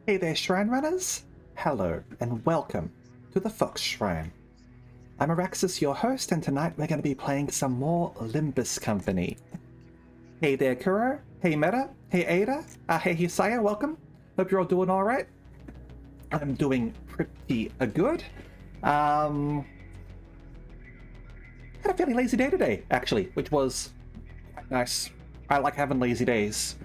Hey there, Shrine Runners! Hello, and welcome to the Fox Shrine. I'm Araxis, your host, and tonight we're going to be playing some more Limbus Company. Hey there, Kuro. Hey, Meta. Hey, Ada. Hey, Hisaya, welcome. Hope you're all doing alright. I'm doing pretty good. Had a fairly lazy day today, actually, which was quite nice. I like having lazy days.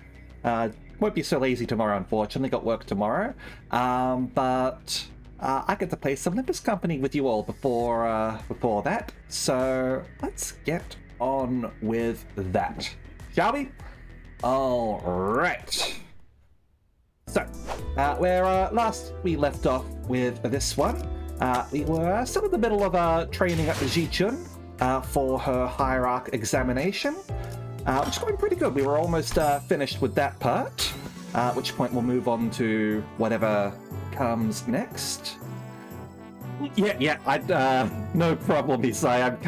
Won't be so lazy tomorrow, unfortunately. Got work tomorrow. But I get to play some Limbus Company with you all before that. So let's get on with that, shall we? All right. So, where last we left off with this one, we were still in the middle of training up Ji-chun for her hierarch examination. Which is going pretty good. We were almost finished with that part, at which point we'll move on to whatever comes next. Yeah, no problem, Isai. I've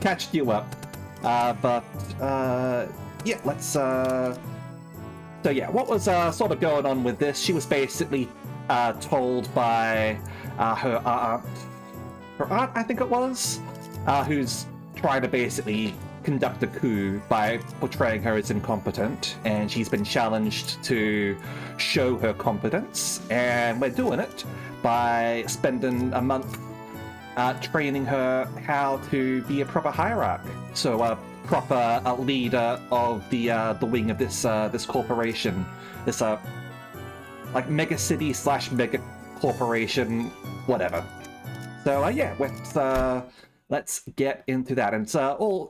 catched you up. Yeah, let's... So yeah, what was sort of going on with this? She was basically told by her aunt, I think it was, who's trying to basically conduct a coup by portraying her as incompetent, and she's been challenged to show her competence, and we're doing it by spending a month training her how to be a proper hierarch, so a proper leader of the wing of this corporation, this like mega city / mega corporation, whatever. So yeah, let's get into that. And it's all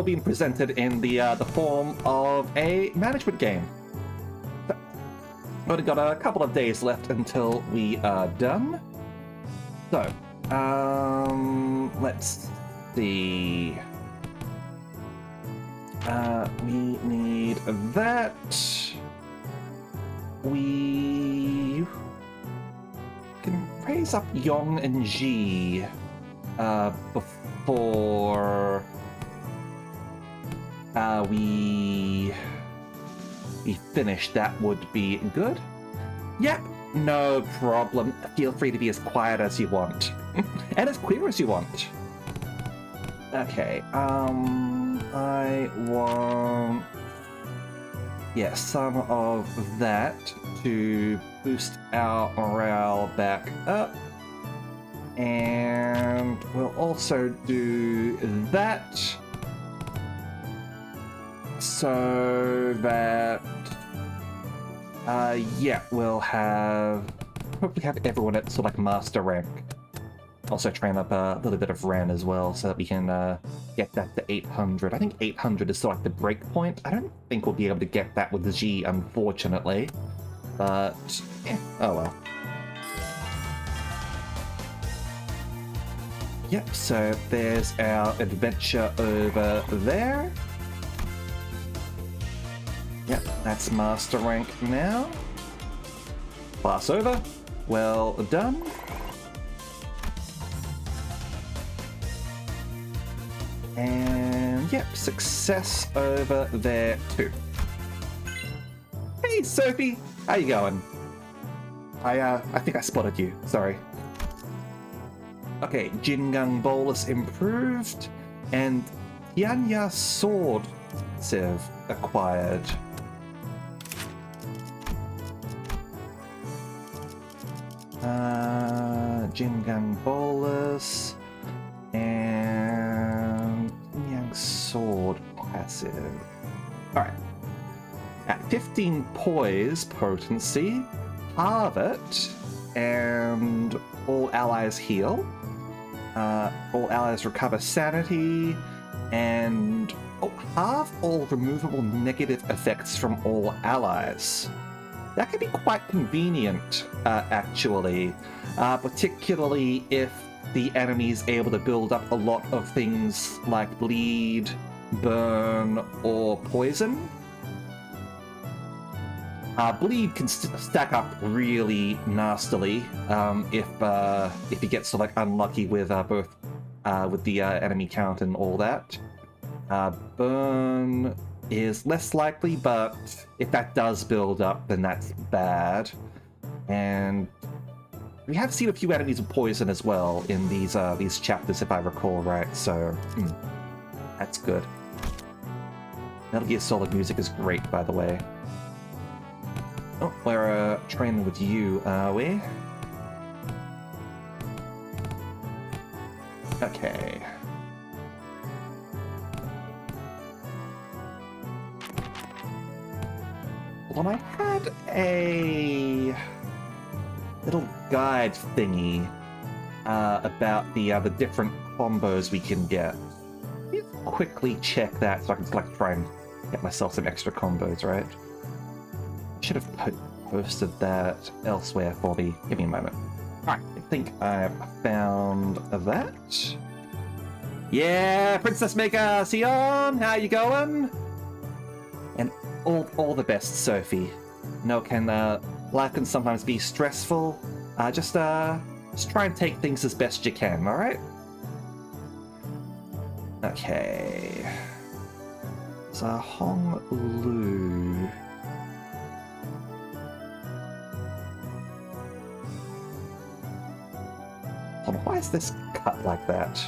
being presented in the form of a management game. So, only got a couple of days left until we are done. So, let's see. We need that. We can raise up Yong and Ji before we finish. That would be good. Yep, no problem. Feel free to be as quiet as you want. And as clear as you want. Okay, I want... yeah, some of that to boost our morale back up. And we'll also do that so that yeah, we'll hopefully have everyone at sort of like master rank. Also train up a little bit of Ren as well, so that we can get that to 800. I think 800 is sort of like the break point. I don't think we'll be able to get that with the G, unfortunately. But yeah, oh well. Yep, so there's our adventure over there. Yep, that's master rank now. Class over. Well done. And yep, success over there too. Hey Sophie, how you going? I think I spotted you, sorry. Okay, Jingung Bolus improved, and Yanya Sword Civ acquired. Jingung Bolus and Yang Sword passive. Alright. At 15 poise potency, halve it, and all allies heal. All allies recover sanity, and halve all removable negative effects from all allies. That can be quite convenient, actually, particularly if the enemy is able to build up a lot of things like bleed, burn, or poison. Bleed can stack up really nastily if you get sort of like unlucky with both with the enemy count and all that. Burn is less likely, but if that does build up, then that's bad. And we have seen a few enemies with poison as well in these chapters, if I recall right, so that's good. Metal Gear Solid music is great, by the way. Oh, we're training with you, are we? Okay. Well, I had a little guide thingy about the different combos we can get. Let's quickly check that so I can like try and get myself some extra combos, right? Should have posted that elsewhere for me. Give me a moment. Alright, I think I've found that. Yeah, Princess Maker Sion, how you going? And all the best, Sophie. No, life can sometimes be stressful. Just try and take things as best you can, alright? Okay. So Hong Lu. Hold on, why is this cut like that?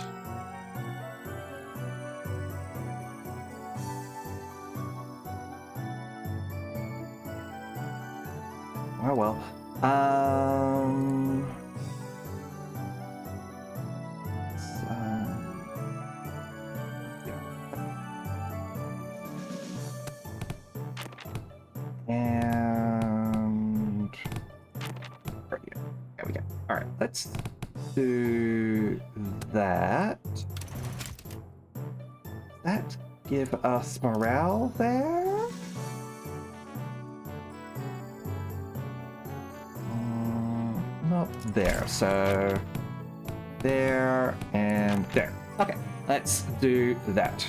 Oh well. And right here. There we go. All right, let's do that. That give us morale there. Not there, so there and there. Okay, let's do that.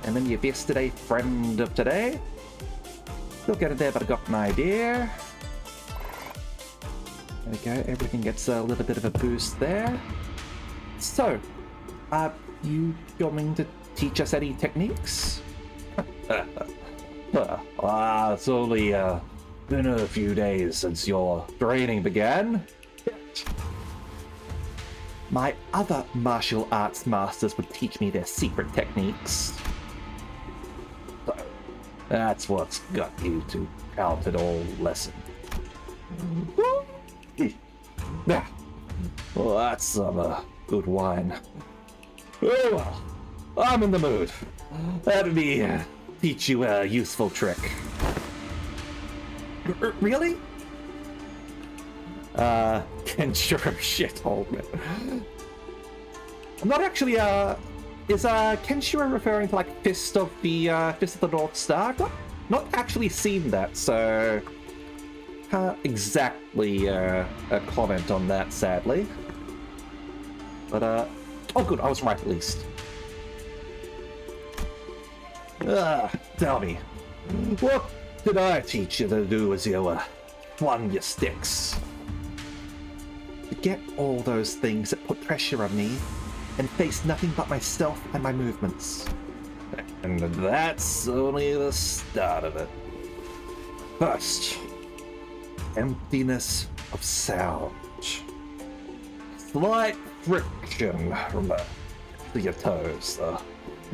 And then your yesterday friend of today. Still get it there, but I got an idea. There we go, everything gets a little bit of a boost there. So, you going to teach us any techniques? It's only been a few days since your training began. My other martial arts masters would teach me their secret techniques. So, that's what's got you to count it all lesson. Well, that's some good wine. Oh well, I'm in the mood. Let me teach you a useful trick. Really? Kenshiro shithole, man. I'm not actually, is Kenshiro referring to, like, Fist of the North Star? I've not actually seen that, so can't exactly, comment on that, sadly. But, oh good, I was right at least. Tell me, what did I teach you to do as you flung your sticks? Forget all those things that put pressure on me and face nothing but myself and my movements. And that's only the start of it. First, emptiness of sound. Slight friction from your toes, the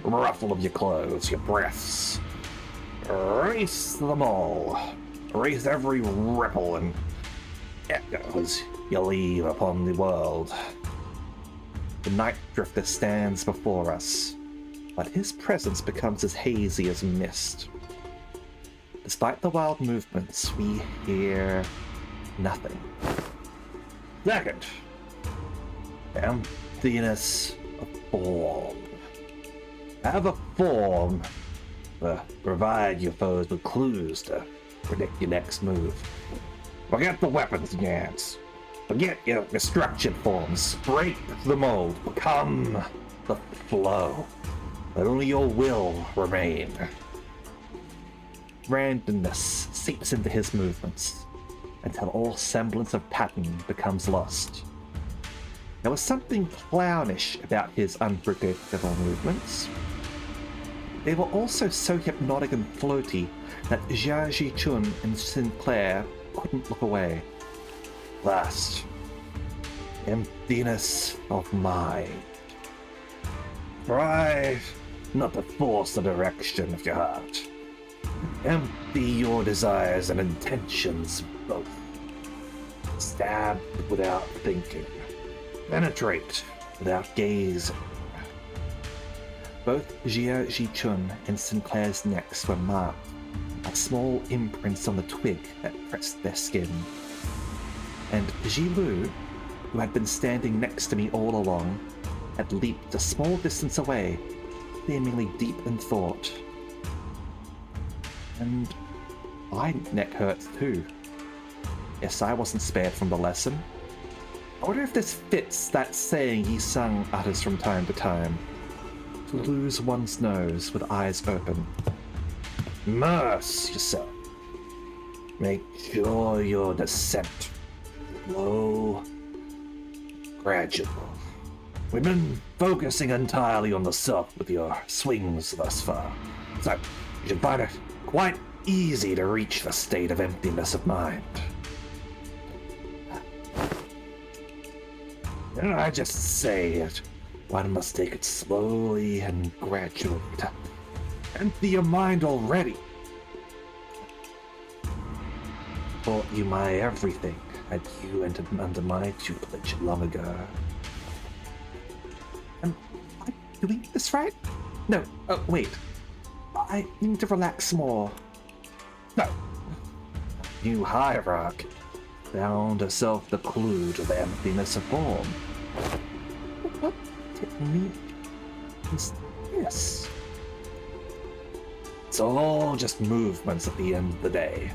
ruffle of your clothes, your breaths. Erase them all. Erase every ripple and echoes you leave upon the world. The night drifter stands before us, but his presence becomes as hazy as mist. Despite the wild movements, we hear nothing. Second, emptiness of form. Have a form to provide your foes with clues to predict your next move. Forget the weapons in your hands. Forget your structured forms. Break the mold. Become the flow. Let only your will remain. Randomness seeps into his movements until all semblance of pattern becomes lost. There was something clownish about his unpredictable movements. They were also so hypnotic and floaty that Jia Ji-chun and Sinclair couldn't look away. Last, emptiness of mind. Try not to force the direction of your heart. Empty your desires and intentions both. Stab without thinking. Penetrate without gazing. Both Jia Ji-chun and Sinclair's necks were marked by small imprints on the twig that pressed their skin. And Ji Lu, who had been standing next to me all along, had leaped a small distance away, seemingly deep in thought. And my neck hurts too. Yes, I wasn't spared from the lesson. I wonder if this fits that saying he sung utters from time to time. To lose one's nose with eyes open. Immerse yourself. Make sure your descent slow, gradual. We've been focusing entirely on the self with your swings thus far, so you should find it quite easy to reach the state of emptiness of mind. Didn't I just say it? One must take it slowly and gradually to empty your mind already. Thought you my everything, had you entered under my tutelage long ago. Am I doing this right? No, wait. I need to relax more. No. New hierarchy found herself the clue to the emptiness of form. What technique is this? It's all just movements at the end of the day.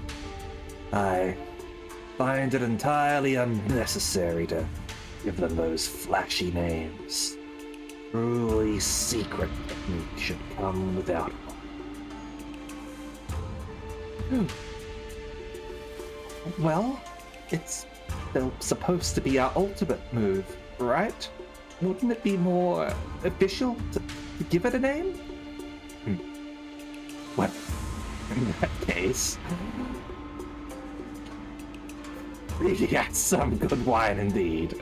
I find it entirely unnecessary to give them those flashy names. Truly secret technique should come without one. Well, it's supposed to be our ultimate move, right? Wouldn't it be more official to give it a name? Well, in that case, that's some good wine indeed.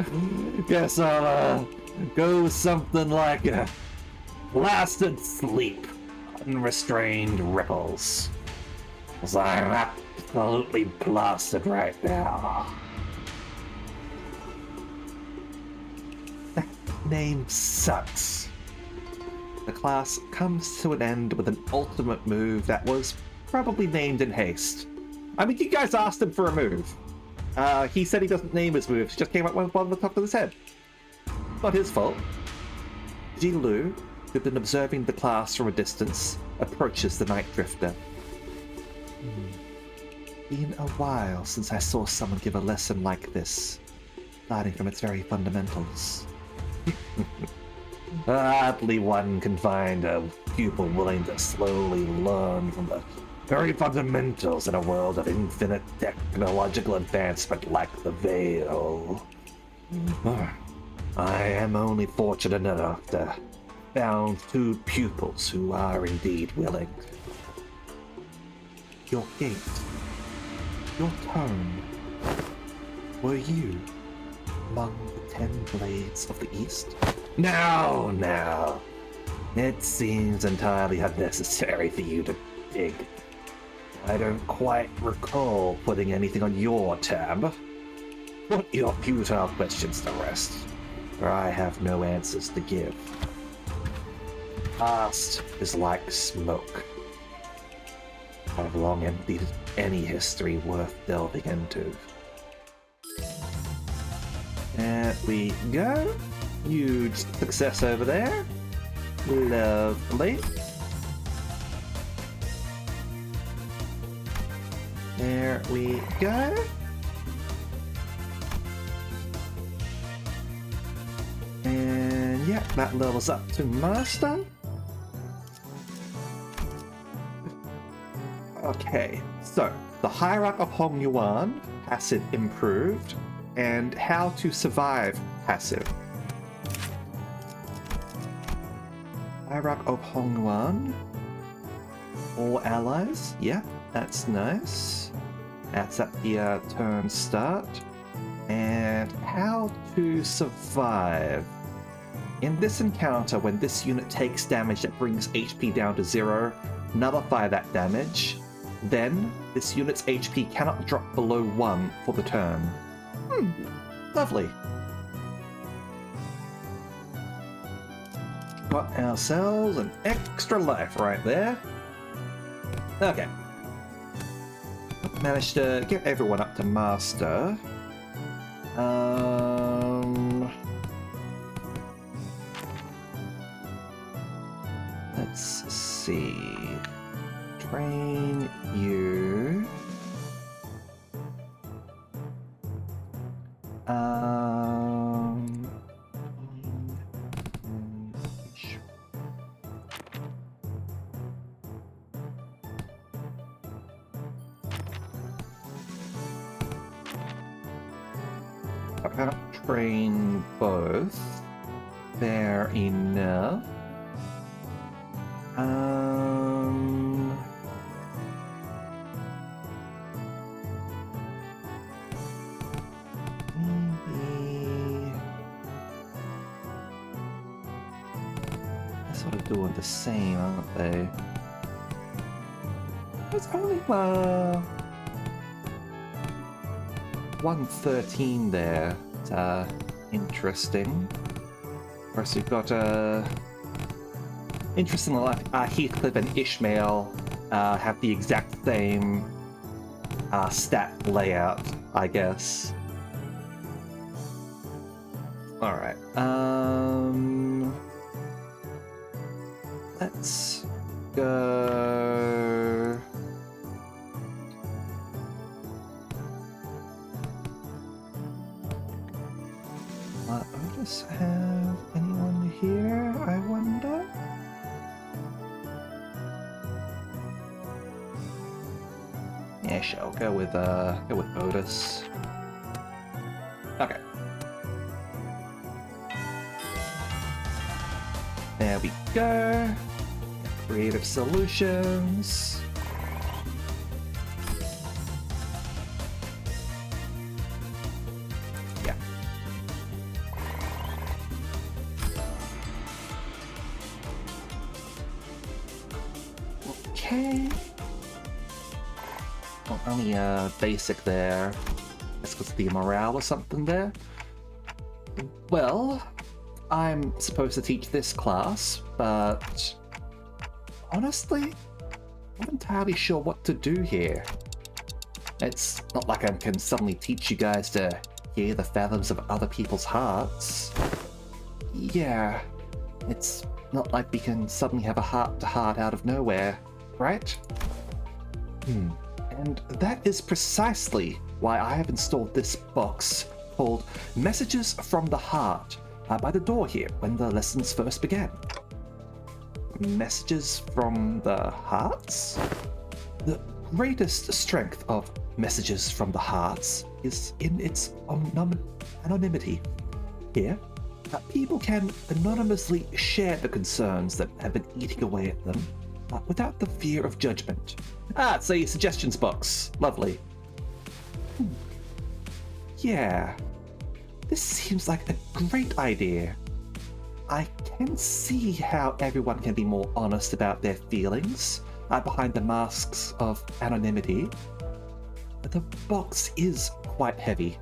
Guess I'll go with something like a blasted sleep, unrestrained ripples. 'Cause I'm absolutely blasted right now. That name sucks. The class comes to an end with an ultimate move that was probably named in haste. I mean, you guys asked him for a move. He said he doesn't name his moves, he just came up with one on the top of his head. Not his fault. Ji Lu, who'd been observing the class from a distance, approaches the Night Drifter. Been a while since I saw someone give a lesson like this, starting from its very fundamentals. Hardly one can find a pupil willing to slowly learn from the very fundamentals in a world of infinite technological advancement like the Veil. I am only fortunate enough to found 2 pupils who are indeed willing. Your gait, your tone, were you among the 10 blades of the East? No. It seems entirely unnecessary for you to dig. I don't quite recall putting anything on your tab. Put your futile questions to rest, for I have no answers to give. Past is like smoke. I've long emptied any history worth delving into. There we go. Huge success over there. Lovely. There we go. And yeah, that levels up to Master. Okay, so the Hierarch of Hong Yuan, passive improved, and how to survive passive. Hierarch of Hongwan. All allies. Yeah, that's nice. That's at the turn start. And how to survive. In this encounter, when this unit takes damage that brings HP down to 0, nullify that damage. Then, this unit's HP cannot drop below 1 for the turn. Lovely. Got ourselves an extra life right there. Okay. Managed to get everyone up to master. Let's see. Train you. I cannot train both. Fair enough. Maybe they're sort of doing the same, aren't they? It's only 113 there. It's interesting. Of course, we've got interestingly enough, Heathcliff and Ishmael have the exact same stat layout, I guess. Alright. Let's go. Otis have anyone here, I wonder? Yeah, sure, go with Otis. Okay. There we go. Creative solutions. Yeah. Okay. Well, only basic there. That's because the morale or something there. Well, I'm supposed to teach this class, but honestly, I'm not entirely sure what to do here. It's not like I can suddenly teach you guys to hear the fathoms of other people's hearts. Yeah, it's not like we can suddenly have a heart-to-heart out of nowhere, right? And that is precisely why I have installed this box called Messages from the Heart by the door here when the lessons first began. Messages from the Hearts? The greatest strength of Messages from the Hearts is in its anonymity. Here, people can anonymously share the concerns that have been eating away at them without the fear of judgment. It's a suggestions box. Lovely. Yeah, this seems like a great idea. I can see how everyone can be more honest about their feelings behind the masks of anonymity. The box is quite heavy.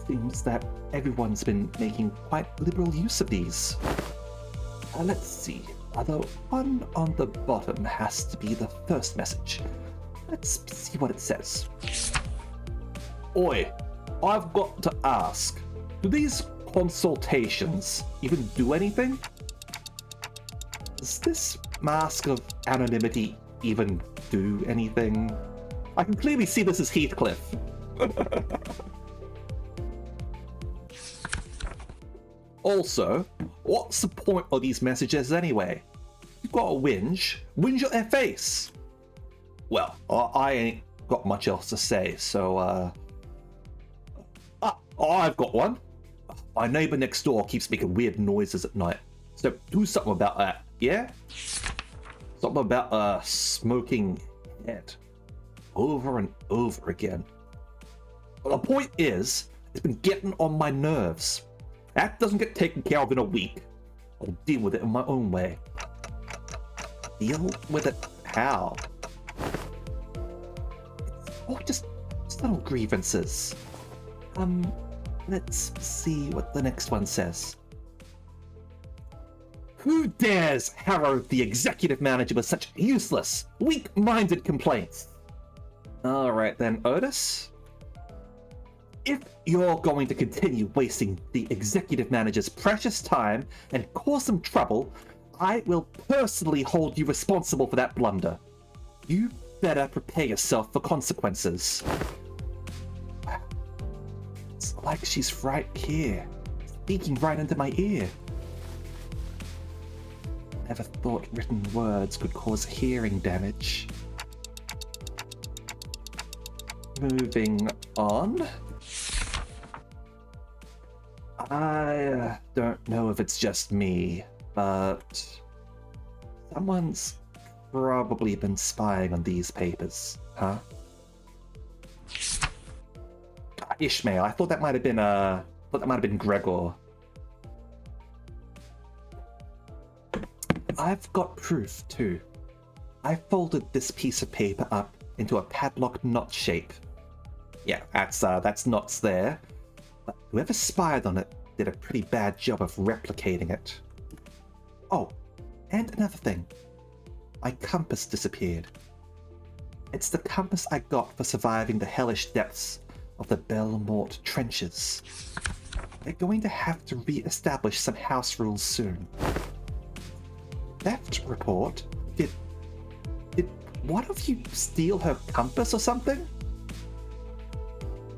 Seems that everyone's been making quite liberal use of these. Let's see. The one on the bottom has to be the first message. Let's see what it says. Oi, I've got to ask, do these consultations even do anything? Does this mask of anonymity even do anything? I can clearly see this as Heathcliff. Also, what's the point of these messages anyway? You've got a whinge at their face. Well, I ain't got much else to say, so I've got one. My neighbor next door keeps making weird noises at night, so do something about that. Yeah? Something about a smoking head. Over and over again. But the point is, it's been getting on my nerves. That doesn't get taken care of in a week. I'll deal with it in my own way. Deal with it how? Oh, just little grievances. Let's see what the next one says. Who dares harrow the executive manager with such useless, weak-minded complaints? Alright then, Otis. If you're going to continue wasting the executive manager's precious time and cause some trouble, I will personally hold you responsible for that blunder. You better prepare yourself for consequences. It's like she's right here, speaking right into my ear. Never thought written words could cause hearing damage. Moving on. I don't know if it's just me, but someone's probably been spying on these papers, huh? Ishmael. I thought that might have been Gregor. I've got proof too. I folded this piece of paper up into a padlock knot shape. Yeah, that's knots there. But whoever spied on it did a pretty bad job of replicating it. Oh, and another thing. My compass disappeared. It's the compass I got for surviving the hellish depths of the Belmort trenches. They're going to have to re-establish some house rules soon. Theft report? Did one of you steal her compass or something?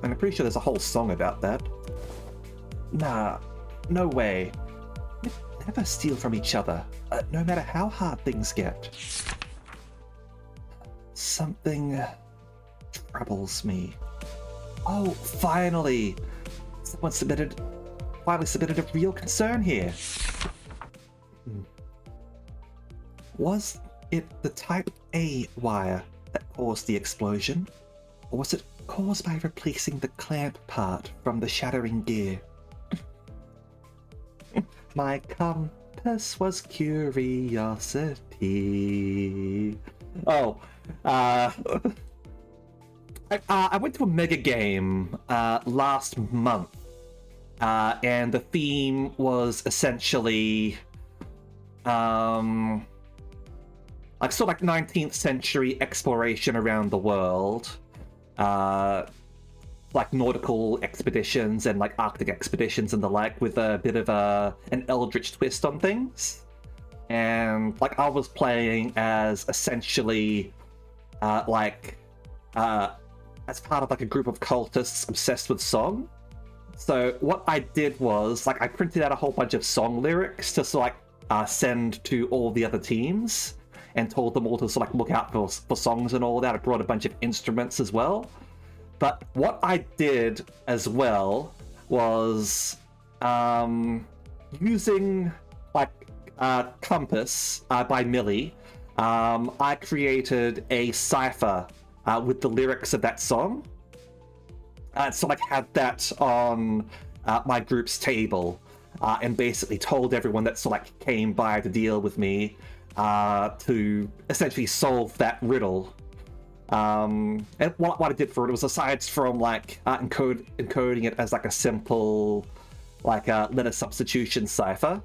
And I'm pretty sure there's a whole song about that. Nah, no way. We never steal from each other, no matter how hard things get. Something troubles me. Oh, finally! Someone finally submitted a real concern here. Was it the Type A wire that caused the explosion? Or was it caused by replacing the clamp part from the shattering gear? My compass was curiosity. Oh, I went to a mega game last month, and the theme was essentially like 19th century exploration around the world, like nautical expeditions and like Arctic expeditions and the like, with a bit of an eldritch twist on things. And like I was playing as essentially as part of like a group of cultists obsessed with song. So what I did was like I printed out a whole bunch of song lyrics to send to all the other teams, and told them all to look out for songs and all that. I brought a bunch of instruments as well. But what I did as well was using Compass by Millie. I created a cipher with the lyrics of that song. So had that on my group's table, and basically told everyone that came by to deal with me to essentially solve that riddle. And what I did for it was, aside from encoding it as a simple letter substitution cipher,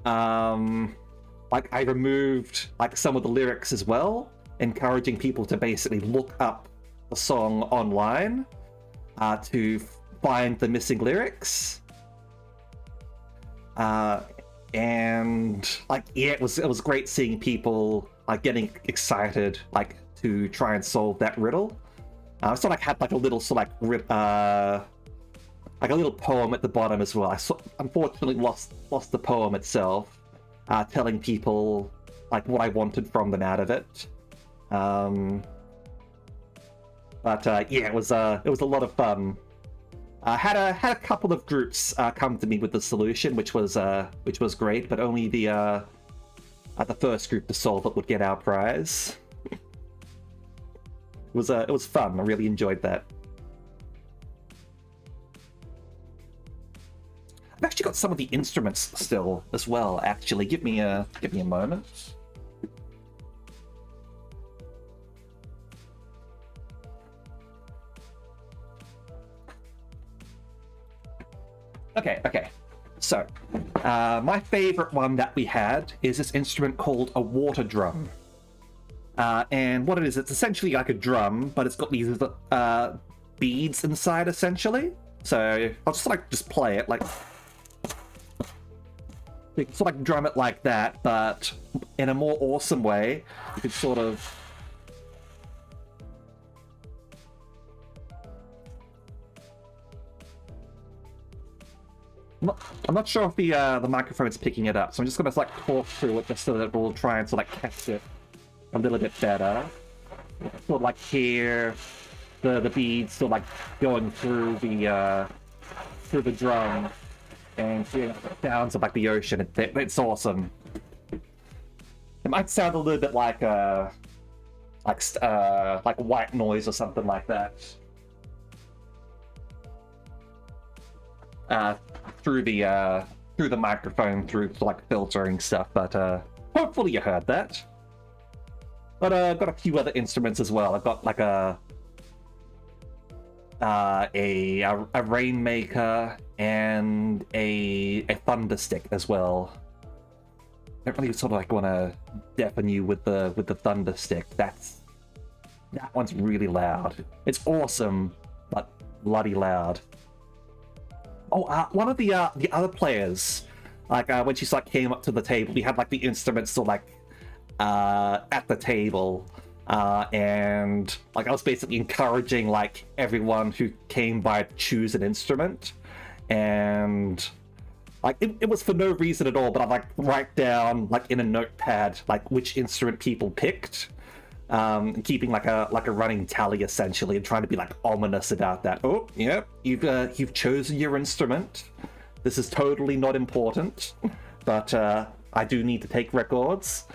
I removed some of the lyrics as well, encouraging people to basically look up the song online to find the missing lyrics. And it was great seeing people getting excited to try and solve that riddle. I had a little a little poem at the bottom as well. I unfortunately lost the poem itself, telling people what I wanted from them out of it. But it was a lot of fun. I had a couple of groups come to me with the solution, which was great, but only the the first group to solve it would get our prize. It was fun. I really enjoyed that. I've actually got some of the instruments still as well. Actually, give me a moment. Okay. So, my favorite one that we had is this instrument called a water drum. And what it is, it's essentially like a drum, but it's got these beads inside, essentially. So I'll just play it like. You can sort of drum it like that, but in a more awesome way. You could sort of. I'm not sure if the microphone's picking it up, so I'm just gonna talk through it just so that we'll try and catch it a little bit better. Sort of hear the beads sort of going through the drum and hearing the sounds of the ocean. It's awesome. It might sound a little bit like white noise or something like that. Through the microphone, through filtering stuff, but hopefully you heard that. But I've got a few other instruments as well. I've got a rainmaker and a thunder stick as well. I don't really sort of want to deafen you with the thunder stick. That one's really loud. It's awesome, but bloody loud. Oh, one of the other players, when she came up to the table, we had the instruments still at the table, and I was basically encouraging everyone who came by to choose an instrument, and it was for no reason at all, but I write down in a notepad which instrument people picked. Keeping a running tally essentially, and trying to be ominous about that. Oh, yeah, you've chosen your instrument. This is totally not important, but I do need to take records.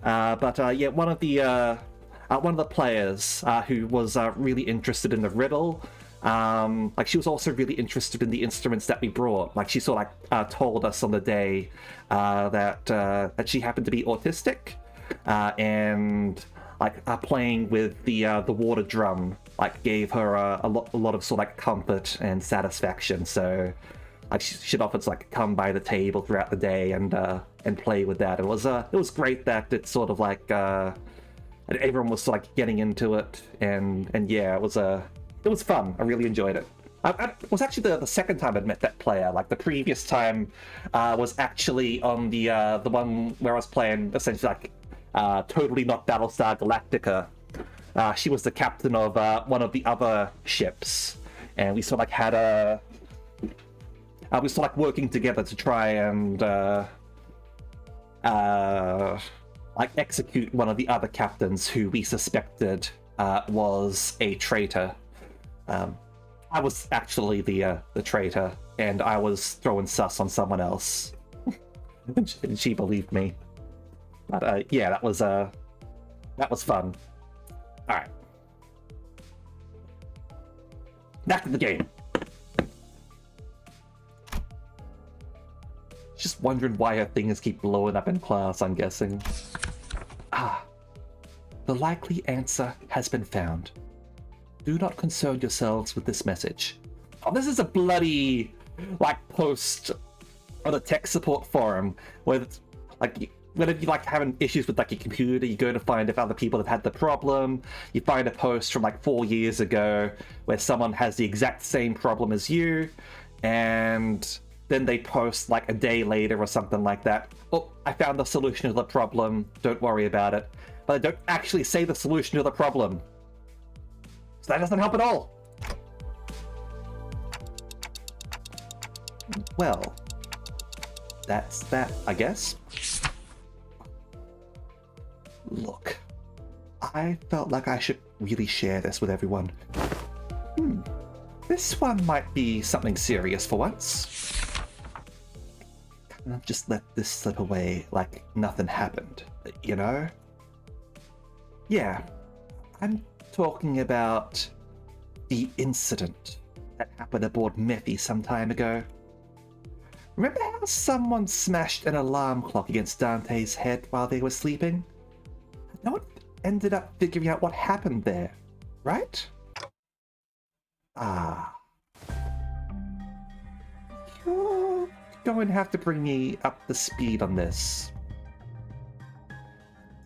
Yeah, one of the players who was really interested in the riddle. She was also really interested in the instruments that we brought. She sort of told us on the day that she happened to be autistic, and playing with the water drum gave her a lot of sort of comfort and satisfaction. So she'd often come by the table throughout the day and play with that. It was great that it's sort of everyone was getting into it, and yeah, it was fun. I really enjoyed it. It was actually the second time I'd met that player. The previous time was actually on the one where I was playing essentially totally not Battlestar Galactica. She was the captain of one of the other ships, and we sort of had we sort of working together to try and execute one of the other captains who we suspected was a traitor. I was actually the traitor, and I was throwing sus on someone else, and she believed me. But yeah, that was fun. All right, back to the game. Just wondering why her things keep blowing up in class, I'm guessing. The likely answer has been found. Do not concern yourselves with this message. Oh, this is a bloody post on a tech support forum where whenever you having issues with your computer, you go to find if other people have had the problem. You find a post from 4 years ago where someone has the exact same problem as you, and then they post a day later or something like that. Oh, I found the solution to the problem. Don't worry about it. But they don't actually say the solution to the problem. So that doesn't help at all. Well, that's that, I guess. Look, I felt like I should really share this with everyone. This one might be something serious for once. Just let this slip away like nothing happened. You know? Yeah, I'm talking about the incident that happened aboard Miffy some time ago. Remember how someone smashed an alarm clock against Dante's head while they were sleeping? No one ended up figuring out what happened there, right? Ah. You're going to have to bring me up to speed on this.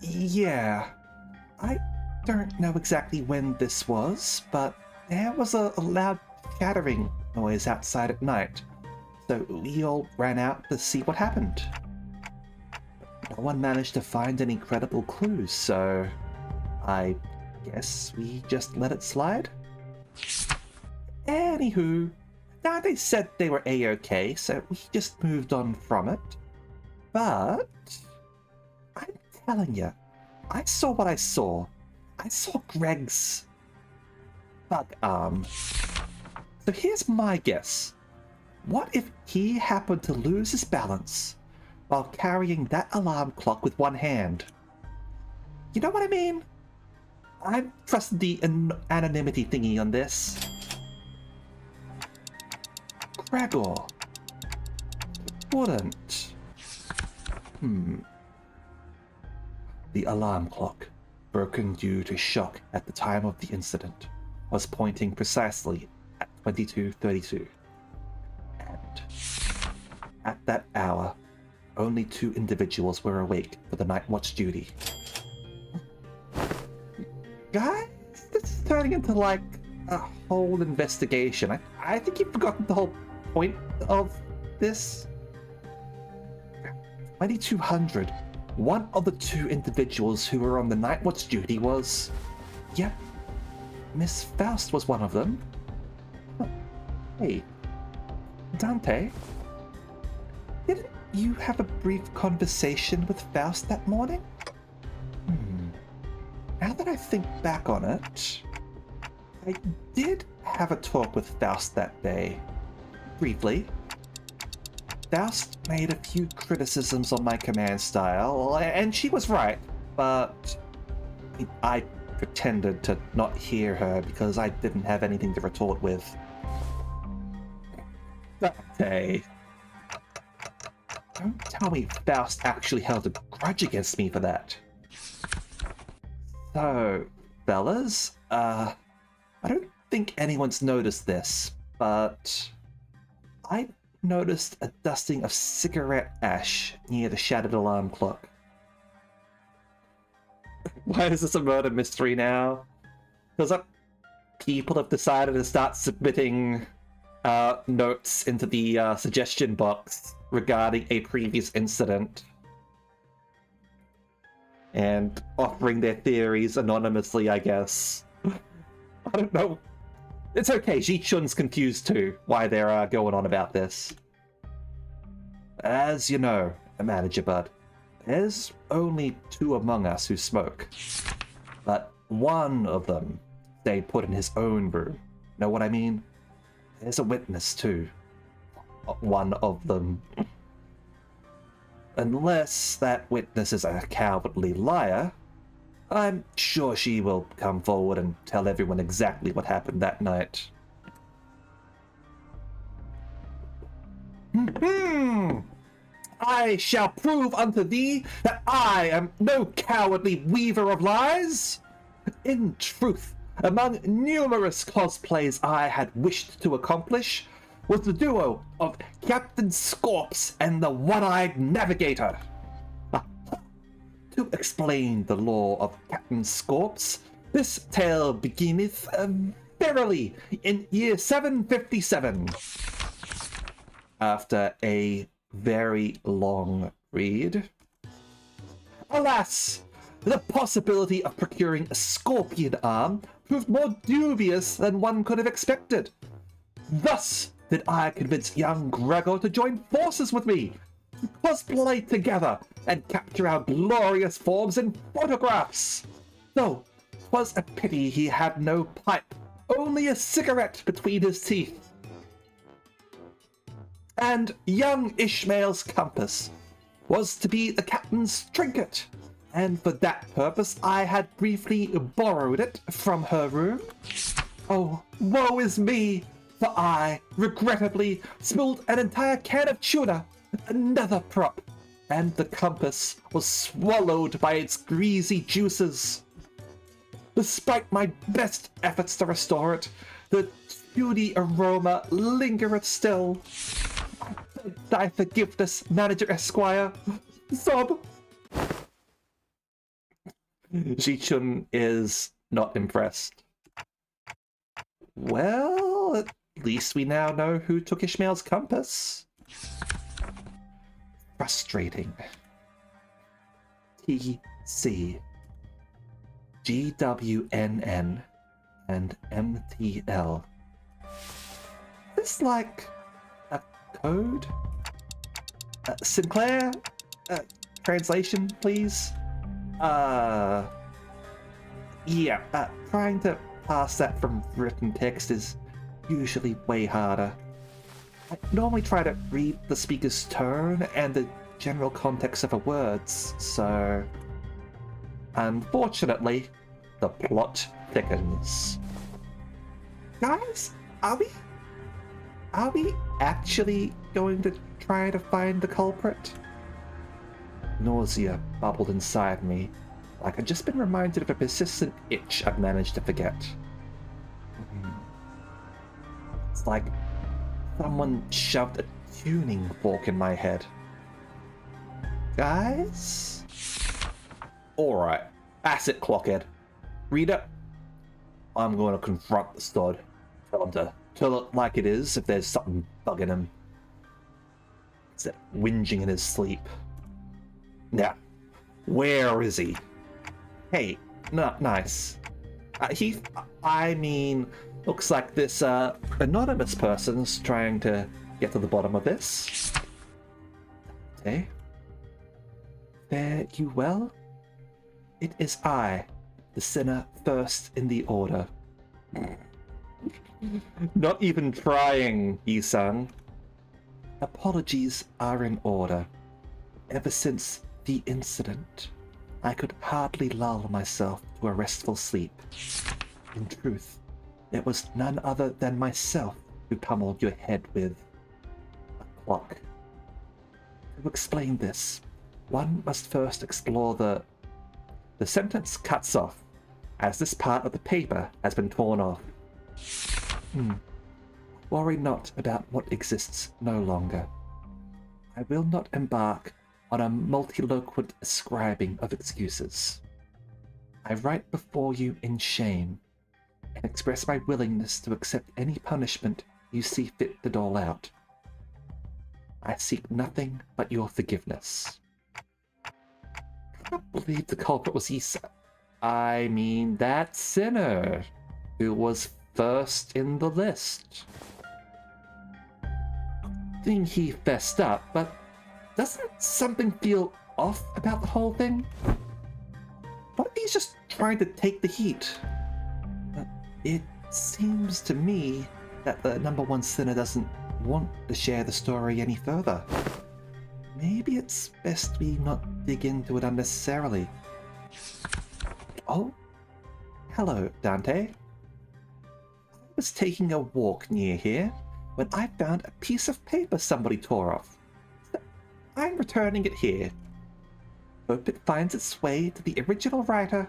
Yeah, I don't know exactly when this was, but there was a loud chattering noise outside at night, so we all ran out to see what happened. No one managed to find any credible clues, so I guess we just let it slide? Anywho, Dante said they were A-okay, so we just moved on from it. But I'm telling you, I saw what I saw. I saw Greg's bug arm. So here's my guess. What if he happened to lose his balance while carrying that alarm clock with one hand? You know what I mean? I'm trusting the anonymity thingy on this. Gregor wouldn't. The alarm clock, broken due to shock at the time of the incident, was pointing precisely at 22:32. And at that hour, only 2 individuals were awake for the night watch duty. Guys, this is turning into like a whole investigation. I think you've forgotten the whole point of this. 2200. One of the 2 individuals who were on the night watch duty was... Yep, Miss Faust was one of them. Huh. Hey, Dante, didn't you have a brief conversation with Faust that morning? Now that I think back on it, I did have a talk with Faust that day. Briefly. Faust made a few criticisms on my command style, and she was right, but I pretended to not hear her because I didn't have anything to retort with. Dante, don't tell me Faust actually held a grudge against me for that. So, fellas, I don't think anyone's noticed this, but I noticed a dusting of cigarette ash near the shattered alarm clock. Why is this a murder mystery now? Because people have decided to start submitting notes into the suggestion box regarding a previous incident and offering their theories anonymously, I guess. I don't know. It's okay, Ji-chun's confused too, why they're going on about this. As you know, Manager Bud, there's only 2 among us who smoke. But one of them stayed put in his own room. Know what I mean? There's a witness too. One of them. Unless that witness is a cowardly liar, I'm sure she will come forward and tell everyone exactly what happened that night. I shall prove unto thee that I am no cowardly weaver of lies. In truth, among numerous cosplays I had wished to accomplish was the duo of Captain Scorps and the One-Eyed Navigator. To explain the lore of Captain Scorps, this tale beginneth verily in year 757. After a very long read. Alas, the possibility of procuring a scorpion arm proved more dubious than one could have expected. Thus did I convince young Gregor to join forces with me, to cosplay together and capture our glorious forms in photographs. Though 'twas a pity he had no pipe, only a cigarette between his teeth. And young Ishmael's compass was to be the captain's trinket, and for that purpose I had briefly borrowed it from her room. Oh, woe is me, for I, regrettably, spilled an entire can of tuna, another prop, and the compass was swallowed by its greasy juices. Despite my best efforts to restore it, the puny aroma lingereth still. Thy forgiveness, Manager Esquire. Sob. Ji-chun is not impressed. Well, at least we now know who took Ishmael's compass. Frustrating. TC, GWNN, and MTL. Is this like a code? Sinclair? Translation, please? Yeah, trying to pass that from written text is usually way harder. I normally try to read the speaker's tone and the general context of the words, so... Unfortunately, the plot thickens. Guys, are we actually going to try to find the culprit? Nausea bubbled inside me, like I'd just been reminded of a persistent itch I'd managed to forget. It's like someone shoved a tuning fork in my head. Guys? Alright, asset clockhead. Reader, I'm going to confront the stud. Tell it like it is if there's something bugging him. Instead of whinging in his sleep. Now, where is he? Hey, nice. Looks like this anonymous person's trying to get to the bottom of this. Okay. Fare you well? It is I, the sinner first in the order. Not even trying, Yi-san. Apologies are in order. Ever since the incident, I could hardly lull myself to a restful sleep. In truth, it was none other than myself who pummeled your head with a clock. To explain this, one must first explore the sentence cuts off, as this part of the paper has been torn off. Worry not about what exists no longer. I will not embark on a multiloquent ascribing of excuses. I write before you in shame, and express my willingness to accept any punishment you see fit to dole out. I seek nothing but your forgiveness. I can't believe the culprit was Isa. I mean, that sinner who was first in the list. I think he fessed up, but doesn't something feel off about the whole thing? What if he's just trying to take the heat? It seems to me that the number one sinner doesn't want to share the story any further. Maybe it's best we not dig into it unnecessarily. Oh, hello, Dante. I was taking a walk near here when I found a piece of paper somebody tore off. I'm returning it here. Hope it finds its way to the original writer.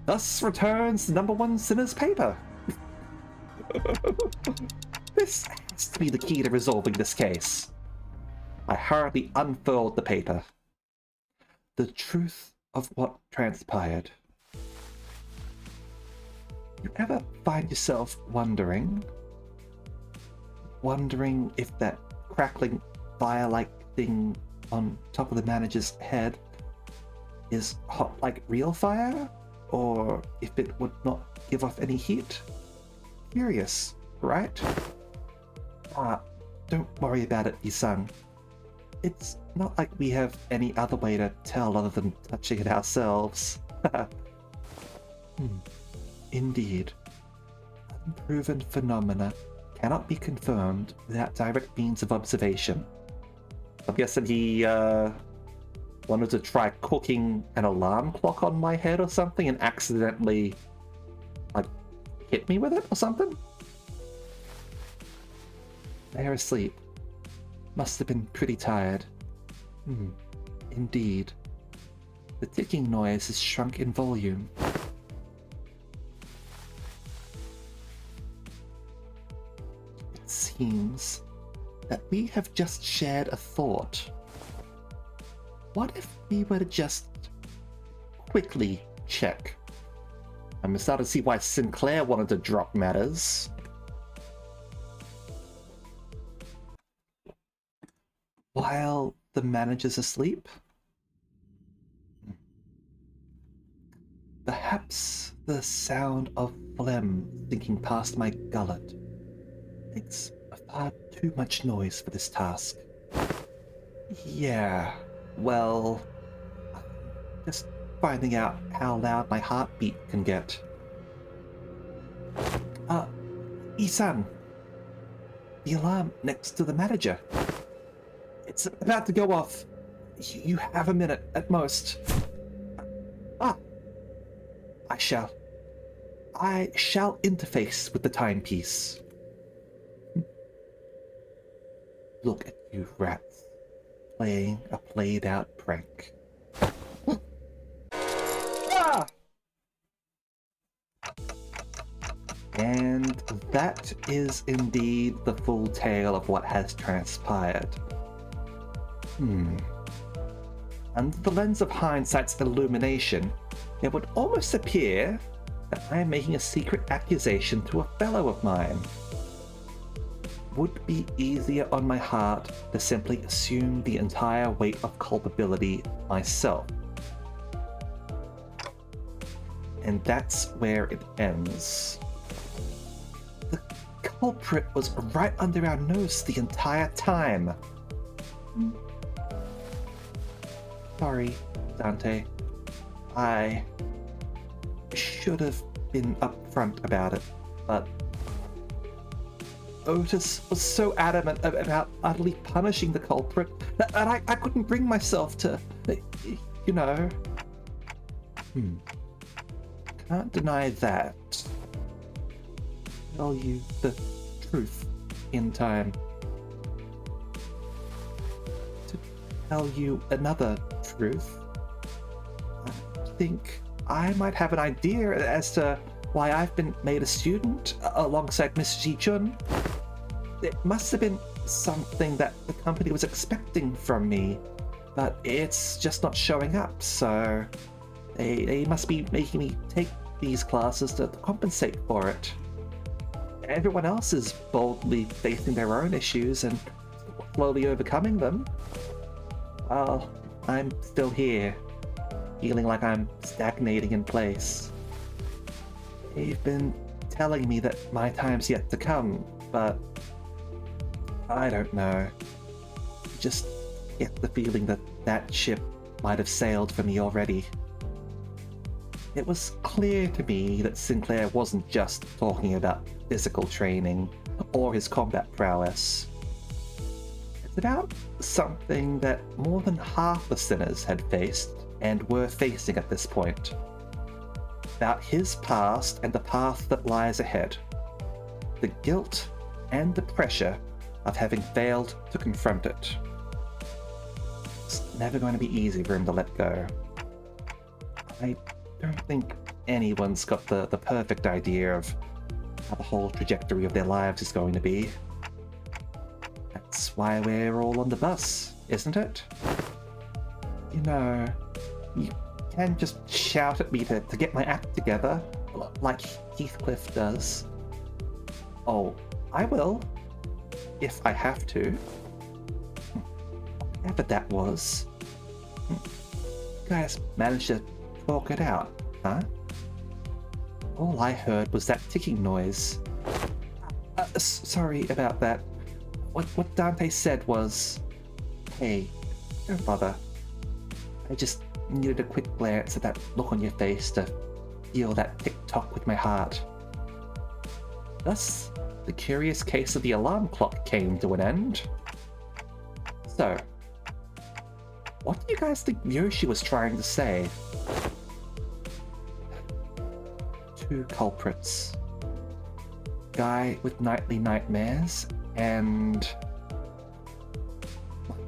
Thus returns the number one sinner's paper. This has to be the key to resolving this case. I hurriedly unfurled the paper. The truth of what transpired. You ever find yourself wondering if that crackling fire-like thing on top of the manager's head is hot like real fire, or if it would not give off any heat? Curious, right? Don't worry about it, Yi-san. It's not like we have any other way to tell other than touching it ourselves. Indeed. Unproven phenomena cannot be confirmed without direct means of observation. I'm guessing he wanted to try cooking an alarm clock on my head or something and accidentally, like, hit me with it or something? They're asleep. Must have been pretty tired. Indeed. The ticking noise has shrunk in volume. It seems that we have just shared a thought. What if we were to just quickly check? I'm starting to see why Sinclair wanted to drop matters. While the manager's asleep? Perhaps the sound of phlegm sinking past my gullet makes far too much noise for this task. Yeah, well, just finding out how loud my heartbeat can get. Isan, the alarm next to the manager. It's about to go off. You have a minute at most. I shall interface with the timepiece. Look at you rats, playing a played-out prank. And that is indeed the full tale of what has transpired. Under the lens of hindsight's illumination, it would almost appear that I am making a secret accusation to a fellow of mine. Would be easier on my heart to simply assume the entire weight of culpability myself. And that's where it ends. The culprit was right under our nose the entire time. Sorry, Dante. I should have been upfront about it, but Otis was so adamant about utterly punishing the culprit that I couldn't bring myself to, you know. Can't deny that. Tell you the truth in time. To tell you another truth, I think I might have an idea as to why I've been made a student alongside Miss Ji-chun. It must have been something that the company was expecting from me, but it's just not showing up, so they must be making me take these classes to compensate for it. Everyone else is boldly facing their own issues and slowly overcoming them. Well, I'm still here, feeling like I'm stagnating in place. They've been telling me that my time's yet to come, but I don't know. Just get the feeling that that ship might have sailed for me already. It was clear to me that Sinclair wasn't just talking about physical training or his combat prowess. It's about something that more than half the sinners had faced and were facing at this point. About his past and the path that lies ahead. The guilt and the pressure of having failed to confront it. It's never going to be easy for him to let go. I don't think anyone's got the perfect idea of how the whole trajectory of their lives is going to be. That's why we're all on the bus, isn't it? You know, you can just shout at me to get my act together, like Heathcliff does. Oh, I will. If I have to. Whatever that was. You guys managed to talk it out, huh? All I heard was that ticking noise. Sorry about that. What Dante said was, hey, don't bother. I just needed a quick glance at that look on your face to feel that tick-tock with my heart. Thus, the curious case of the alarm clock came to an end. So, What do you guys think Yoshi was trying to say? Two culprits. Guy with nightly nightmares and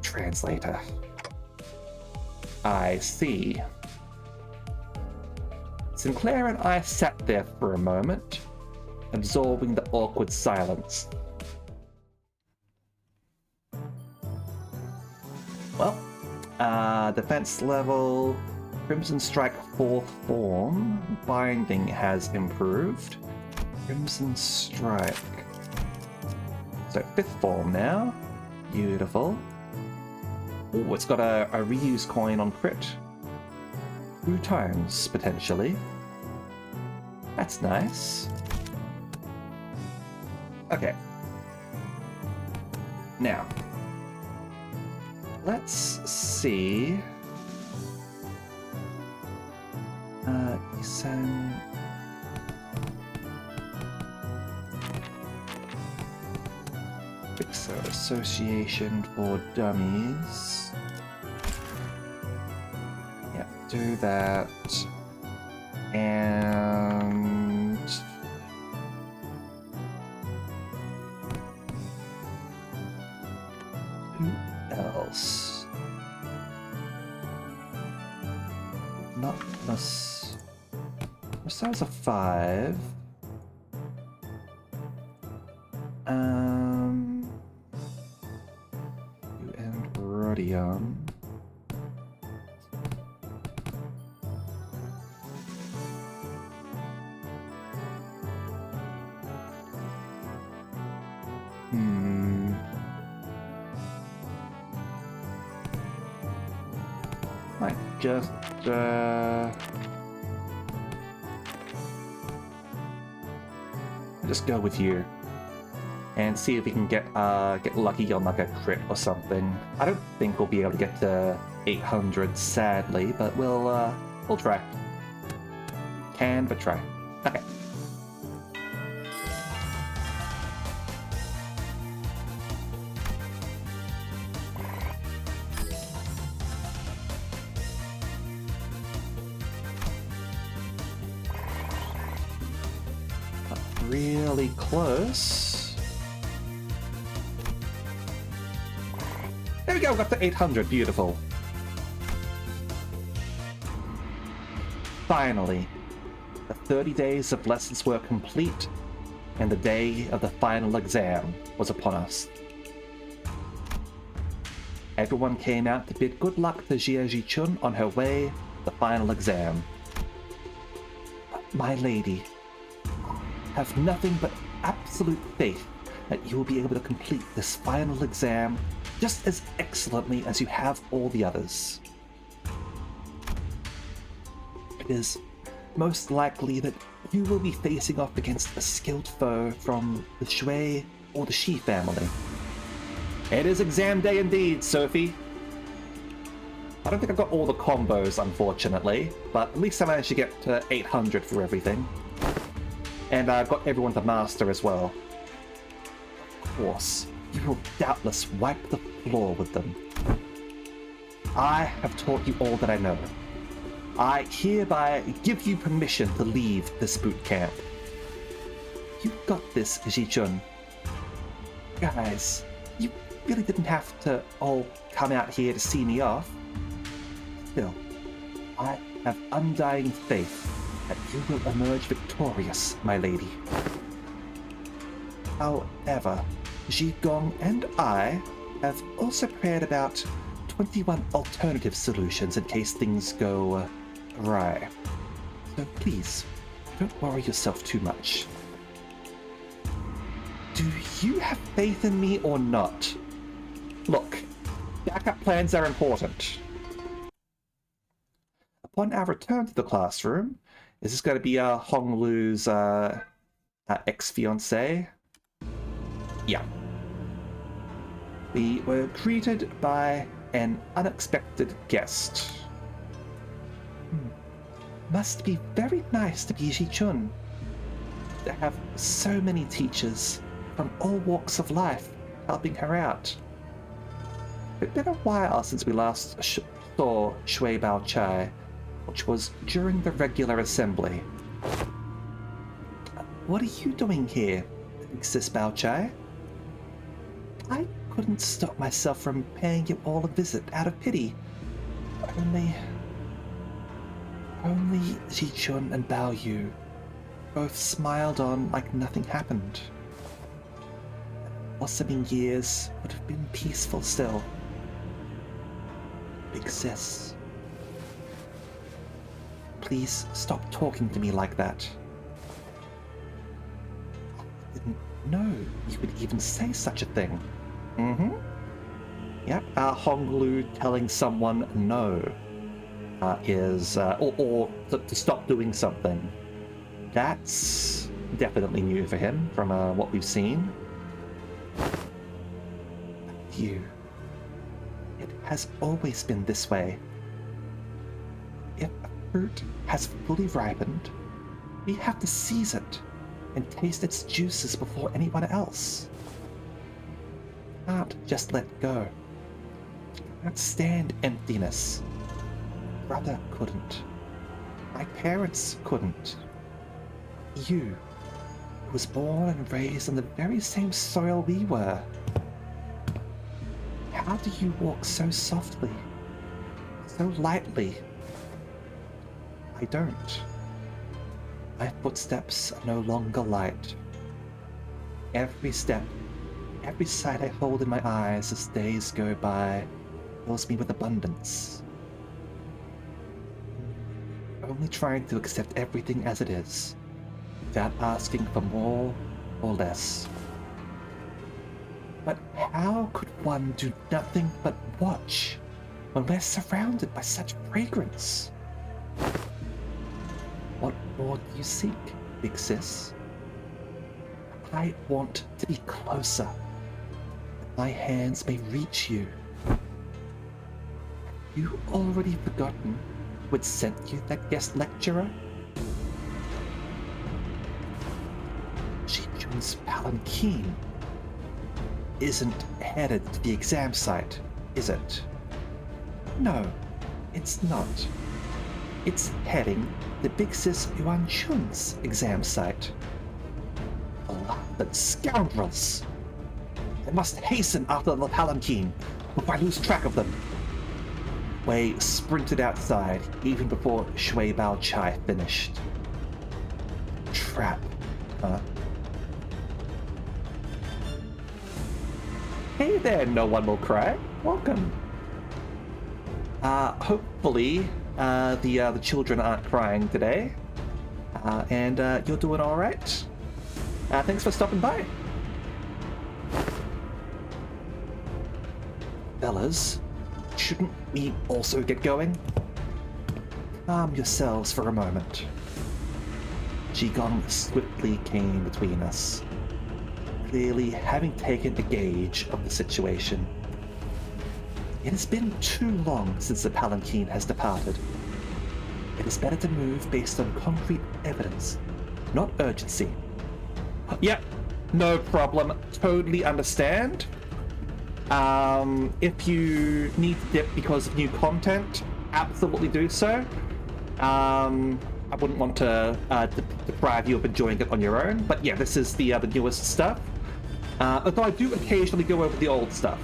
translator. I see. Sinclair and I sat there for a moment, absorbing the awkward silence. Well, defense level, Crimson Strike 4th form, binding has improved. Crimson Strike. So 5th form now. Beautiful. Oh, it's got a reuse coin on crit. 2 times, potentially. That's nice. Okay. Now, let's see. Isan. Fixer Association for Dummies. Yep, do that. And who else? Not us. Besides a 5. You and Rodion. Might just go with you and see if we can get lucky on like a crit or something. I don't think we'll be able to get to 800, sadly, but we'll try. Can but try. Okay. Really close. There we go, got to 800, beautiful. Finally, the 30 days of lessons were complete, and the day of the final exam was upon us. Everyone came out to bid good luck to Jiaji Chun on her way to the final exam. My lady, have nothing but absolute faith that you will be able to complete this final exam just as excellently as you have all the others. It is most likely that you will be facing off against a skilled foe from the Shui or the Shi family. It is exam day indeed, Sophie. I don't think I've got all the combos, unfortunately, but at least I managed to get to 800 for everything. And I've got everyone to master as well. Of course, you will doubtless wipe the floor with them. I have taught you all that I know. I hereby give you permission to leave this boot camp. You got this, Ji-chun. Guys, you really didn't have to all come out here to see me off. Still, I have undying faith that you will emerge victorious, my lady. However, Ji Gong and I have also prepared about 21 alternative solutions in case things go awry. So please, don't worry yourself too much. Do you have faith in me or not? Look, backup plans are important. Upon our return to the classroom, is this going to be Hong Lu's ex-fiancée? Yeah. We were greeted by an unexpected guest. Must be very nice to be Ji-chun. To have so many teachers from all walks of life helping her out. It's been a while since we last saw Shui Bao Chai, which was during the regular assembly. What are you doing here, Sis Bao Chai? I couldn't stop myself from paying you all a visit out of pity. Only Ji Chun and Bao Yu both smiled on like nothing happened. Blossoming years would have been peaceful still. Big Sis, please stop talking to me like that. I didn't know you would even say such a thing. Yep, Honglu telling someone no is, or to stop doing something. That's definitely new for him from what we've seen. You. It has always been this way. If a fruit has fully ripened, we have to seize it and taste its juices before anyone else. Can't just let go. Can't stand emptiness. Brother couldn't. My parents couldn't. You, who was born and raised on the very same soil we were. How do you walk so softly, so lightly? I don't. My footsteps are no longer light. Every step, every sight I hold in my eyes as days go by fills me with abundance. Only trying to accept everything as it is, without asking for more or less. But how could one do nothing but watch when we're surrounded by such fragrance? What more do you seek, Big Sis? I want to be closer, that my hands may reach you. Have you already forgotten who had sent you that guest lecturer? Ji Chun's palanquin isn't headed to the exam site, is it? No, it's not. It's heading to Big Sis Yuan Chun's exam site. Beloved scoundrels! I must hasten after the palanquin before I lose track of them. Wei sprinted outside even before Shui Bao Chai finished. Trap, huh? Hey there, no one will cry. Welcome. Hopefully, the children aren't crying today, and you're doing all right. Thanks for stopping by. Fellas, shouldn't we also get going? Calm yourselves for a moment. Qigong swiftly came between us, clearly having taken a gauge of the situation. It has been too long since the palanquin has departed. It is better to move based on concrete evidence, not urgency. Yep, no problem. Totally understand. If you need to dip because of new content, absolutely do so. I wouldn't want to deprive you of enjoying it on your own, but yeah, this is the newest stuff. Although I do occasionally go over the old stuff.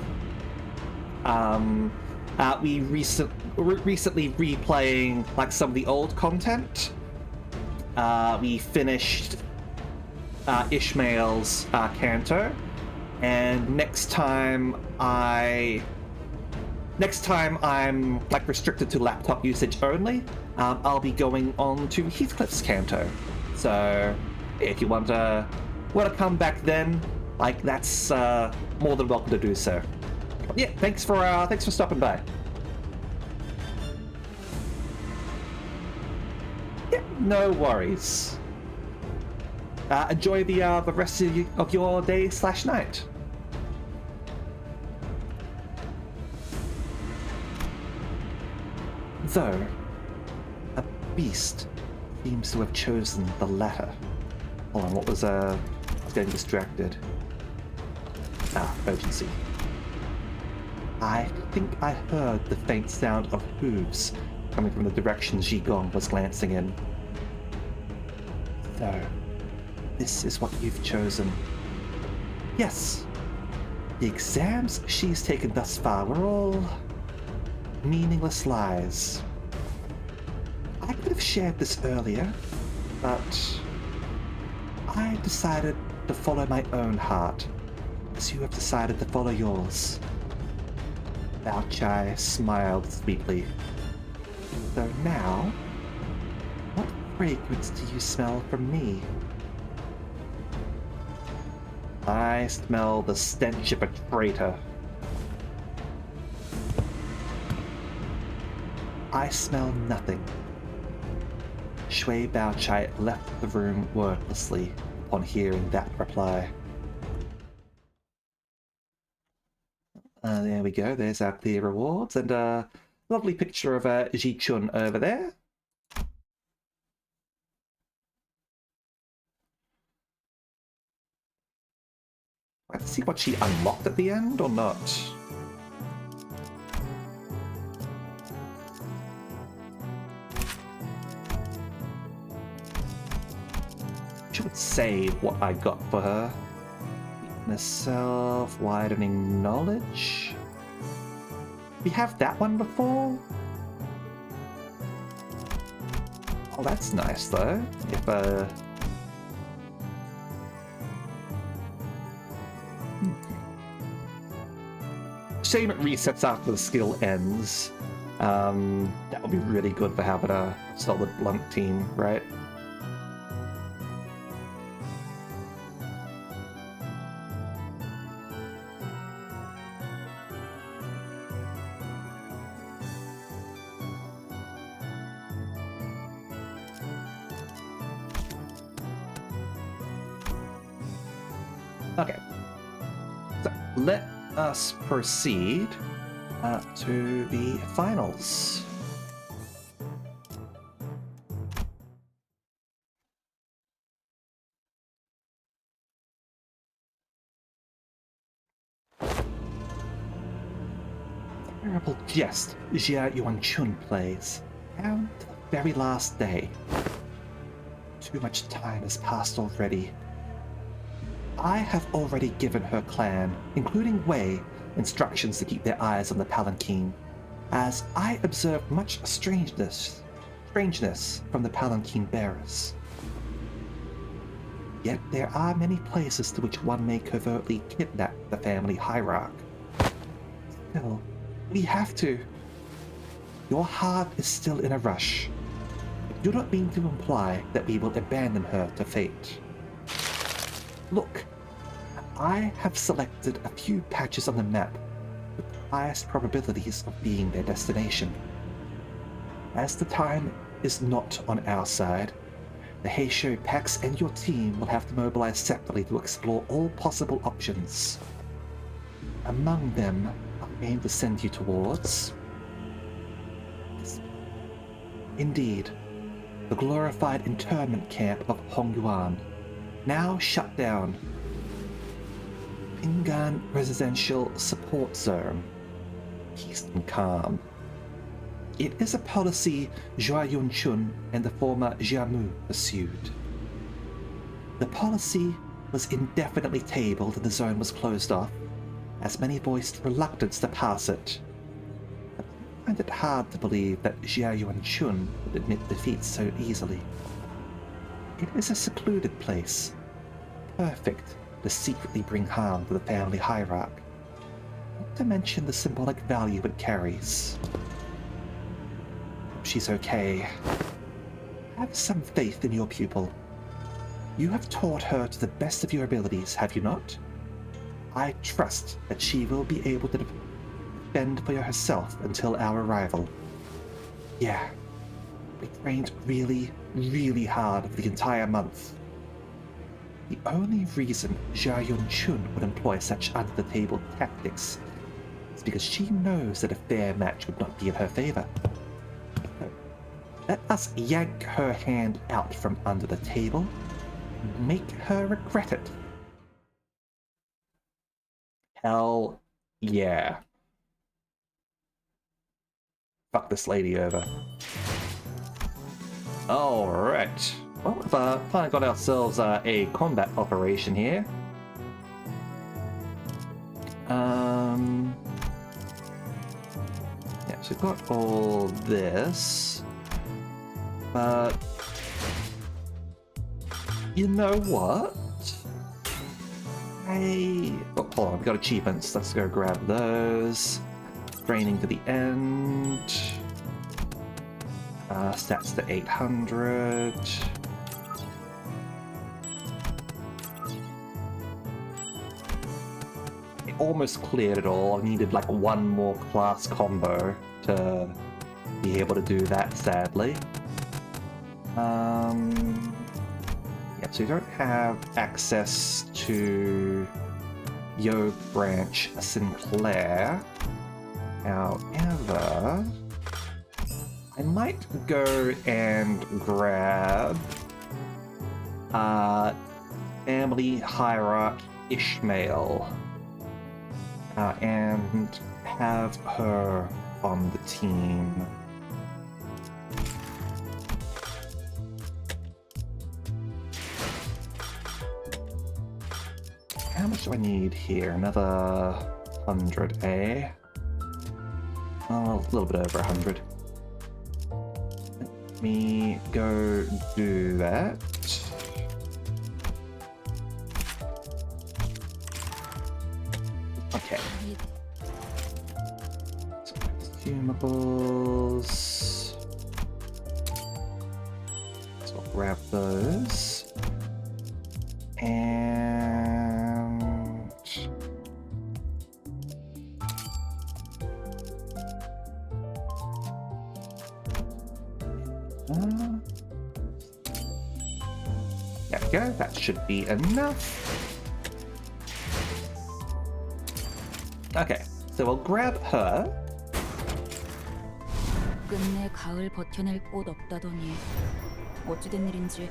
We recently replaying like some of the old content. We finished Ishmael's Canto, and next time I'm like restricted to laptop usage only. I'll be going on to Heathcliff's Canto. So if you want to come back then, like that's more than welcome to do so. Yeah, thanks for stopping by. Yeah, no worries. Enjoy the rest of your day/night. Though a beast seems to have chosen the latter. Hold on, what was I was getting distracted. Urgency. I think I heard the faint sound of hooves coming from the direction Zhigong was glancing in. So, this is what you've chosen. Yes, the exams she's taken thus far were all meaningless lies. I could have shared this earlier, but I decided to follow my own heart, as you have decided to follow yours. Bao Chai smiled sweetly. So now, what fragrance do you smell from me? I smell the stench of a traitor. I smell nothing. Shui Baochai left the room wordlessly upon hearing that reply. There we go, there's our clear rewards, and a lovely picture of Ji Chun over there. Let's see what she unlocked at the end, or not. She would say what I got for her. Weakness self, widening knowledge. We have that one before? Oh, that's nice though. If Shame it resets after the skill ends. That would be really good for having a solid blunt team, right? Okay. So let us proceed to the finals. Terrible jest Jia Yuanchun plays. Down to the very last day. Too much time has passed already. I have already given her clan, including Wei, instructions to keep their eyes on the Palanquin, as I observed much strangeness from the Palanquin bearers. Yet there are many places to which one may covertly kidnap the family hierarch. Still, we have to. Your heart is still in a rush. I do not mean to imply that we will abandon her to fate. Look, I have selected a few patches on the map with the highest probabilities of being their destination. As the time is not on our side, the Heisho Pax and your team will have to mobilize separately to explore all possible options. Among them, I aim to send you towards... Indeed, the glorified internment camp of Hongyuan, now shut down. Pingan Residential Support Zone. Peace and calm. It is a policy Zhua Yunchun and the former Jiamu pursued. The policy was indefinitely tabled and the zone was closed off, as many voiced reluctance to pass it. But I find it hard to believe that Jia Yuanchun would admit defeat so easily. It is a secluded place, perfect to secretly bring harm to the family hierarch, not to mention the symbolic value it carries. She's okay. Have some faith in your pupil. You have taught her to the best of your abilities, have you not? I trust that she will be able to defend for herself until our arrival. Yeah, we trained really, really hard for the entire month. The only reason Jia Yunchun would employ such under-the-table tactics is because she knows that a fair match would not be in her favor. Let us yank her hand out from under the table and make her regret it. Hell yeah. fuck this lady over. Alright. Well, we've finally got ourselves a combat operation here. Yeah, so we've got all this. But... you know what? Oh, hold on, we've got achievements. Let's go grab those. Training to the end. Stats to 800. I almost cleared it all. I needed like one more class combo to be able to do that, sadly. Yeah, so you don't have access to Yo Branch Sinclair. However, I might go and grab Family Hierarch Ishmael and have her on the team. How much do I need here? Another 100, eh? Oh, a little bit over 100. Let me go do that. Okay. So, consumables. So I'll grab those. And... there we go, that should be enough. Okay, so we'll grab her. 끝내 가을 버텨낼 곳 없다더니 어찌된 일인지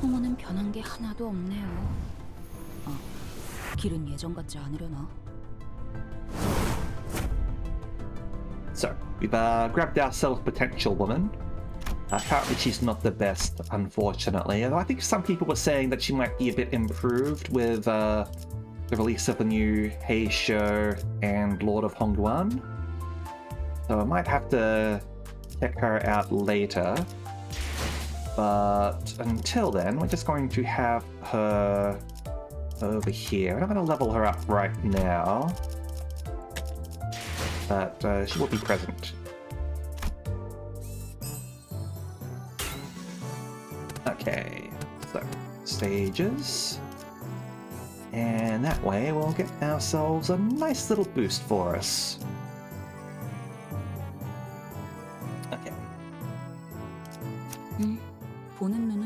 홍어는 변한 게 하나도 없네요. 길은 예전 같지 않으려나? So, we've grabbed ourselves Potential Woman. Apparently she's not the best, unfortunately. Although I think some people were saying that she might be a bit improved with the release of the new Hey Show and Lord of Hongguan. So I might have to check her out later. But until then, we're just going to have her over here. We're not going to level her up right now. But she will be present. Okay, so stages, and that way we'll get ourselves a nice little boost for us. Okay.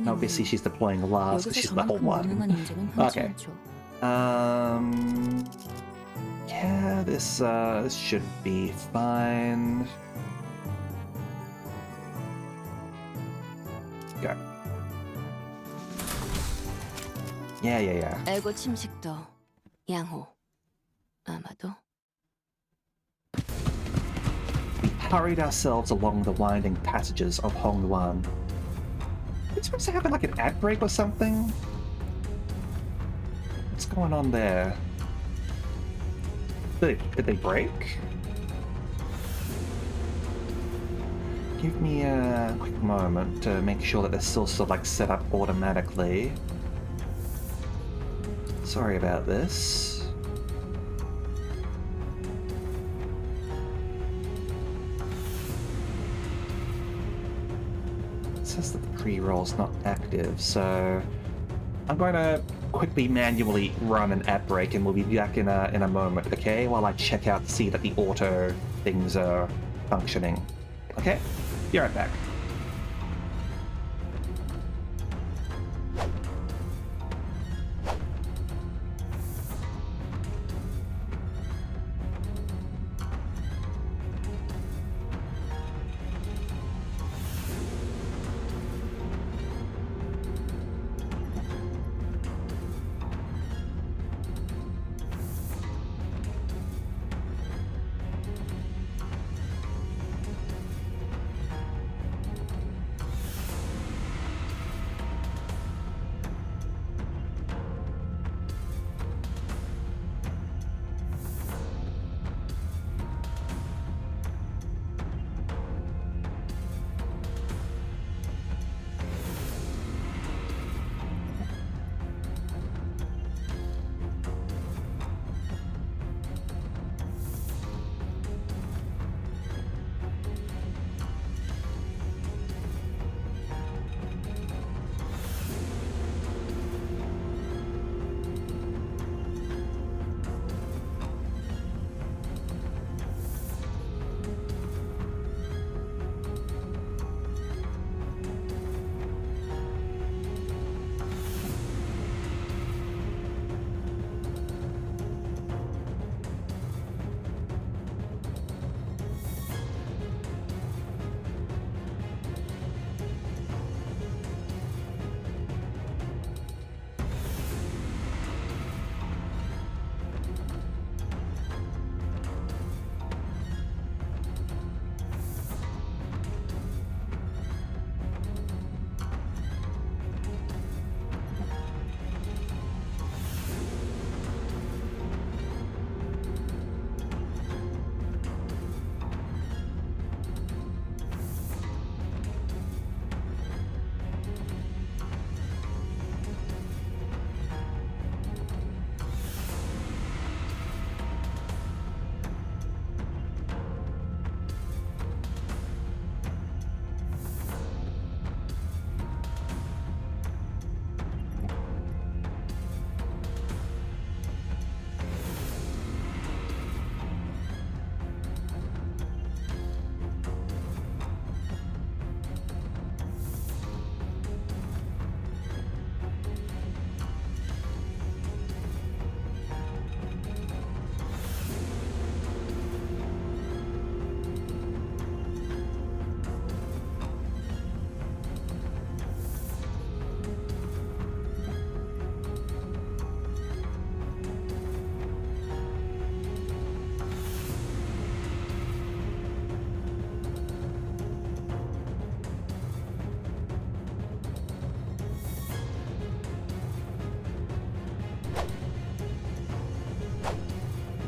Obviously she's deploying last because she's level 1. Okay. Yeah, this should be fine. Go. Yeah. 에고 침식도 양호. 아마도. We hurried ourselves along the winding passages of Hongguan. It's supposed to have like an ad break or something? What's going on there? Did they break? Give me a quick moment to make sure that they're still sort of like set up automatically. Sorry about this. It says that the pre-roll's not active, so I'm going to quickly manually run an ad break and we'll be back in a moment, okay? While I check out to see that the auto things are functioning. Okay? Be right back.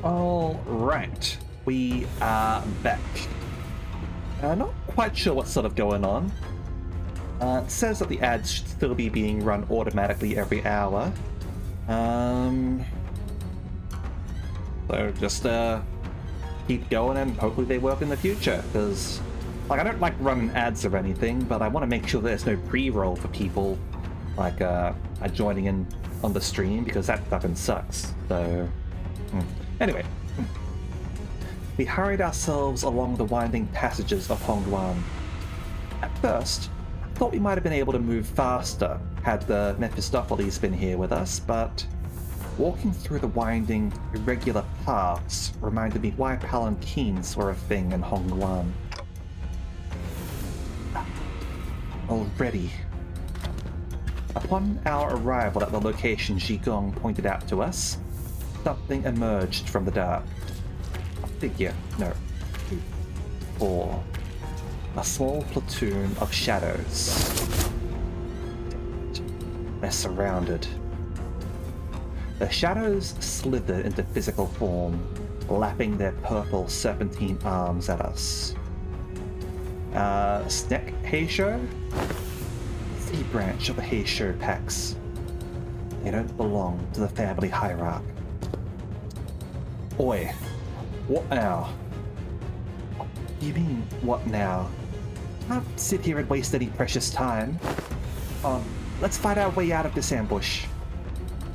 All right, we are back. Not quite sure what's sort of going on. It says that the ads should still be being run automatically every hour. So just keep going and hopefully they work in the future, because like I don't like running ads or anything, but I want to make sure there's no pre-roll for people like joining in on the stream, because that fucking sucks. So anyway, we hurried ourselves along the winding passages of Hongguan. At first, I thought we might have been able to move faster had the Mephistopheles been here with us, but walking through the winding, irregular paths reminded me why palanquins were a thing in Hongguan. Already. Upon our arrival at the location Zhigong pointed out to us, something emerged from the dark. A figure, no, 2, 4. A small platoon of shadows. They're surrounded. The shadows slithered into physical form, lapping their purple serpentine arms at us. Snack Heisho? The branch of the Heisho packs. They don't belong to the family hierarchy. Oi, what now? You mean, what now? Can't sit here and waste any precious time. Let's fight our way out of this ambush.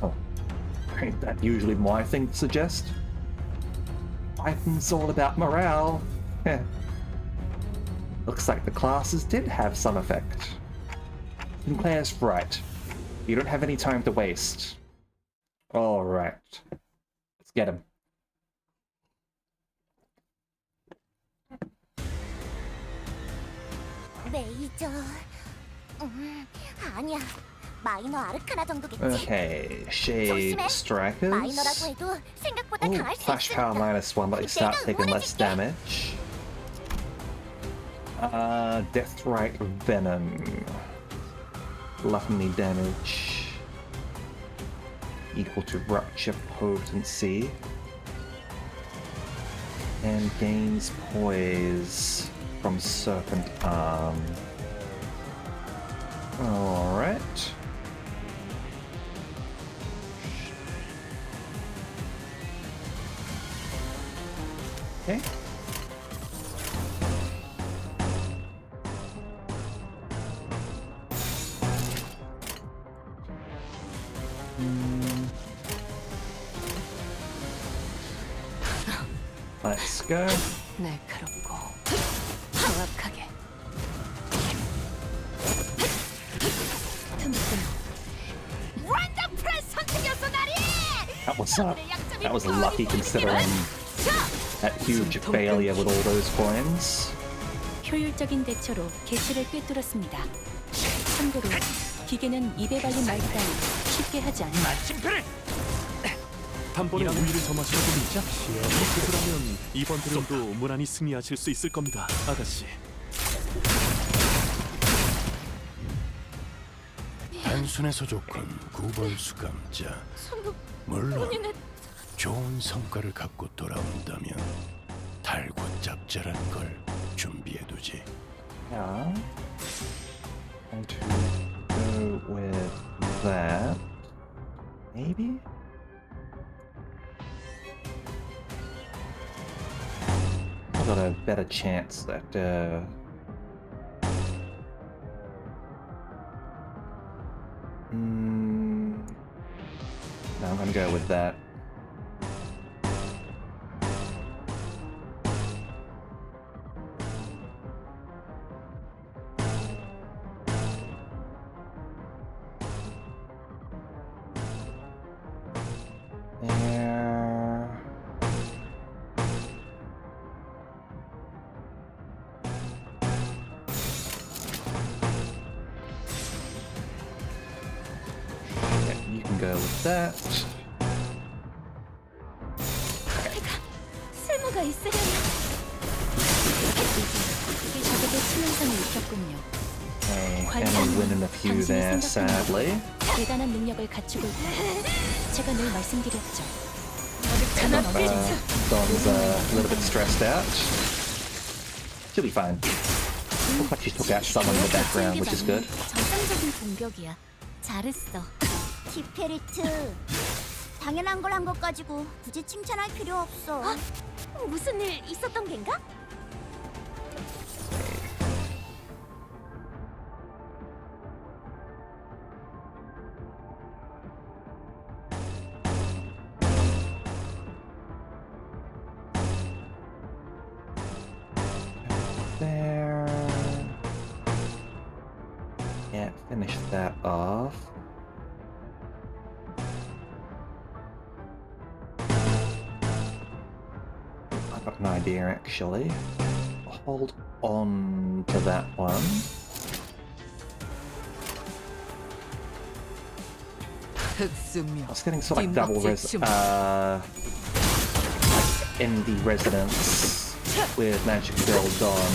Oh, ain't that usually my thing to suggest? Fighting's all about morale. Heh. Looks like the classes did have some effect. Sinclair's right. You don't have any time to waste. Alright. Let's get him. 레이저. 아니야. 마이너 아르카나 정도겠지. Okay, Shade Strikers. 마이너라고 해도 생각보다 Oh, 강할 수 Flash 있으니까. Power -1, but they start taking less damage. Deathrite Venom. Gluttony damage. Equal to Rupture Potency. And gains Poise from Serpent Arm. Alright. Okay. Let's go. 날카롭고 정확하게. That was lucky considering that huge failure with all those coins. 효율적인 대처로 개체를 꿰뚫었습니다. 참고로 기계는 입에 발린 말 따위 쉽게 하지 않아요. 단번에 우위를 점하시는 분이 있죠? 그러면 이번 드론도 무난히 승리하실 수 있을 겁니다, 아가씨. 단순해서 좋군, 구벌수 감자. 물론 좋은 성과를 갖고 돌아온다면 달고 짭짤한 걸 준비해두지. Yeah. And to go with that, maybe? I've got a better chance that, No, I'm gonna go with that. You can go with that. 쓸모가 있으려면 이게 적에게 치명상을 입혔군요. Okay, and we win in a few there, sadly. 대단한 능력을 갖추고 있다. 제가 늘 말씀드렸죠. Dawn's a little bit stressed out. She'll be fine. Looks like she took out someone in the background, which is good. 정상적인 공격이야. 잘했어. 키페리트. 당연한 걸 한 것 가지고 굳이 칭찬할 필요 없어. 무슨 일 있었던 겐가? There. Yeah, finish that off. I've got an idea actually. I'll hold on to that one. I was getting sort of like double envy resonance with Magic Girl Dawn.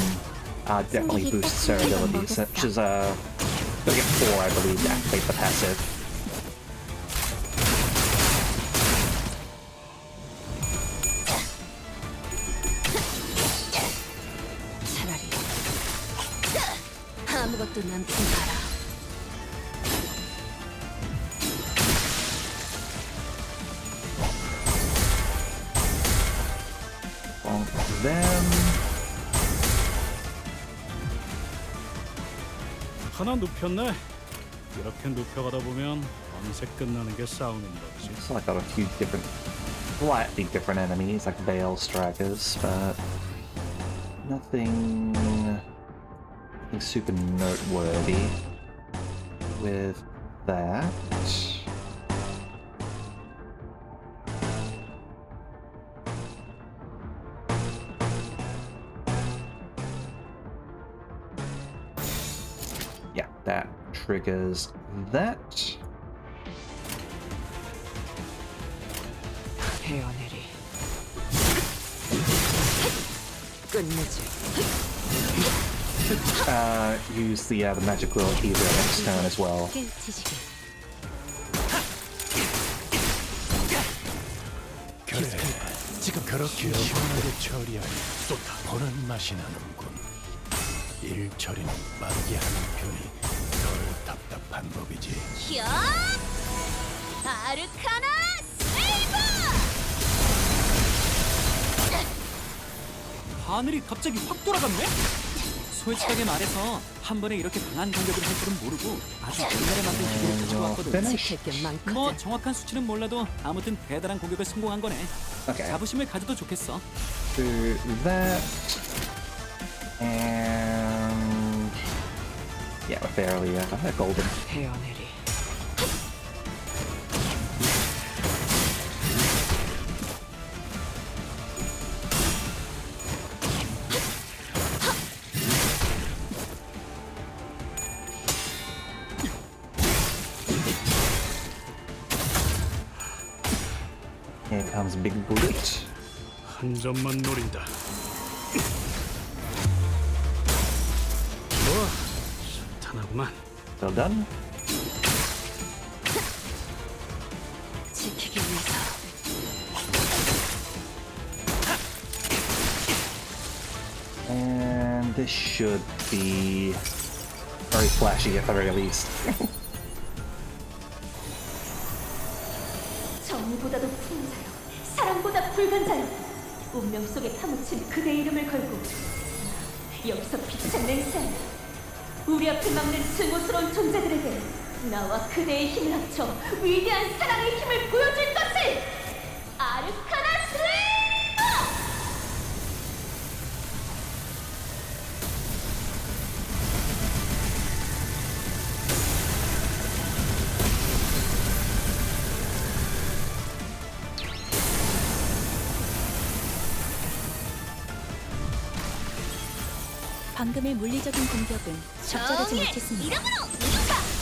Definitely boosts her abilities, which is gonna get 4, I believe, to activate the passive. 아무것도 남지 마라. Bonk them. 하나 눕혔네. 이렇게 눕혀가다 보면 어느새 끝나는 게 싸우는 거지. It's like got a few different, slightly different enemies, like Veil Strikers, but nothing super noteworthy with that. Yeah, that triggers that. 헤어내리. 끝내지. Use the magic wheel either next turn as well. 그래, 지금 그렇게 시원하게 처리하니 보는 맛이 나는군. 일 처리는 빠르게 하는 편이 덜 답답한 법이지. 야! 아르카나 세이버! 하늘이 갑자기 확 돌아갔네? 솔직하게 말해서 한 번에 이렇게 강한 공격을 할 줄은 모르고 아주 옛날에 만든 기계를 가지고 왔거든. 지킬 게 많거든. 뭐 정확한 수치는 몰라도 아무튼 대단한 공격을 성공한 거네. Okay. 자부심을 가져도 좋겠어. Do that. And yeah, we're fairly golden. 헤어내리. Here comes Big Bullet. 한 점만 노린다. 좋아, 탄하구만. Well done. 지키기 위해서. And this should be very flashy at the very least. 정의보다도 큰 자요, 사랑보다 붉은 자요, 운명 속에 파묻힌 그대 이름을 걸고 여기서 빛을 낸 셈. 우리 앞을 막는 증오스러운 존재들에게 나와 그대의 힘을 합쳐 위대한 사랑의 힘을 보여줄 것을! 아르카나 슬레이버! 방금의 물리적인 공격은 적절하지 못했습니다.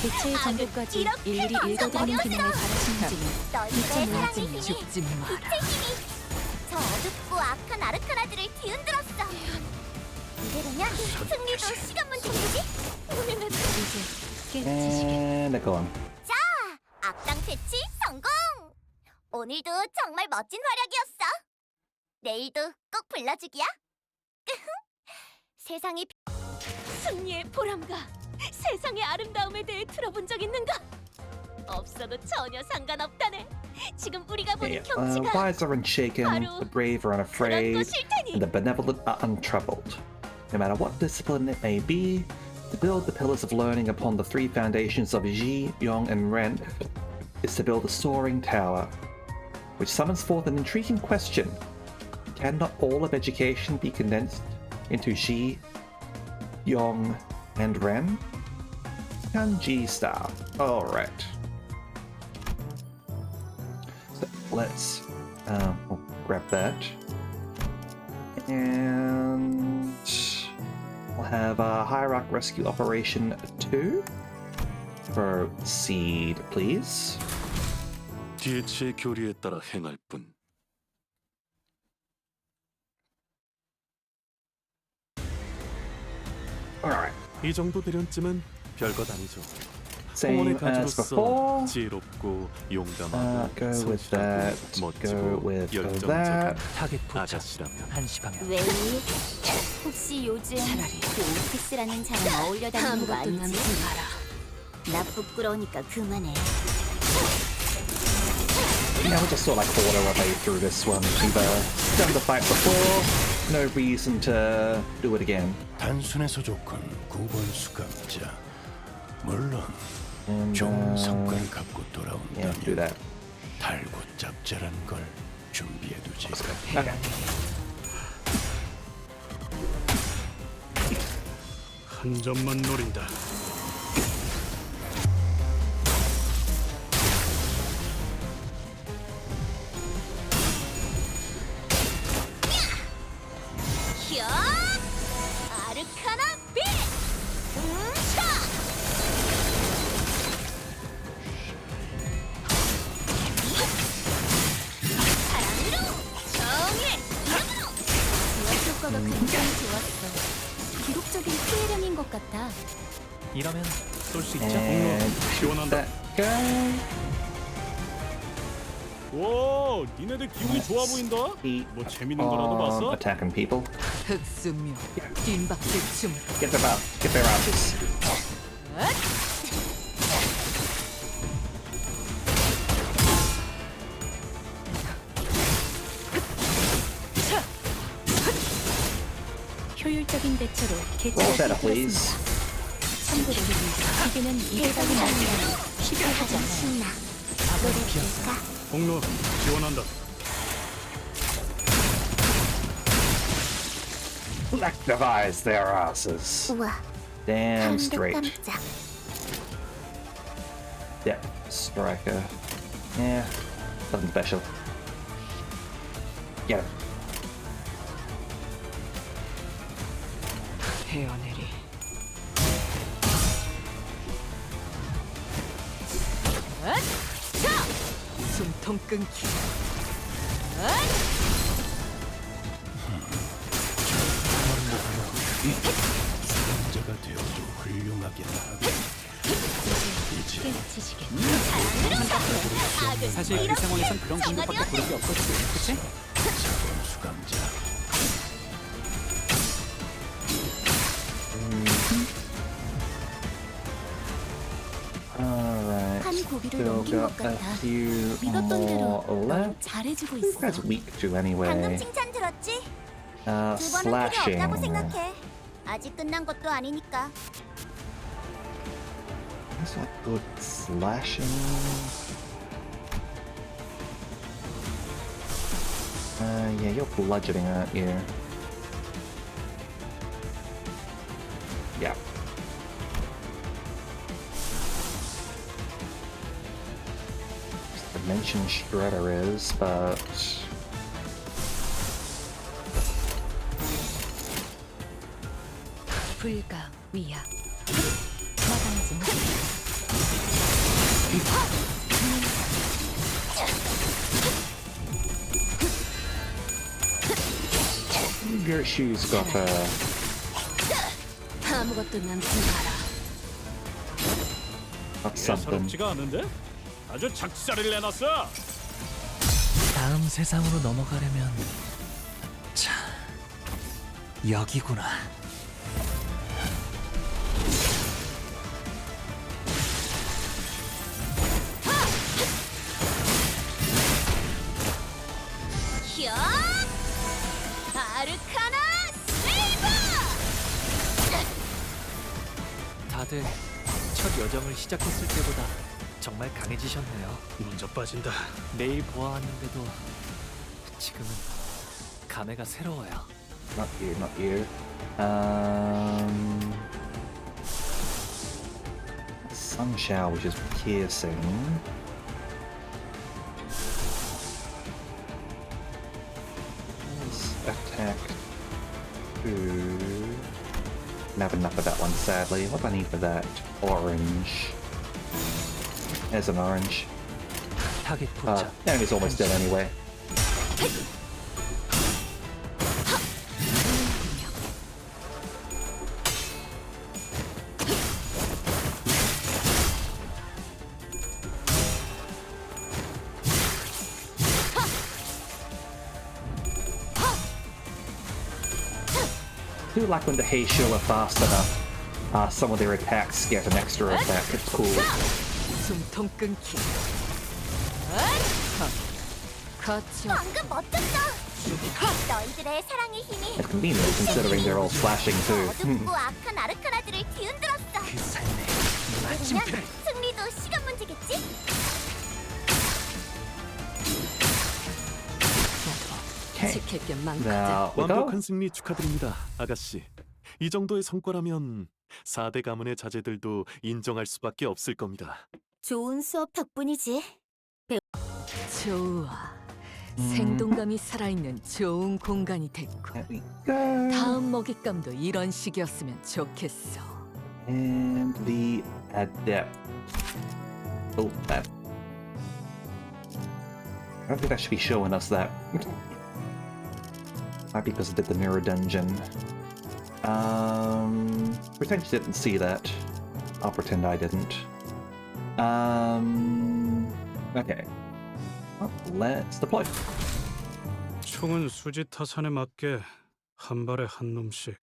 개체의 정보까지 일일이 읽어드리는 기능을 바라시는지는 너희들의 사랑의 미쳐 힘이, 죽지 마라. 빛의 힘이 저 어둡고 악한 아르카나들을 뒤흔들었어. 이대로면 승리도 시간 문제지? 우리는 이제 깨치시게. And they're gone. 자, 악당 퇴치 성공! 오늘도 정말 멋진 활약이었어. 내일도 꼭 불러주기야. 세상이 승리의 보람과 세상의 아름다움에 대해 들어본 적 있는가? 없어도 전혀 상관없다네. 지금 우리가 보는 Yeah, 경치가 wise are unshaken, the brave are 그런 unafraid, 것일 테니. and the benevolent are untroubled. No matter what discipline it may be, to build the pillars of learning upon the three foundations of Ji, Yong, and Ren is to build a soaring tower, which summons forth an intriguing question. Can not all of education be condensed into Ji, Yong, and Ren? Can Ji start? Alright. So let's we'll grab that. And we'll have a Hierarch Rescue Operation 2. Proceed, please. DH의 교리에 따라 행할 뿐. Alright. 이 정도 대련쯤은 별것 아니죠. Same 홍원의 as 가주로서 before. 지혜롭고 용감하고 Go with 성실하고 that. Go 멋지고 with 열정적인 that. 타겟 포착. 아가씨라면 한시 방향. 왜? 혹시 요즘 그 오피스라는 사람 어울려 다니는 거 아니지? 나 부끄러우니까 그만해. Yeah, we'll just sort of like auto our way through this one. We've done the fight before. No reason to do it again. 단순해서 좋군 9번 수감자. 물론 And 좋은 성과를 갖고 yeah, do 돌아온다면 that. 달고 짭짤한 걸 준비해두지. Okay. 한 점만 노린다. 야! 아르카나 빛! 차! 사랑으로 정의 사랑으로! 지원 효과가 굉장히 좋았어. 기록적인 피해량인 것 같아. 이러면 쏠 수 있죠? And 지원한다. that guy. 오, 니네들 기분이 좋아 보인다. Keep 뭐 재밌는 거라도 봤어? attacking people. 흑수묘 뒷박질 춤 Get them out. Get their asses. 효율적인 대처로 Roll 개체를 better, 꿰뚫었습니다. please. 참고로 기계는 200발이 날리면 쉽게 하지 않아요. 신나. 노래할까? 공로 지원한다. Collectivize their asses. 우와, Damn 한도 straight. 깜짝. Yep, striker. Yeah, nothing special. Get him. 헤어내리 숨통 끊기 수감자가 되어도 훌륭하게 나가고 이제 사실 그 상황에선 그런 공격밖에 고를 게 없었지, 그치? 4번 수감자. Alright. 한 고비를 Still 넘긴 것 got a 같아. few 믿었던 대로 more 넌 left. 잘해주고 Who 있어. guys weak to 방금 anyway? 칭찬 들었지? Uh, 두 번은 필요 없다고 slashing. 생각해. 아직 끝난 것도 아니니까. That's not good slashing. Yeah, you're bludgeoning, aren't you? Yeah. Dimension Shredder is, but 불가 위약 마당진 your shoes got 아무것도 남지 마라. got something. 예사롭지가 않은데? 아주 작사를 내놨어. 다음 세상으로 넘어가려면 자, 여기구나. 현! 아르카나 세이버! 다들 첫 여정을 시작했을 때보다 정말 강해지셨네요. 먼저 빠진다. 매일 보아왔는데도 지금은 감회가 새로워요. Not you, not you. Sun shower, which is piercing. Attack 2. Don't have enough of that one, sadly. What do I need for that? Orange. There's an orange. 타겟 포착. Enemy's almost dead anyway. I do like when the Heisho are fast enough. Some of their attacks get an extra attack. It's cool. 숨통 끊기. 거쳐. 방금 멋졌어. 너희들의 사랑의 힘이 It's convenient considering they're all slashing too. 어둡고 악한 아르카나들을 뒤흔들었어. 그 삶에 그러면 승리도 시간 문제겠지? 지킬 게 많거든. Now we go. 완벽한 승리 축하드립니다, 아가씨. 이 정도의 성과라면 4대 가문의 자제들도 인정할 수밖에 없을 겁니다. 좋은 수업 덕분이지. 좋아. 생동감이 살아있는 좋은 공간이 됐고. There we go. 다음 먹잇감도 이런 식이었으면 좋겠어. And the adept. Oh, that. I don't think that should be showing us that. Might be because I did the mirror dungeon. Pretend you didn't see that. I'll pretend I didn't. Okay. Well, let's deploy. 총은 수지 타산에 맞게 한 발에 한 놈씩.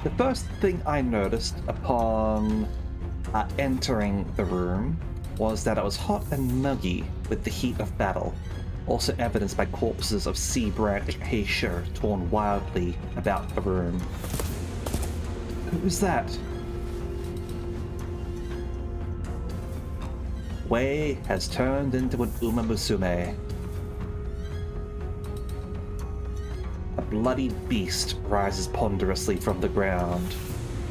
The first thing I noticed upon entering the room was that it was hot and muggy with the heat of battle, also evidenced by corpses of Sea Branch Heisho torn wildly about the room. Who's that? Wei has turned into an Uma Musume. A bloody beast rises ponderously from the ground,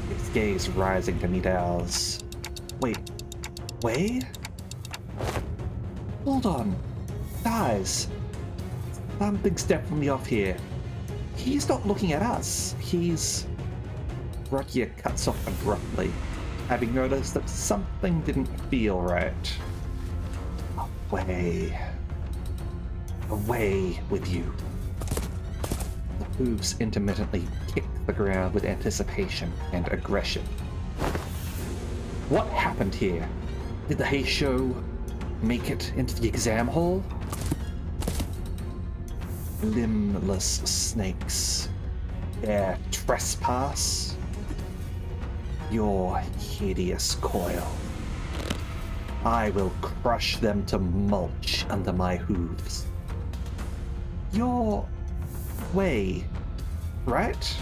its gaze rising to meet ours. Wait, Wei? Hold on. Guys, something's definitely off here. He's not looking at us. Rakia cuts off abruptly, having noticed that something didn't feel right. Away with you. The hooves intermittently kick the ground with anticipation and aggression. What happened here? Did the Heisho make it into the exam hall? Limbless snakes. Their trespass? Your hideous coil. I will crush them to mulch under my hooves. Your way, right?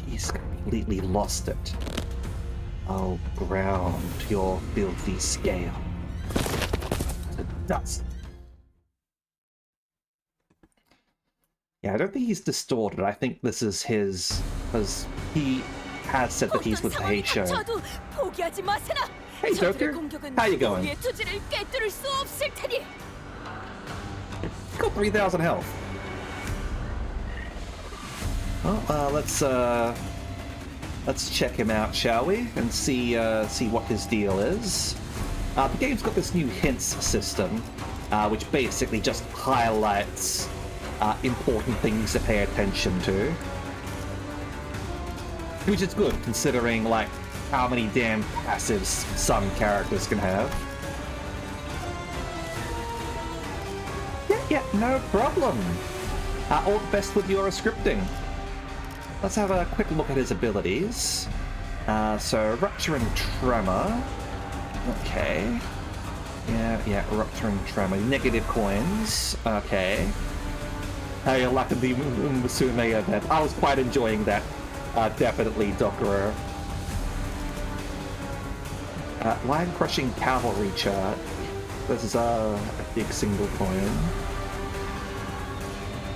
He's completely lost it. I'll ground your filthy scale to dust. Yeah, I don't think he's distorted. I think this is his, because he has said that he's with the Heisho. 포기하지 마세나. Hey, Joker. How you going? 우리의 투지를 꿰뚫을 수 없을 테니. He's got 3,000 health. Well, let's check him out, shall we? And see what his deal is. The game's got this new hints system, which basically just highlights important things to pay attention to. Which is good, considering, like, how many damn passives some characters can have. Yeah, no problem. All the best with your scripting. Let's have a quick look at his abilities. So, Rupturing Tremor. Okay. Yeah, Rupturing Tremor. Negative coins. Okay. How you like the Musume event? I was quite enjoying that. Definitely, Dokuro. Line Crushing Cavalry Chart. This is a big single coin.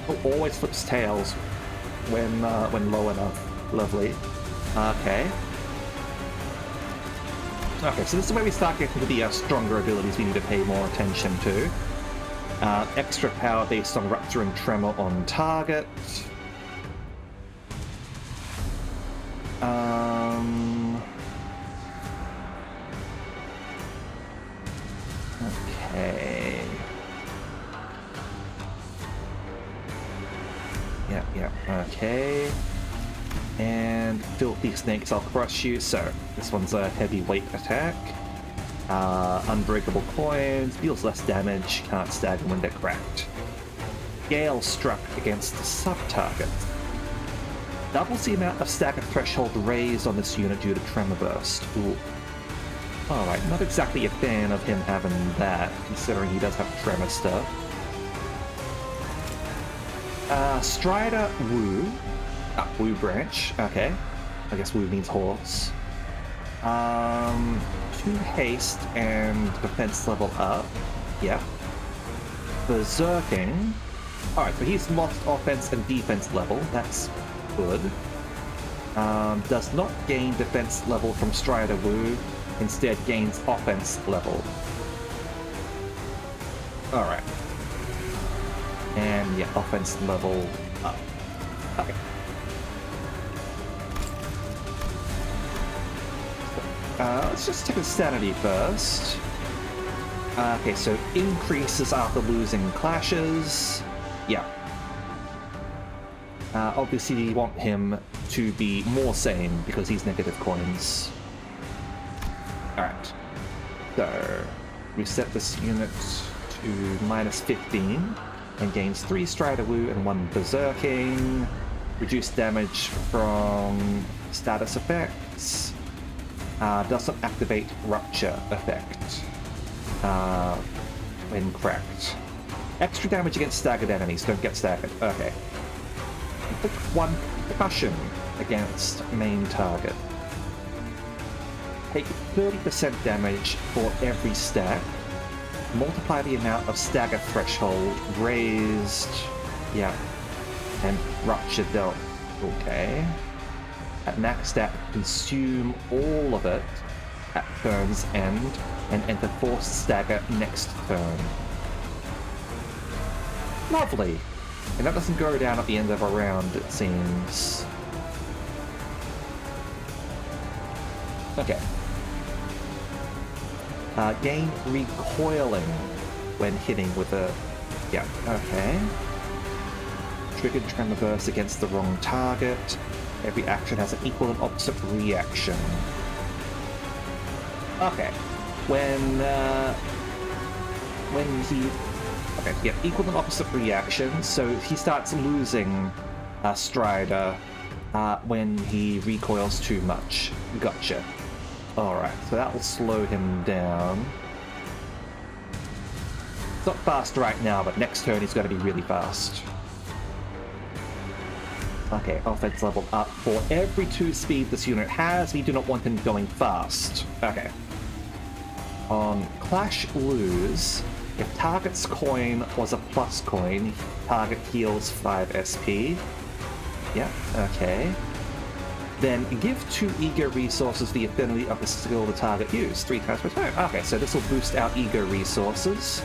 Oh, always flips tails when low enough. Lovely. Okay. Okay, so this is where we start getting to the stronger abilities we need to pay more attention to. Extra power based on Rupturing Tremor on target. Okay. Yeah, okay. And Filthy Snakes, I'll crush you. So, this one's a heavyweight attack. Unbreakable Coins, deals less damage, can't stagger when they're cracked. Gale Struck against the sub-target. Doubles the amount of stagger threshold raised on this unit due to Tremor Burst. Ooh. Alright, not exactly a fan of him having that, considering he does have Tremor stuff. Strider Woo. Woo branch, okay. I guess Woo means horse. 2 haste and defense level up. Yep. Berserking. Alright, so he's lost offense and defense level. That's good. Does not gain defense level from Strider Woo. Instead gains offense level. Alright. And yeah, offense level up. Okay. Let's just take a sanity first. Okay, so increases after losing clashes. Yeah. Obviously you want him to be more sane because he's negative coins. Alright. So, reset this unit to -15 and gains 3 Strider Woo and 1 Berserking. Reduce damage from status effects. Doesn't activate Rupture effect when cracked. Extra damage against staggered enemies. Don't get staggered. Okay. Inflict 1 concussion against main target. Take 30% damage for every stack. Multiply the amount of stagger threshold raised. Yeah. And Rupture dealt. Okay. At max stat, consume all of it at turn's end and enter forced stagger next turn. Lovely! And that doesn't go down at the end of a round, it seems. Okay. Gain recoiling when hitting with a... Yeah, okay. Triggered Tremor Burst against the wrong target. Every action has an equal and opposite reaction. Okay. When he... Okay, yeah, equal and opposite reaction, so he starts losing Strider when he recoils too much. Gotcha. Alright, so that will slow him down. It's not fast right now, but next turn he's going to be really fast. Okay, offense level up. For every 2 speed this unit has, we do not want him going fast. Okay. On Clash Lose, if target's coin was a plus coin, target heals 5 SP. Yeah, okay. Then give 2 ego resources the affinity of the skill the target used 3 times per turn. Okay, so this will boost our ego resources.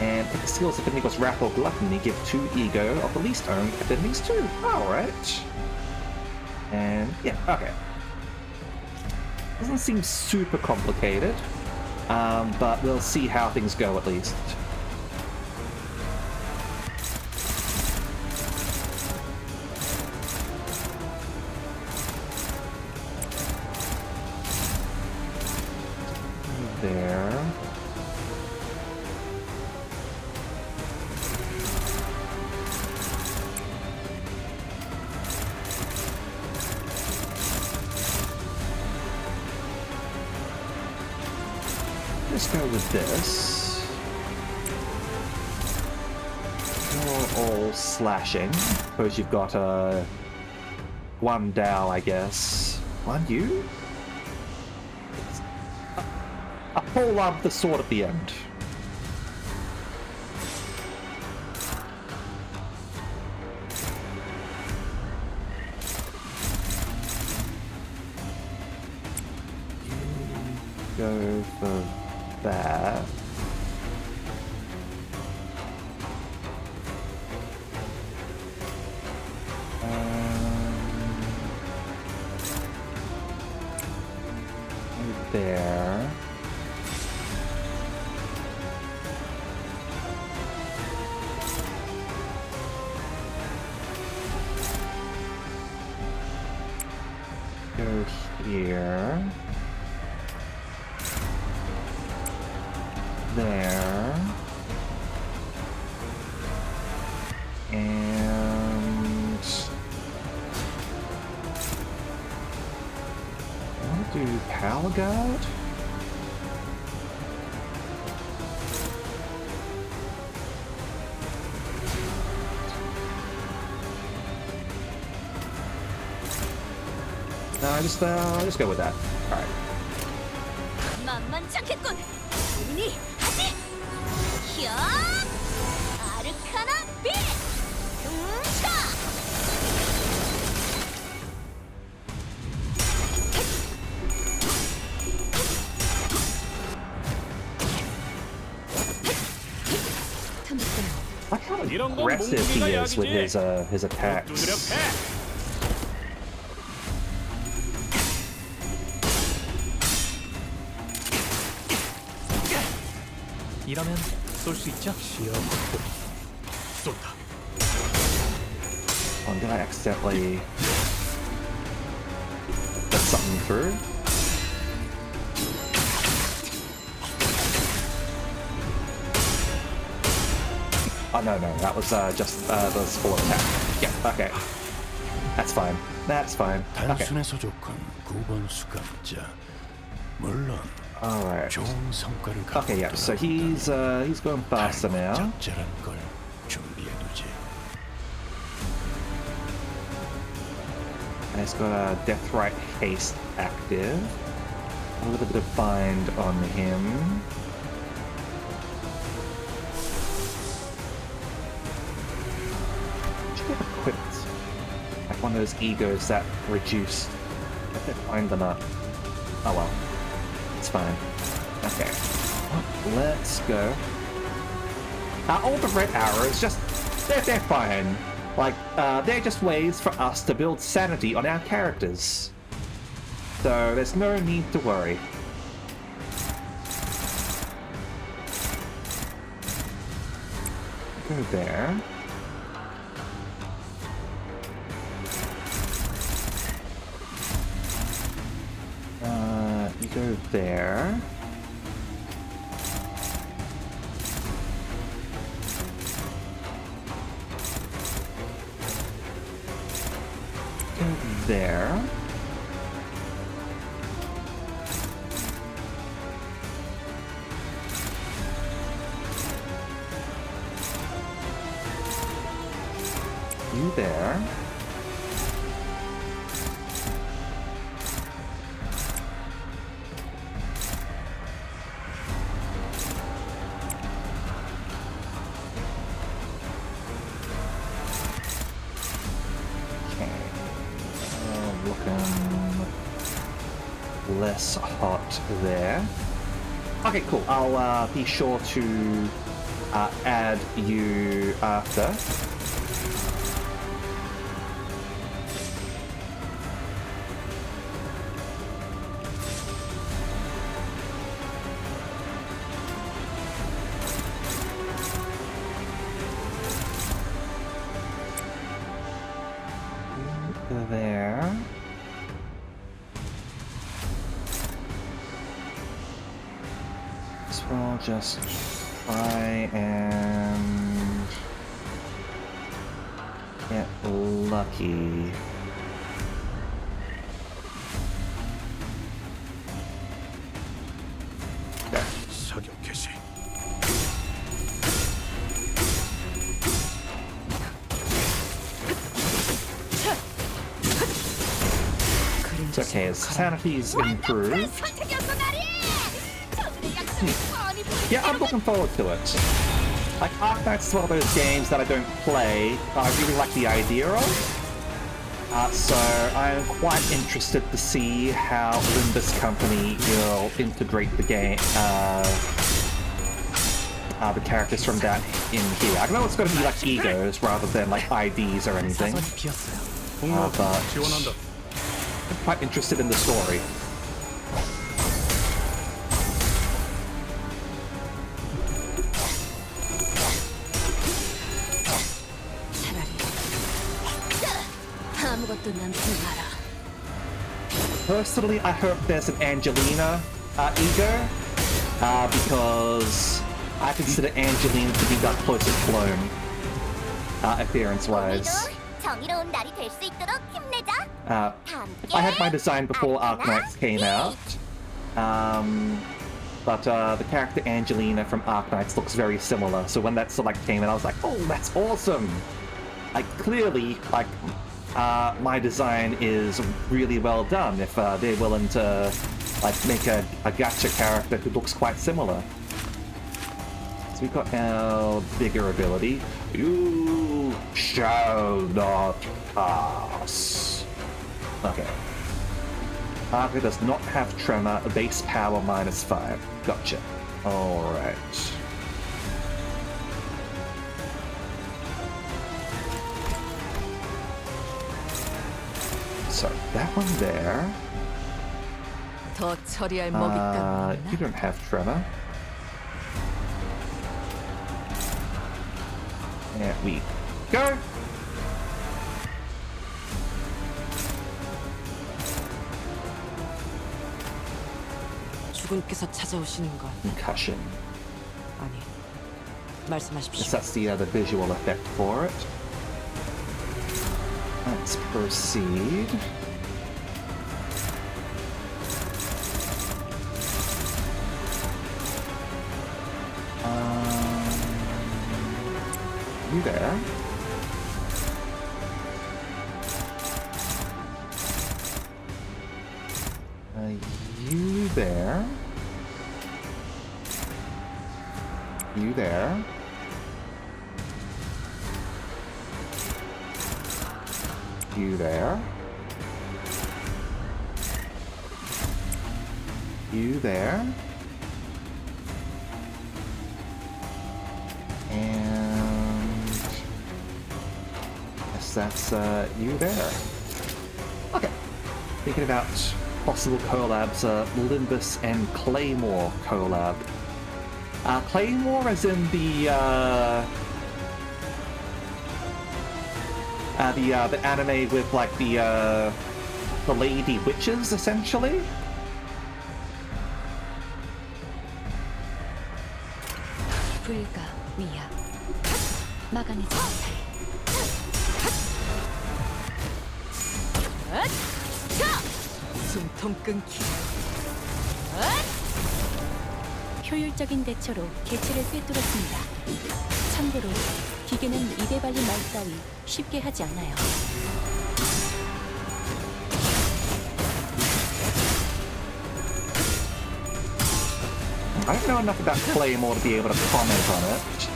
And if the skill's affinity was Wrath or Gluttony, give 2 ego of the least owned affinities too. Alright. And yeah, okay. Doesn't seem super complicated, but we'll see how things go at least. There. just go with this. You're all slashing. Suppose you've got one Dow, I guess. One you? I pull up the sword at the end. Go for that. There. Go here. There. And I want to do Power Guard. No, I'll just go with that. All right. 만만치 않겠군. 우리니 하지. 히어! 아르카나 빛. 차! Like how aggressive he is with his attacks. 이러면 쏠 수 있죠? 쏜다. Oh, did I accidentally put something through? Oh no, that was just the full attack. Yeah, okay. That's fine. That's fine. Okay. 단순해서 좋군 9번 수감자. 물론 Alright. 좋은 성과를 갖고 Okay, yeah, so he's going faster now. 적절한 걸 준비해두지. And it's got a Deathrite Haste active. A little bit of bind on him. Should have equipped like one of those egos that reduced. I did bind them up. Oh well. It's fine. Okay. Let's go. All the red arrows, they're fine. Like, they're just ways for us to build sanity on our characters. So there's no need to worry. Go there. You go there. Go there. You there. Less hot there. Okay, cool. I'll be sure to add you after. There. So I'll just try and get lucky. okay, his sanity's improved. Yeah, I'm looking forward to it. Like, Arknights is one of those games that I don't play, but I really like the idea of. So I'm quite interested to see how Limbus Company will integrate the game, the characters from that in here. I know it's going to be like egos rather than like IDs or anything, but I'm quite interested in the story. Personally, I hope there's an Angelina ego, because I consider Angelina to be that closest clone, appearance-wise. I had my design before Arknights came out, but the character Angelina from Arknights looks very similar, so when that select came in, I was like, oh, that's awesome! Like, clearly, like, my design is really well done if they're willing to, like, make a gacha character who looks quite similar. So we've got our bigger ability. You shall not pass. Okay. Arthur does not have tremor, base power -5. Gotcha. Alright. So, that one there. 더 처리할 먹잇감이 You don't have tremor. There we go! 주군께서 찾아오시는 건 Concussion. 아니, 말씀하십시오. Guess that's the visual effect for it. Let's proceed. You there? You there? You there? You there? You there? And yes, that's you there. Okay. Thinking about possible collabs, Limbus and Claymore collab. Claymore as in the anime with like the lady witches essentially. 불가 위야 마간의 정탈 숨통 끊기. 효율적인 대처로 개체를 꿰뚫었습니다. 참고로 기계는 입에 발린 말 따위 쉽게 하지 않아요. I don't know enough about Claymore to be able to comment on it.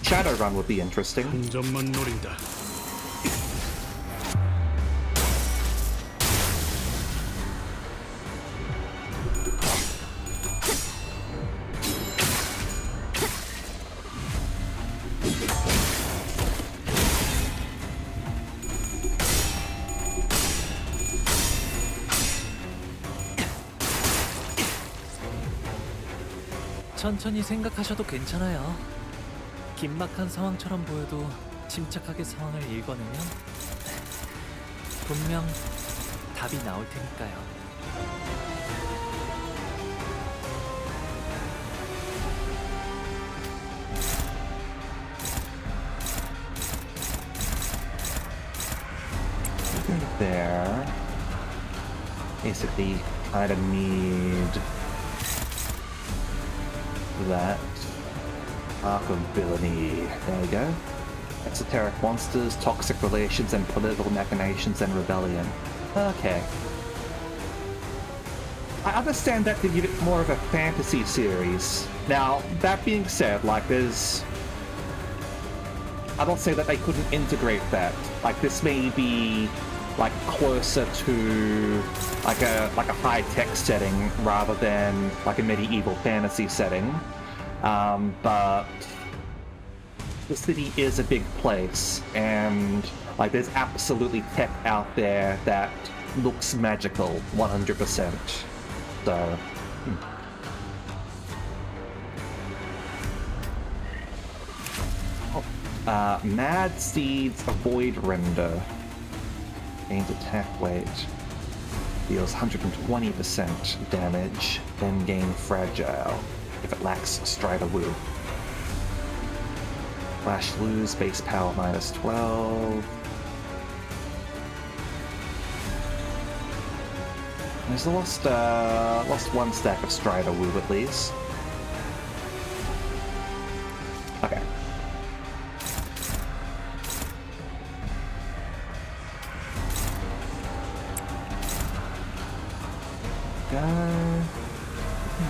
Shadowrun would be interesting. 점만 노린다. 천천히 생각하셔도 괜찮아요. 긴막한 상황처럼 보여도 침착하게 상황을 읽어내면 분명 답이 나올 테니까요. There. Basically, kind of need that. Arc of Villainy. There we go. Esoteric monsters, toxic relations, and political machinations and rebellion. Okay. I understand that to give it more of a fantasy series. Now, that being said, like, there's... I don't say that they couldn't integrate that. Like, this may be, like, closer to, like a high-tech setting rather than, like, a medieval fantasy setting. But the city is a big place, and, like, there's absolutely tech out there that looks magical, 100%. So... Mad Seeds Avoid Render. Gains attack weight. Deals 120% damage, then gain Fragile if it lacks Strider Woo. Flash Lose, base power minus 12. There's lost one stack of Strider Woo at least. Okay.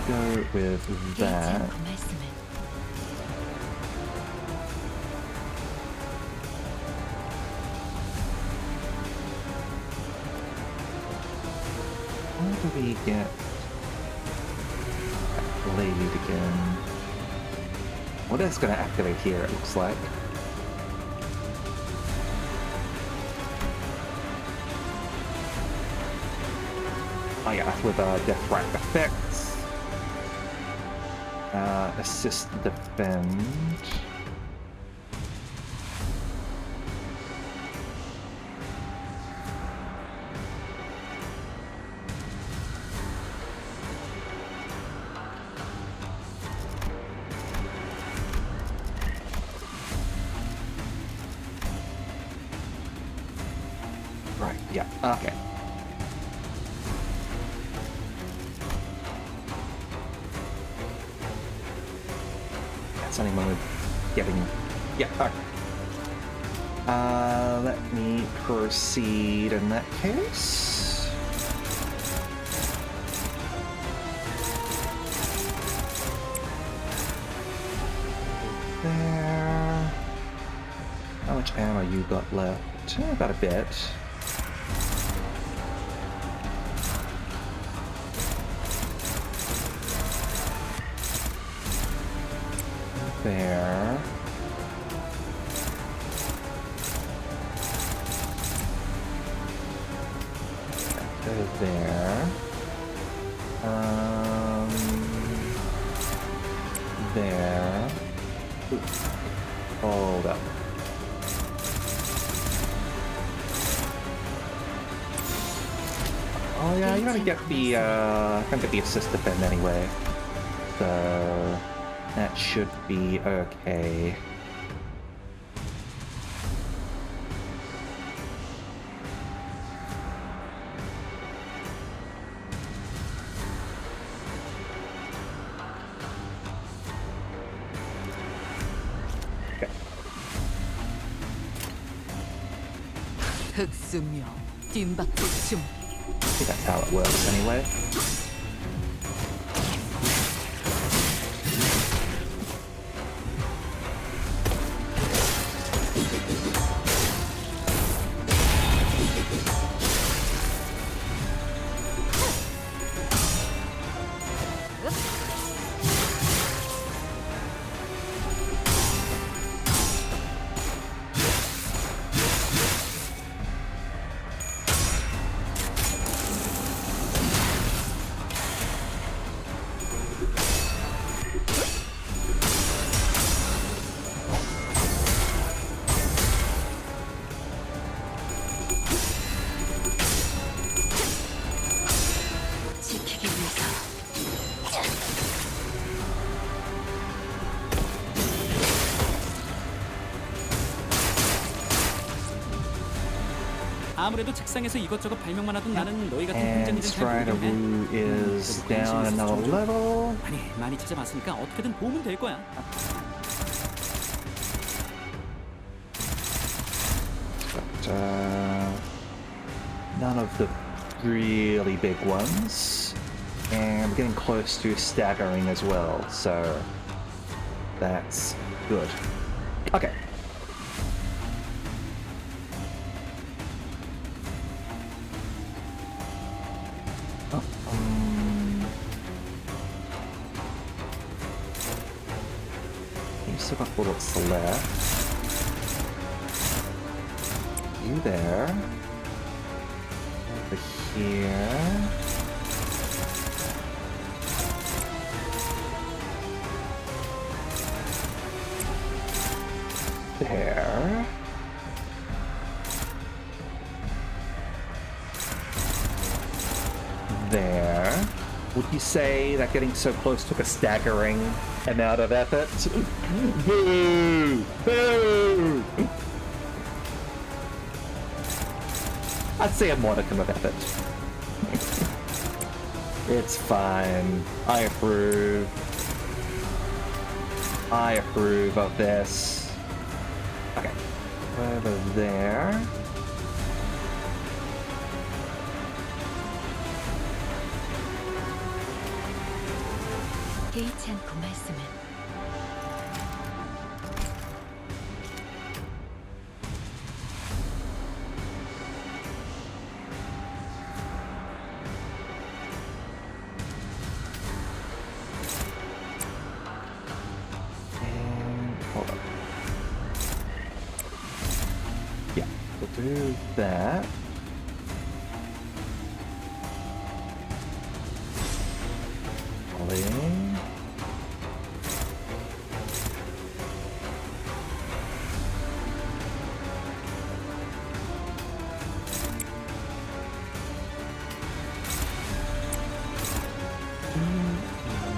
Go with that. How do we get Blade again? Well, that's going to activate here, it looks like. Oh yeah, with Death Rack effects. Assist defend. Right, yeah, okay. Anyone with getting... Yeah, alright. Let me proceed in that case. There. How much ammo you got left? About a bit. There. Go there. There. Ooh. Hold up. Oh yeah, you're gonna get the assist defend anyway. So that should be okay. 흑수명, 뒷박죽춤. I think that's how it works anyway. 아무래도 책상에서 이것저것 발명만 하던 나는 너희 같은 And 혼자니는 잘 Strider 모르겠네. Woo is down another level. 아니, 많이 찾아봤으니까 어떻게든 도움은 될 거야. but none of the really big ones. And we're getting close to staggering as well, so that's good. Okay. You've still got bullets left. You there. Over here. There. There. Would you say that getting so close took a staggering amount of effort? Boo! Boo! I'd say a modicum of effort. It's fine. I approve. I approve of this. Okay. Over there. 개의치 않고 말씀을. Hold on. Yeah, we'll do that. Ollie.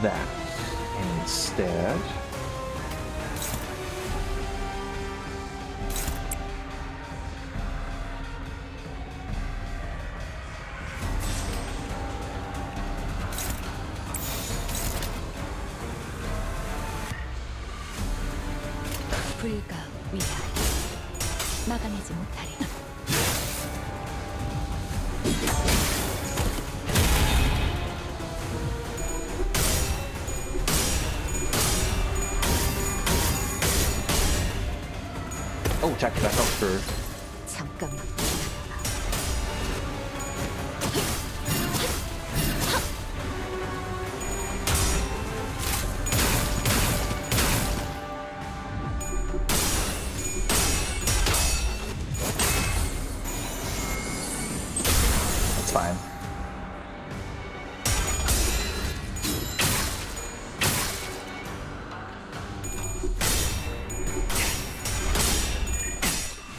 That instead. 불가위하리. 막아내지 못하리. Oh, check that out through. 잠깐만. That's fine.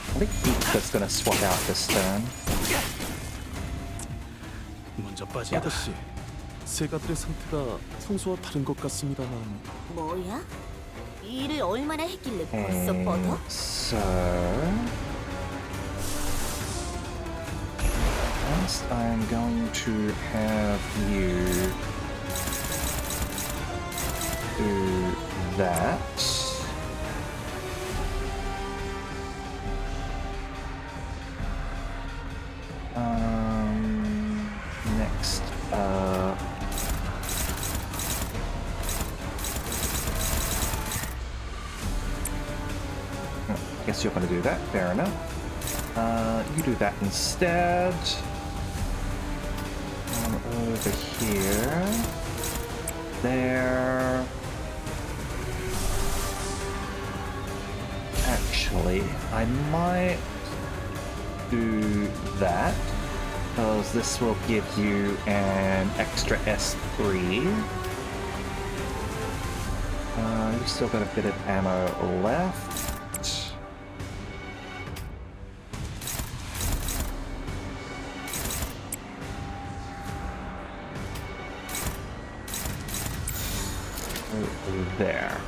I think Heath's gonna swap out this turn. 먼저 빠져. 아가씨, 세가들의 상태가 평소와 다른 것 같습니다만 뭐야? 일을 얼마나 했길래 벌써 뻗어? So first I'm going to have you do that. Next I guess you're going to do that, fair enough. You do that instead. Over here. There. Actually, I might do that, because this will give you an extra S3. You've still got a bit of ammo left. There.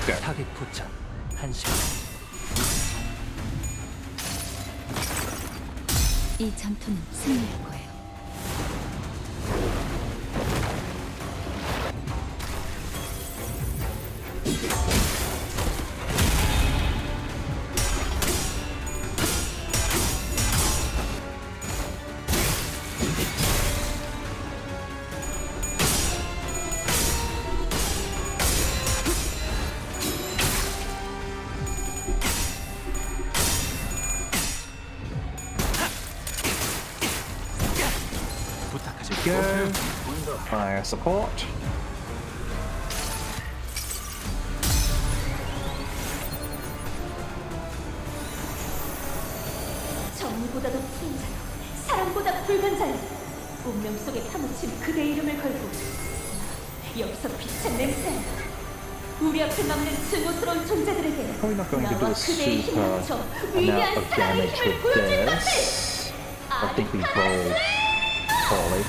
Good. 타겟 포착 1시간. 이 전투는 승리할 거예요. go. Fire support. 정의보다도 푸른 자여, 사랑보다 붉은 자여, 운명 속에 파묻힌 그대 이름을 걸고 여기서 빛의 냄새, 우리 앞을 막는 증오스러운 존재들에게 Probably not going to do 나와 a 그대의 힘을 super 합쳐 amount 위대한 of 사랑의 damage 힘을 with 보여줄 this. 것을! I think we rolled poorly.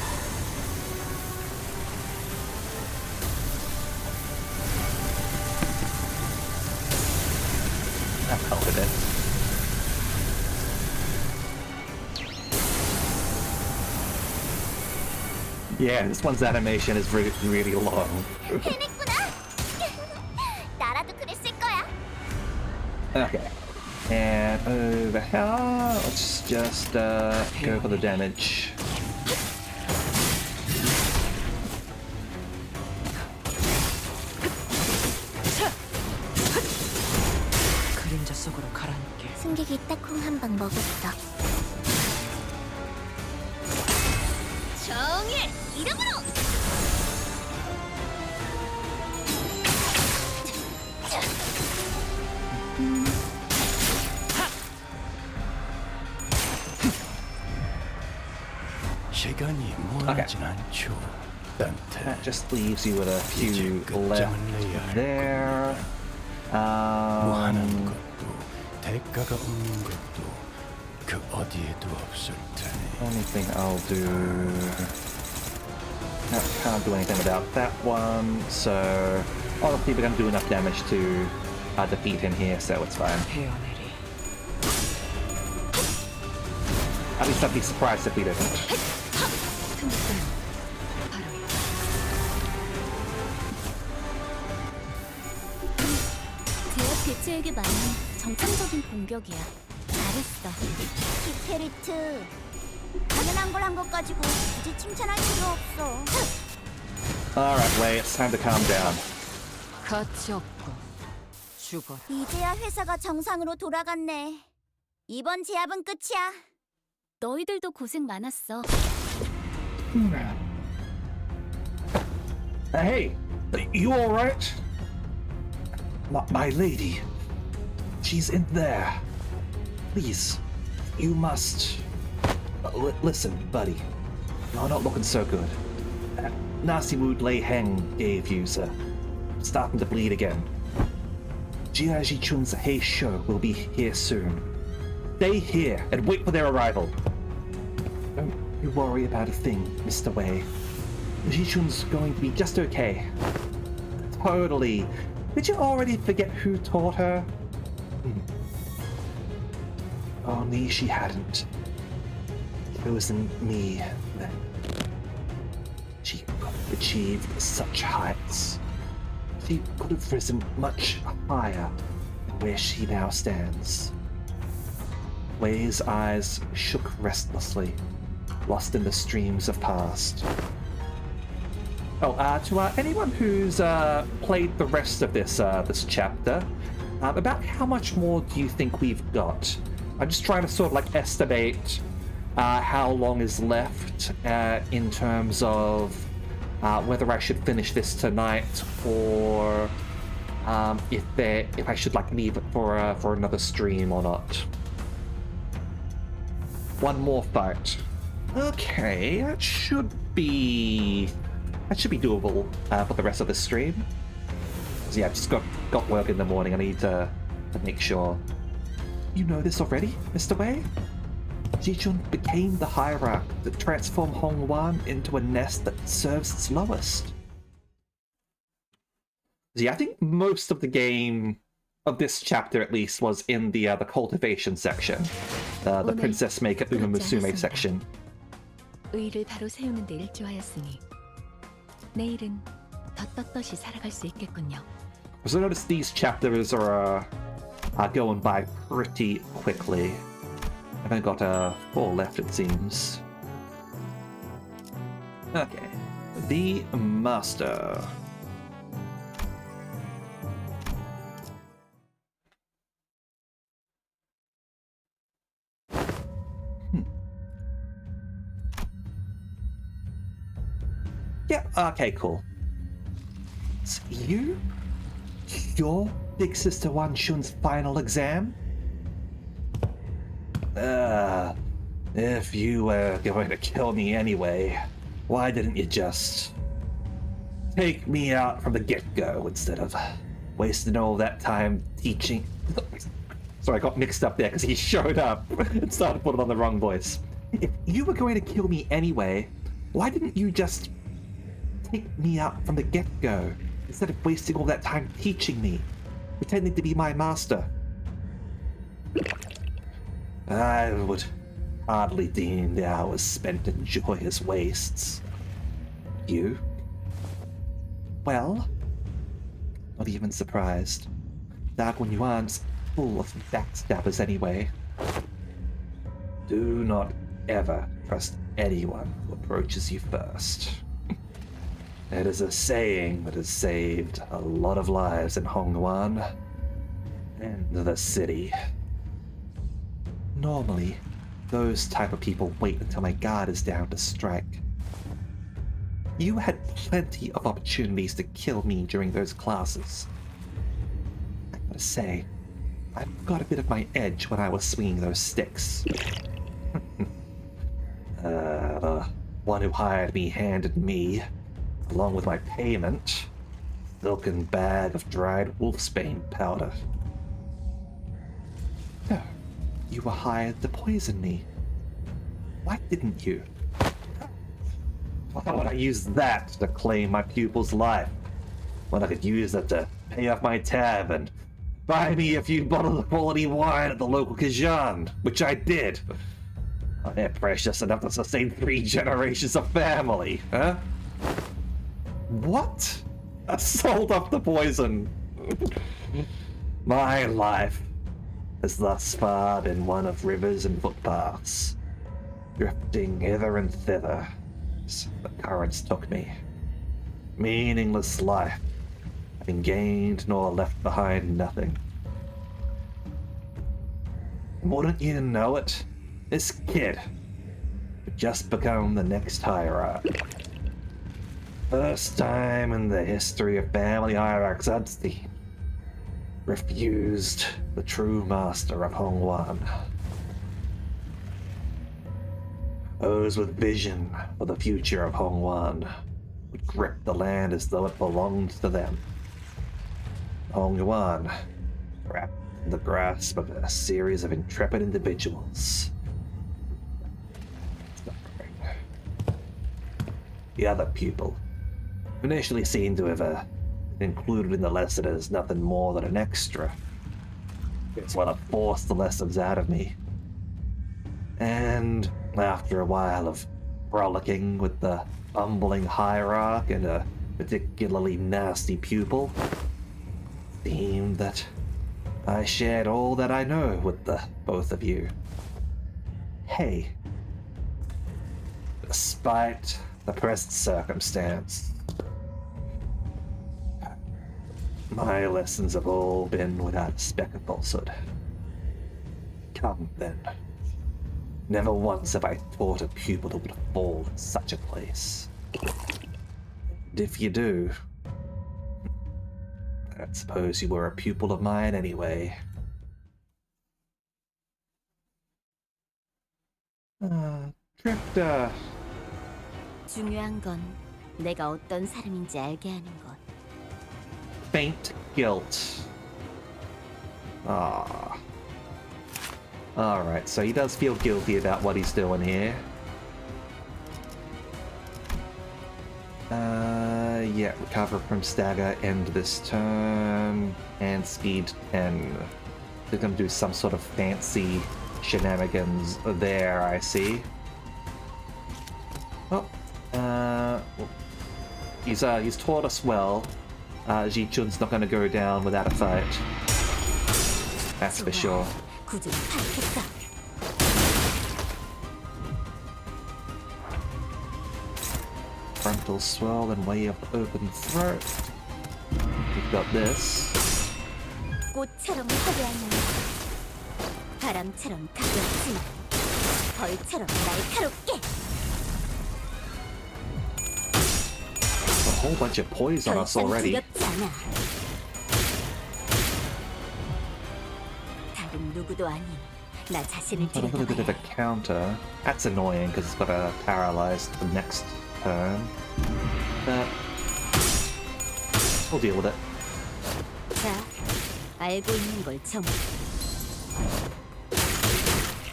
That felt a bit. Yeah, this one's animation is really long. 해냈구나. 나라도 그랬을 거야. Okay. And over here, let's just go for the damage. 그림자 속으로 가라앉게. 승객이 딱콩 한 방 먹었어. 정의 이름으로. 시간이 모아진 않죠. 단테. That just leaves you with a few 이제 left 끝장을 내야 할 there. 무한한 것도 대가가 없는 것도 그 어디에도 없을 테니. Only thing I'll do. No, can't do anything about that one. So honestly, we're gonna do enough damage to defeat him here, so it's fine. 헤어내리. At least I'd be surprised if we didn't. 틈틈 바로 제어 대체에게 맞는 정상적인 공격이야. 잘했어. 키페리트. 당연한 걸 한 것 가지고 굳이 칭찬할 필요 없어. Alright, Lay, it's time to calm down. 가치 없고 죽어. 이제야 회사가 정상으로 돌아갔네. 이번 제압은 끝이야. 너희들도 고생 많았어. Hey, you alright? My lady. She's in there. Please, you must... listen, buddy. You're not looking so good. That nasty wound Lei Heng gave you, sir. Starting to bleed again. Jiaji Chun's Hei show will be here soon. Stay here and wait for their arrival. Don't you worry about a thing, Mr. Wei. Ji Chun's going to be just okay. Totally. Did you already forget who taught her? Only she hadn't. Chosen me then. She could have achieved such heights. She could have risen much higher than where she now stands. Wei's eyes shook restlessly, lost in the streams of past. Oh, to anyone who's played the rest of this chapter, about how much more do you think we've got? I'm just trying to sort of like estimate how long is left in terms of whether I should finish this tonight or if I should like leave it for another stream or not. One more fight. Okay, that should be doable for the rest of the stream. So yeah, I've just got work in the morning. I need to make sure. You know this already, Mr. Wei? Jichun became the hierarch that transformed Hongwan into a nest that serves its lowest. So yeah, I think most of the game of this chapter, at least, was in the cultivation section, the Princess Maker Uma Musume section. 의를 바로 세우는 데 일조하였으니 내일은 더 떳떳이 살아갈 수 있겠군요. So notice these chapters are going by pretty quickly. I've only got 4 left, it seems. Okay, the Master. Yeah, okay, cool. So you? Your big sister Wan Shun's final exam? If you were going to kill me anyway, why didn't you just take me out from the get-go instead of wasting all that time teaching? Sorry, I got mixed up there because he showed up and started putting on the wrong voice. If you were going to kill me anyway, why didn't you just take me out from the get-go instead of wasting all that time teaching me, pretending to be my master? I would hardly deem the hours spent in joyous wastes. You? Well, not even surprised. Dagwan Yuan's full of backstabbers anyway. Do not ever trust anyone who approaches you first. It is a saying that has saved a lot of lives in Hongwan and the city. Normally, those type of people wait until my guard is down to strike. You had plenty of opportunities to kill me during those classes. I gotta say, I got a bit of my edge when I was swinging those sticks. The one who hired me handed me, along with my payment, a silken bag of dried wolfsbane powder. No, you were hired to poison me. Why didn't you? Why would I use that to claim my pupil's life when I could use that to pay off my tab and buy me a few bottles of quality wine at the local Kazan, which I did. Oh, they're precious enough to sustain 3 generations of family, huh? What? I sold off the poison. My life has thus far been one of rivers and footpaths, drifting hither and thither as the currents took me. Meaningless life, having gained nor left behind nothing. Wouldn't you know it? This kid would just become the next hierarch. First time in the history of family hierarchs I'd seen. Refused the true master of Hongwan. Those with vision for the future of Hongwan would grip the land as though it belonged to them. Hongwan, wrapped in the grasp of a series of intrepid individuals. The other pupil, initially seen to have included in the lesson as nothing more than an extra, it's what forced the lessons out of me. And after a while of frolicking with the bumbling hierarch and a particularly nasty pupil, it seemed that I shared all that I know with the both of you. Hey, despite the present circumstance, my lessons have all been without a speck of falsehood. Come then. Never once have I taught a pupil who would fall in such a place. And if you do, I suppose you were a pupil of mine anyway. Drifter. 중요한 건 내가 어떤 사람인지 알게 하는 것. Faint guilt. Ah. Alright, so he does feel guilty about what he's doing here. Yeah, recover from stagger, end this turn, and speed 10. They're gonna do some sort of fancy shenanigans there, I see. Oh, he's taught us well. Ji Chun's not gonna go down without a fight. That's for sure. 굳이 살겠다. Frontal swell and way of open throat. We've got this. 꽃처럼 화려한 날, 바람처럼 가볍지, 벌처럼 날카롭게. whole bunch of poison on us 더 이상 already. 두렵지 않아. 다른 누구도 아닌 나 자신을 Got a little bit of a 들여다봐야 counter. That's annoying because it's got a paralyzed the next turn. But we'll deal with it. 자, 알고 있는 걸 정.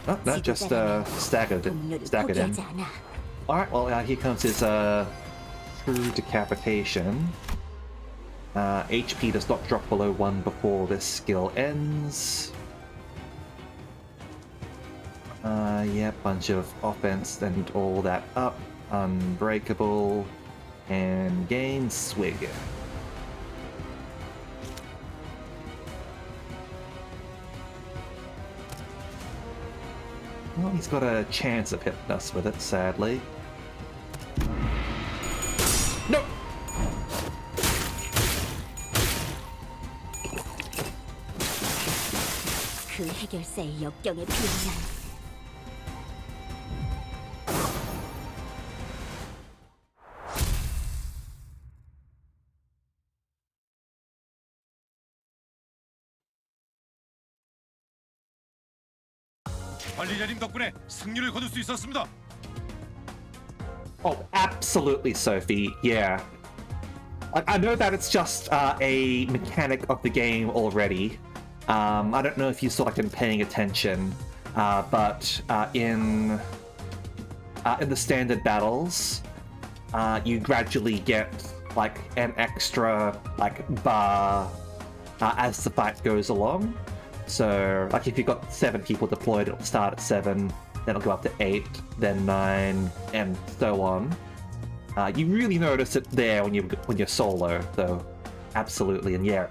Oh, no, just staggered 동료를 in. 포기하지 않아. Alright, well, here comes his true decapitation. HP does not drop below 1 before this skill ends. Yeah, bunch of offense and all that up. Unbreakable. And gain swig. Well, he's got a chance of hitting us with it, sadly. No! 그 해결사의 역경에 비하면 관리자님 덕분에 승리를 거둘 수 있었습니다. Oh, absolutely, Sophie. Yeah. I know that it's just a mechanic of the game already. I don't know if you saw like in paying attention, but in the standard battles, you gradually get like an extra like bar as the fight goes along. So, like if you've got 7 people deployed, it'll start at 7, then it'll go up to 8, then 9, and so on. You really notice it there when you're solo, though. Absolutely, and yeah.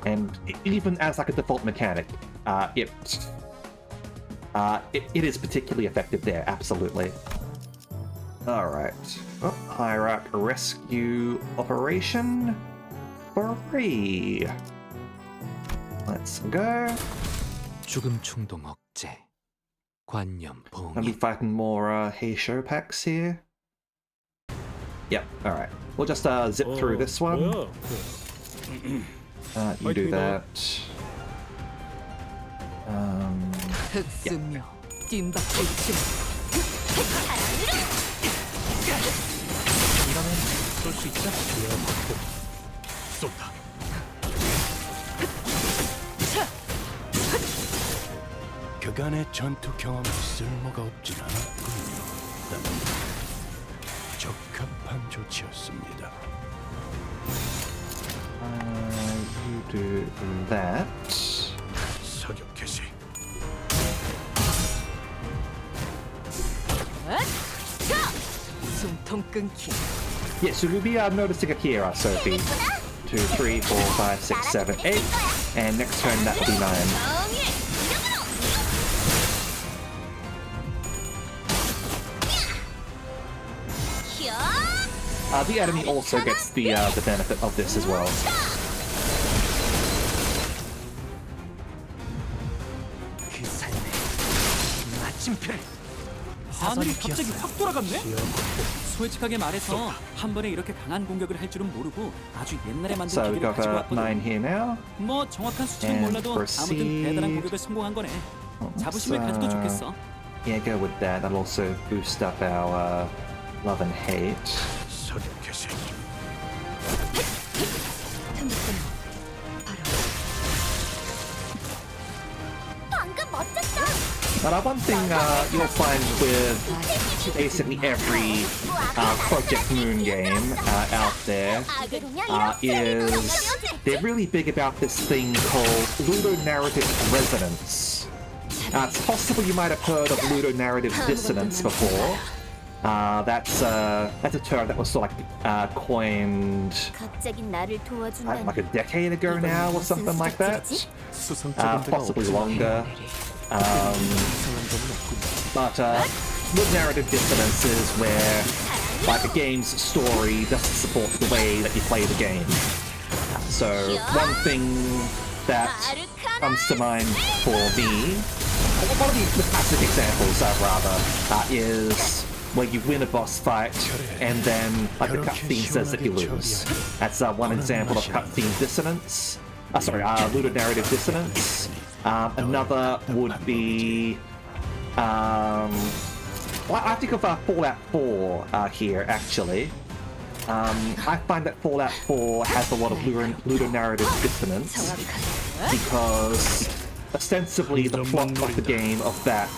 And even as like a default mechanic, it is particularly effective there. Absolutely. All right. Oh, Hierarch Rescue Operation 3. Let's go. 죽음 충동 억제, 관념 I'll be 봉인. fighting more Heisho packs here. Yep, alright. We'll just zip through this one. 뭐야? You do that. 흑수며 뒷바퀴춤. 이러면 쏠 수 있죠? 쏜다. 그간의 전투 경험이 쓸모가 없진 않았군요. 적합한 조치였습니다. You do that. 사격 개시. 숨통 끊기. Yeah, so we'll be noticing it here, Sophie. 2, 3, 4, 5, 6, 7, 8. And next turn that will be 9. The enemy also gets the benefit of this as well. 그 삶의 마침표를. 하늘이 갑자기 확 돌아갔네? 솔직하게 말해서 한 번에 이렇게 강한 공격을 할 줄은 모르고 아주 옛날에 만든 So we've 기계를 got 가지고 9 왔거든. here now. 뭐 정확한 수치는 And 몰라도 아무튼 proceed. 대단한 공격을 성공한 거네. 자부심을 가져도 좋겠어. Yeah, go with that. That'll also boost up our love and hate. 사격 개시. 방금 멋졌어. But one thing you'll find with basically every Project Moon game out there is they're really big about this thing called ludonarrative resonance. It's possible you might have heard of ludonarrative dissonance before. That's a term that was sort of like coined 갑자기 나를 도와준다니. like a decade ago now or something like that. 수상쩍은 데가 Possibly 없지만 longer. 이상한 점은 없군. But with narrative dissonance is where like a game's story doesn't support the way that you play the game. So one thing that comes to mind for me, one of the classic examples rather, is where you win a boss fight, and then like the cutscene says that you lose. That's one example of cutscene dissonance. Ludonarrative dissonance. Another would be, well, I think of Fallout 4 here, actually. I find that Fallout 4 has a lot of ludonarrative dissonance, because ostensibly the plot of the game of that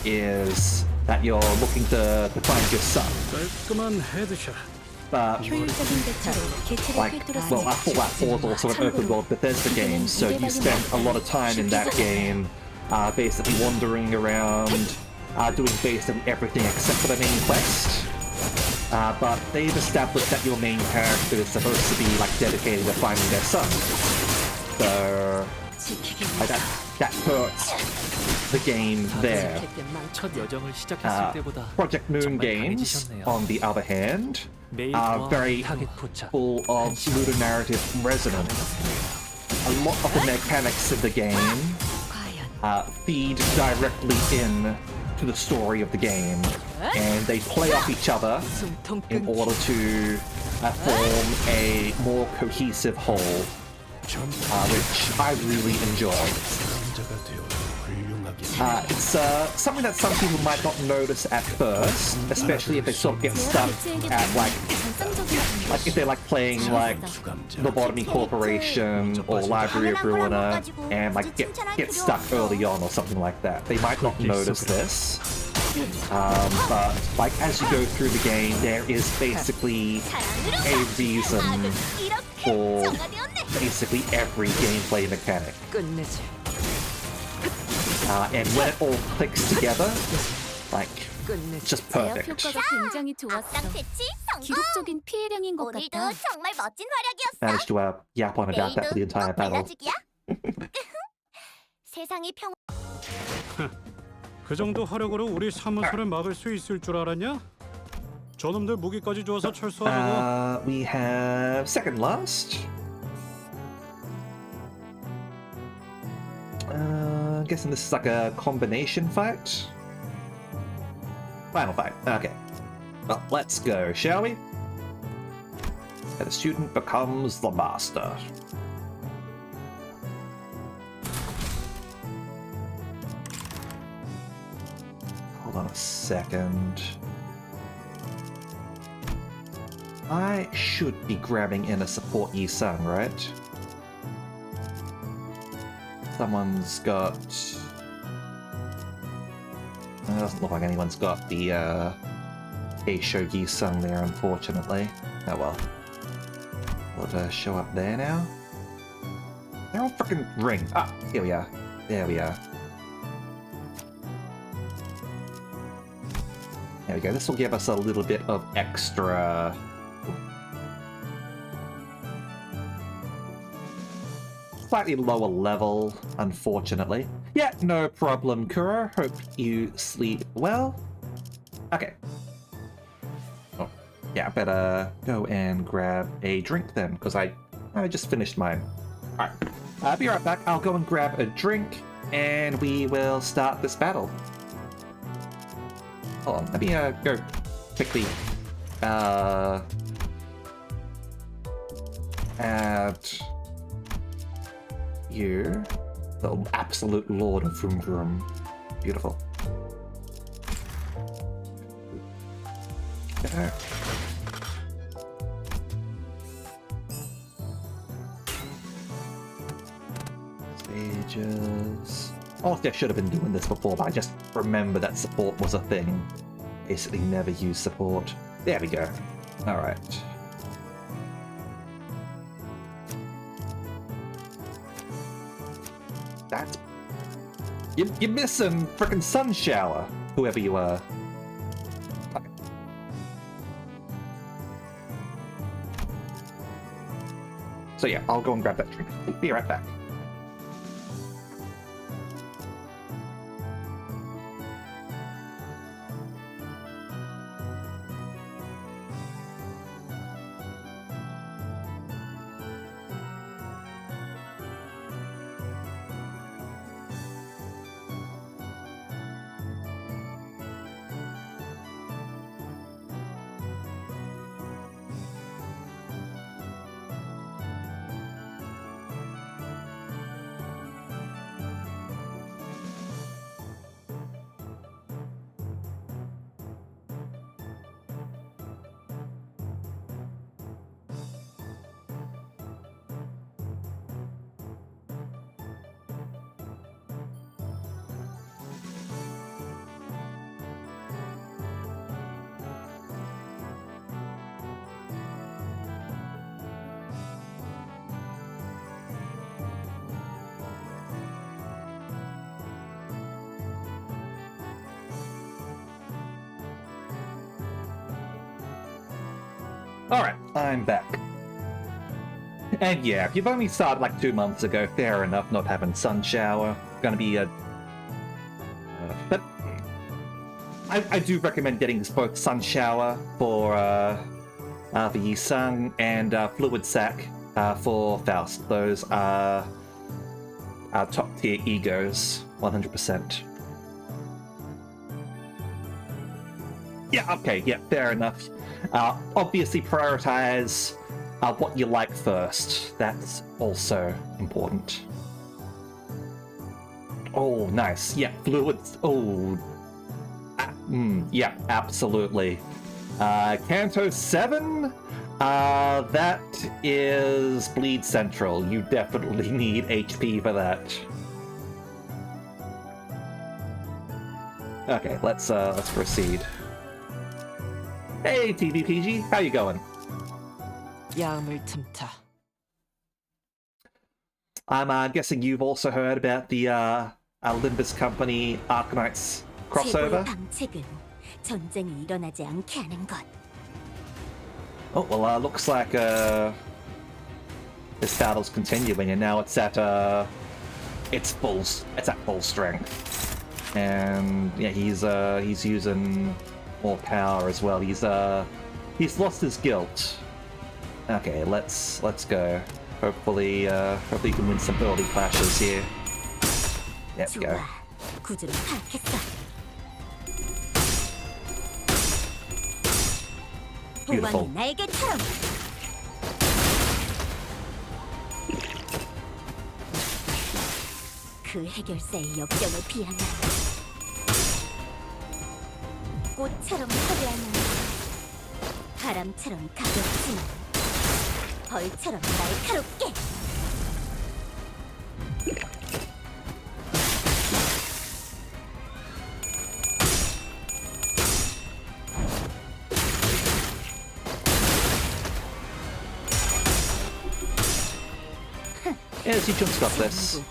is that you're looking to find your son. But 효율적인 대처로 개체를 like, well, 꿰뚫었습니다. Fallout 4 is also an open world Bethesda game, so you spend a lot of time in that game basically wandering around, doing basically everything except for the main quest. But they've established that your main character is supposed to be like dedicated to finding their son. So like, that hurts the game there. 첫 여정을 시작했을 때보다 Project Moon games, on the other hand, are very full of ludonarrative resonance. A lot of the mechanics of the game feed directly in to the story of the game, and they play off each other in order to form a more cohesive whole, which I really enjoy. It's something that some people might not notice at first, especially if they sort of get stuck at like if they're like playing like Lobotomy Corporation or Library of Ruina and like get stuck early on or something like that. They might not notice this. But like as you go through the game, there is basically a reason for basically every gameplay mechanic. And when it all clicks together, like, it's just perfect. 효과가 굉장히 좋았어. 기록적인 피해량인 것 오늘도 같아. 정말 멋진 활약이었어. Managed to yap on about that for the entire battle. 내려주기야. 세상이 평. 그 정도 화력으로 우리 사무소를 막을 수 있을 줄 알았냐? 저놈들 무기까지 줘서 철수하라고. We have second last. I'm guessing this is like a combination fight. Final fight. Okay. Well, let's go, shall we? And the student becomes the master. Hold on a second. I should be grabbing in a support Yi-san, right? Someone's got... It doesn't look like anyone's got the Eisho Yi-san there, unfortunately. Oh well. Will it show up there now? They're all freaking ring. Ah, here we are. There we are. There we go. This will give us a little bit of extra... Slightly lower level, unfortunately. Yeah, no problem, Kuro. Hope you sleep well. Okay. Oh, yeah, I better go and grab a drink then, because I just finished mine. Alright, I'll be right back. I'll go and grab a drink, and we will start this battle. Hold on, let me go quickly add you, the absolute lord of Vroom Vroom. Beautiful. Okay. Stages. Honestly, I should have been doing this before, but I just remember that support was a thing. Basically never use support. There we go. Alright. That's... You're missing frickin' sun shower, whoever you are. Okay. So yeah, I'll go and grab that drink. Be right back. Alright, I'm back. And yeah, if you've only started like 2 months ago, fair enough not having sun shower. Gonna be a... but I do recommend getting both sun shower for the Yi-Sung and fluid sac for Faust. Those are top tier egos, 100%. Yeah, okay, yeah, fair enough. Obviously prioritize what you like first. That's also important. Oh, nice. Yeah, fluids. Oh, yeah, absolutely. Canto 7? That is Bleed Central. You definitely need HP for that. Okay, let's proceed. Hey, TVPG, how you going? 야음을 틈타. I'm guessing you've also heard about the Limbus Company Arknights crossover? 방책은 전쟁이 일어나지 않게 하는 것. Oh, well, looks like this battle's continuing, and now it's at full strength. And yeah, he's using more power as well. He's lost his guilt. Okay, let's go. Hopefully you can win some early clashes here. There we go. 구조를 파악했어. Beautiful. 보광이 날개처럼. 그 해결사의 역경을 비하면 꽃처럼 화려한 바람처럼 가볍지만 벌처럼 날카롭게. Yes, he just got this.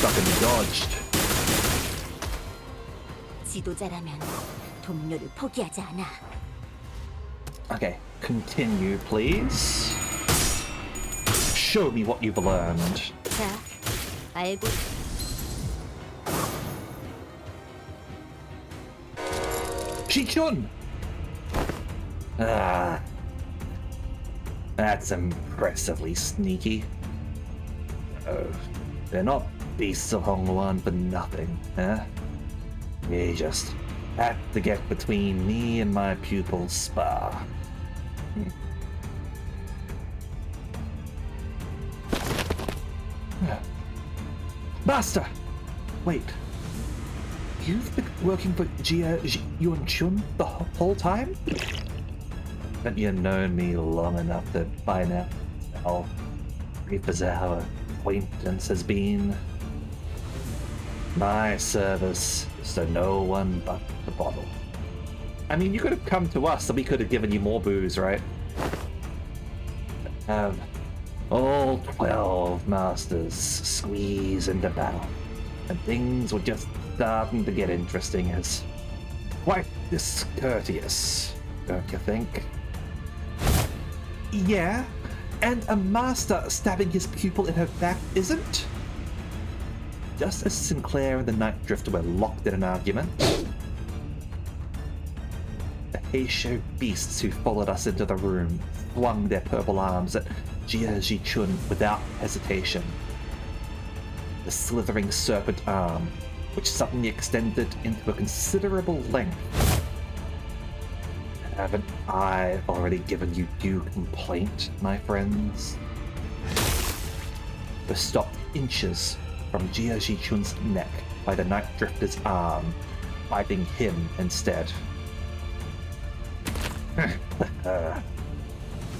Fucking dodged. 지도자라면 동료를 포기하지 않아. Okay, continue, please. Show me what you've learned. 자, 알고. Ji-chun! Ah. That's impressively sneaky. Oh, they're not beasts of Hongwan for nothing, huh? They just had to get between me and my pupil's spa. Master! Wait. You've been working for Jia Yuan-chun the whole time? Haven't you known me long enough to by now how brief as our acquaintance has been? My service is to no one but the bottle. I mean, you could have come to us and we could have given you more booze, right? Have all 12 masters squeeze into battle, and things were just starting to get interesting as quite discourteous, don't you think? Yeah, and a master stabbing his pupil in her back isn't? Just as Sinclair and the Night Drifter were locked in an argument, the Heisho beasts who followed us into the room flung their purple arms at Jia Ji-chun without hesitation. The slithering serpent arm, which suddenly extended into a considerable length. Haven't I already given you due complaint, my friends? Was stopped inches from Jia Ji-chun's neck by the Night Drifter's arm, biting him instead.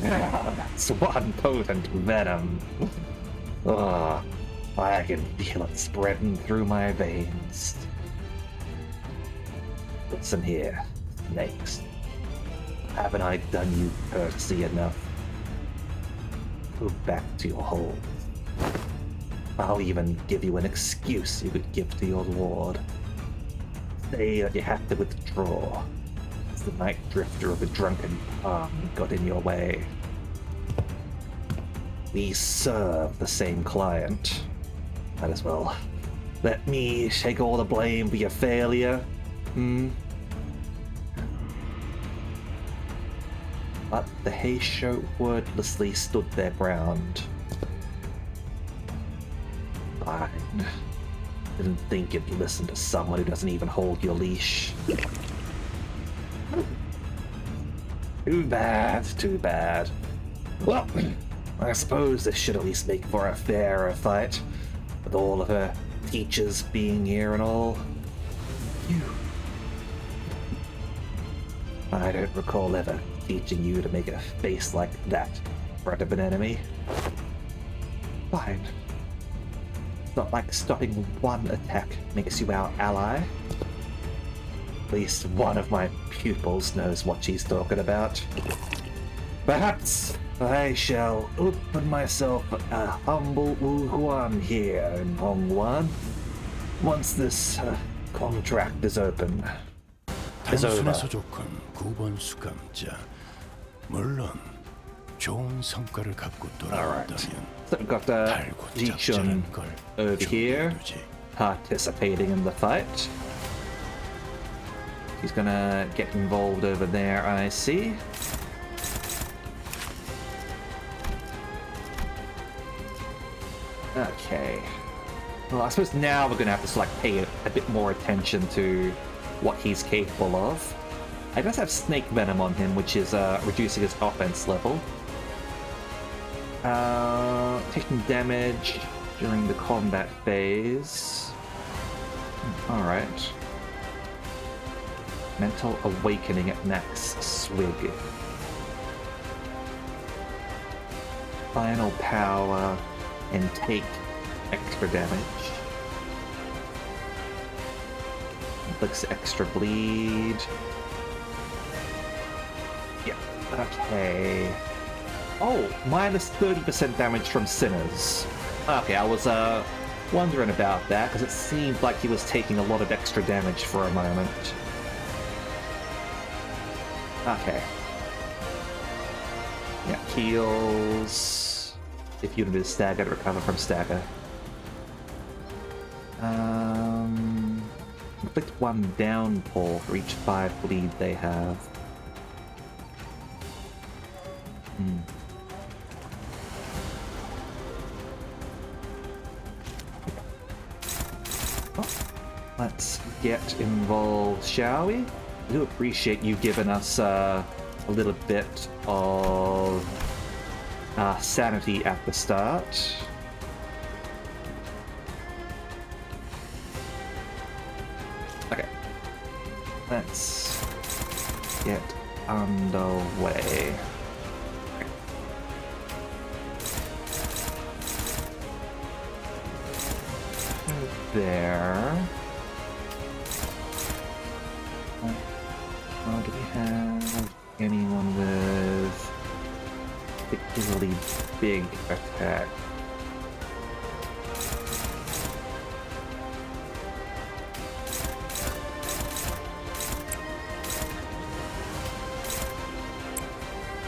That's one potent venom. Ugh, I can feel it spreading through my veins. Listen here, snakes. Haven't I done you courtesy enough? Go back to your hole. I'll even give you an excuse you could give to your lord. Say that you have to withdraw. As the night drifter of a drunken palm got in your way. We serve the same client. Might as well let me take all the blame for your failure. But the Heisho wordlessly stood their ground. Fine. Didn't think you'd listen to someone who doesn't even hold your leash. Too bad, too bad. Well, I suppose this should at least make for a fairer fight, with all of her teachers being here and all. Phew. I don't recall ever teaching you to make a face like that in front of an enemy. Fine. It's not like stopping one attack makes you our ally. At least one of my pupils knows what she's talking about. Perhaps I shall open myself a humble Wuhuan here in Hongguan once this contract is open. 단순해서 조건 9번 수감자. 물론 좋은 성과를 갖고 돌아온다면 So we've got 달고 Jichun 작전한 걸 over here 준비해두지. participating in the fight. He's gonna get involved over there, I see. Okay. Well, I suppose now we're gonna have to pay a bit more attention to what he's capable of. He does have snake venom on him, which is reducing his offense level. Taking damage during the combat phase. Alright. Mental Awakening at max swig. Final power and take extra damage. Inflicts extra bleed. Yeah, okay. Oh, minus 30% damage from sinners. Okay, I was wondering about that, because it seemed like he was taking a lot of extra damage for a moment. Okay. Yeah, heals. If unit is staggered, recover from stagger. Inflict 1 downpour for each 5 bleed they have. Well, let's get involved, shall we? I do appreciate you giving us a little bit of sanity at the start. Okay. Let's get underway. There. Do we have anyone with particularly big attack?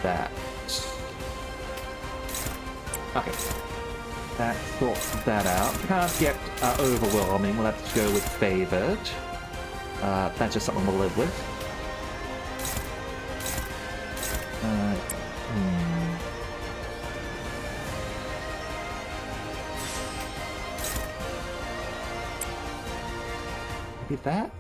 That. Okay. That sorts that out. Can't get overwhelming. We'll have to go with favored. That's just something we'll live with. Maybe that?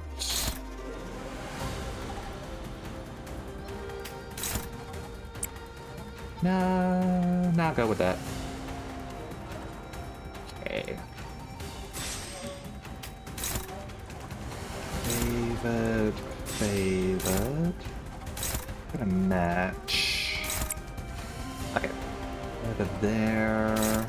No, I'll go with that. Okay. Favored. Gonna match. Okay. Over there.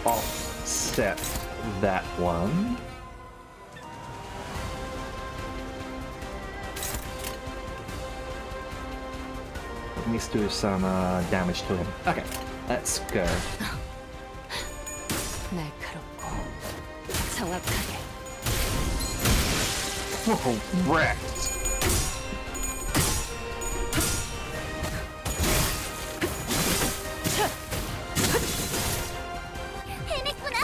offset that one. Let me do some damage to him. Okay, let's go. 날카롭고 정확하게. Oh, wrecked. 해냈구나.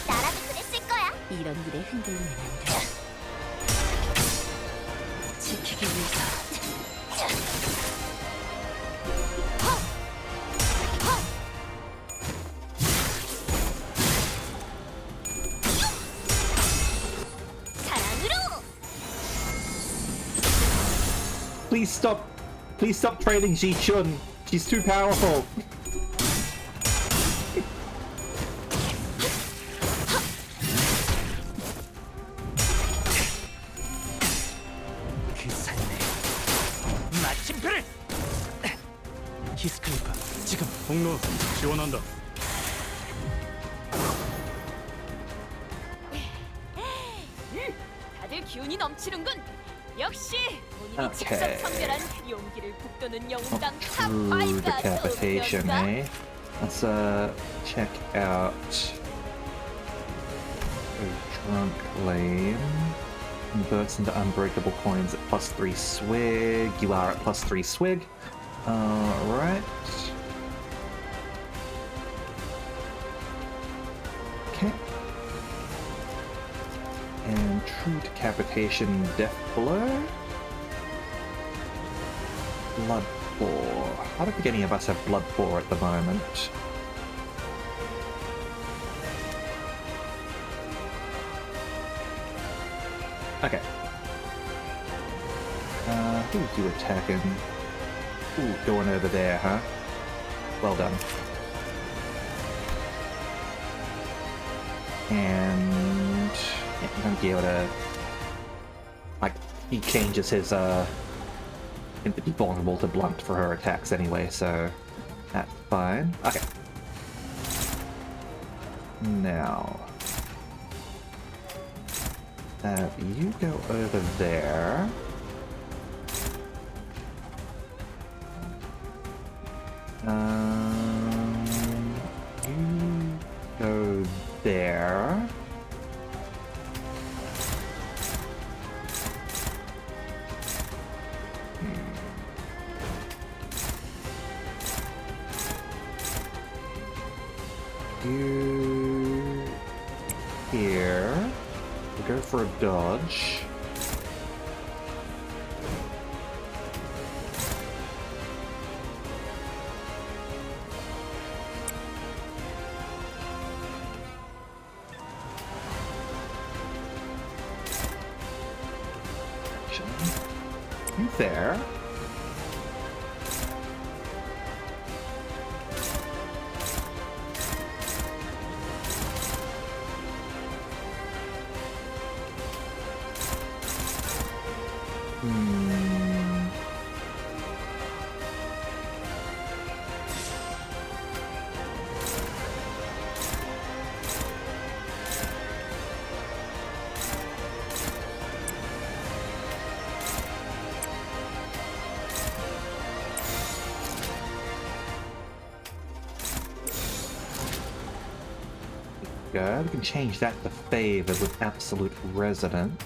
나라도 그랬을 거야. 이런 일에 흔들리면 안 돼. 지키기 위해서. 사랑으로. Please stop training Ji-chun. She's too powerful. 그 삶의 마침표를. 히스클리프, 지금 폭로 지원한다. 다들 기운이 넘치는군. 역시 본인이 오케이. 직접 선별한 용기를 북돋는 영웅당 True 탑5가 decapitation, eh? Let's check out a drunk lane. Converts into unbreakable coins at +3 swig. You are at +3 swig. Right. Okay. And true decapitation, death blow. Blood pour. I don't think any of us have blood pour at the moment. Okay. Who's you attacking? Ooh, going over there, huh? Well done. And yeah, I'm gonna be able to, like, he changes his to be vulnerable to blunt for her attacks anyway, so that's fine. Okay. Now, you go over there. You go there. You here. We'll go for a dodge. You there. We can change that to favor with absolute resonance.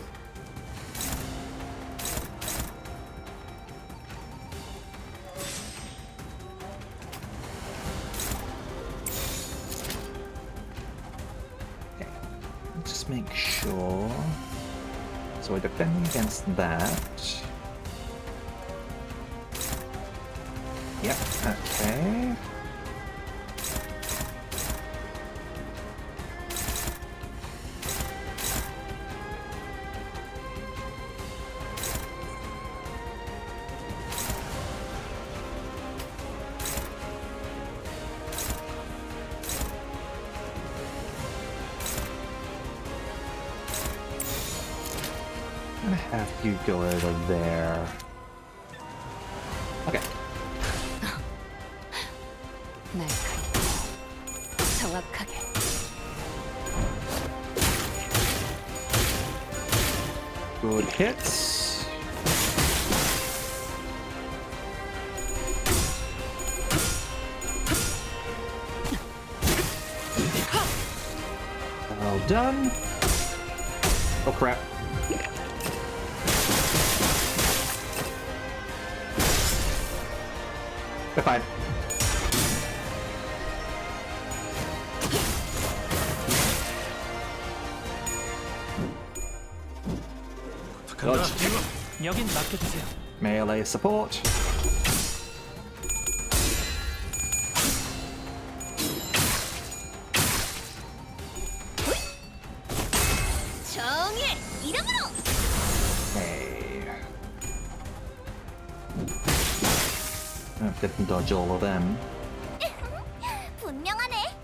Okay, let's just make sure. So we're defending against that. Yep, okay. I'm gonna have you go over there. Okay. 날카롭고 정확하게. Good hits. Well done. Oh crap. They're fine. Dodge. 여긴 맡겨주세요. Melee support. 정의 이름으로. Hey. Didn't dodge all of them. 분명하네.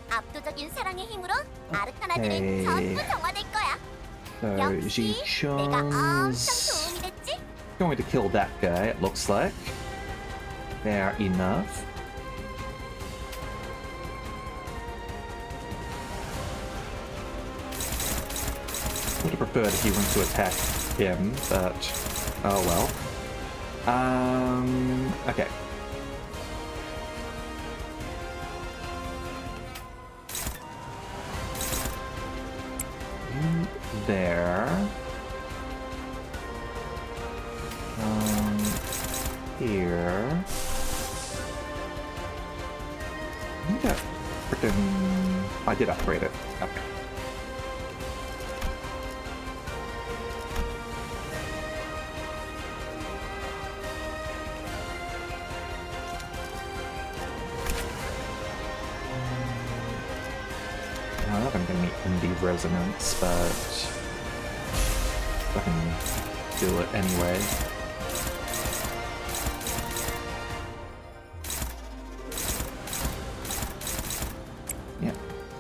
압도적인 사랑의 힘으로 아르카나들은 오케이. 전부 정화될 거야. So 역시 내가 엄청 Ji-chun's 도움이 됐지? going to kill that guy, it looks like. Fair enough. Would have preferred if he went to attack him, but oh well. Okay. You there. Here. I think that freaking. I did upgrade it. Okay. I'm not gonna meet Indie Resonance, but I can do it anyway. Yeah,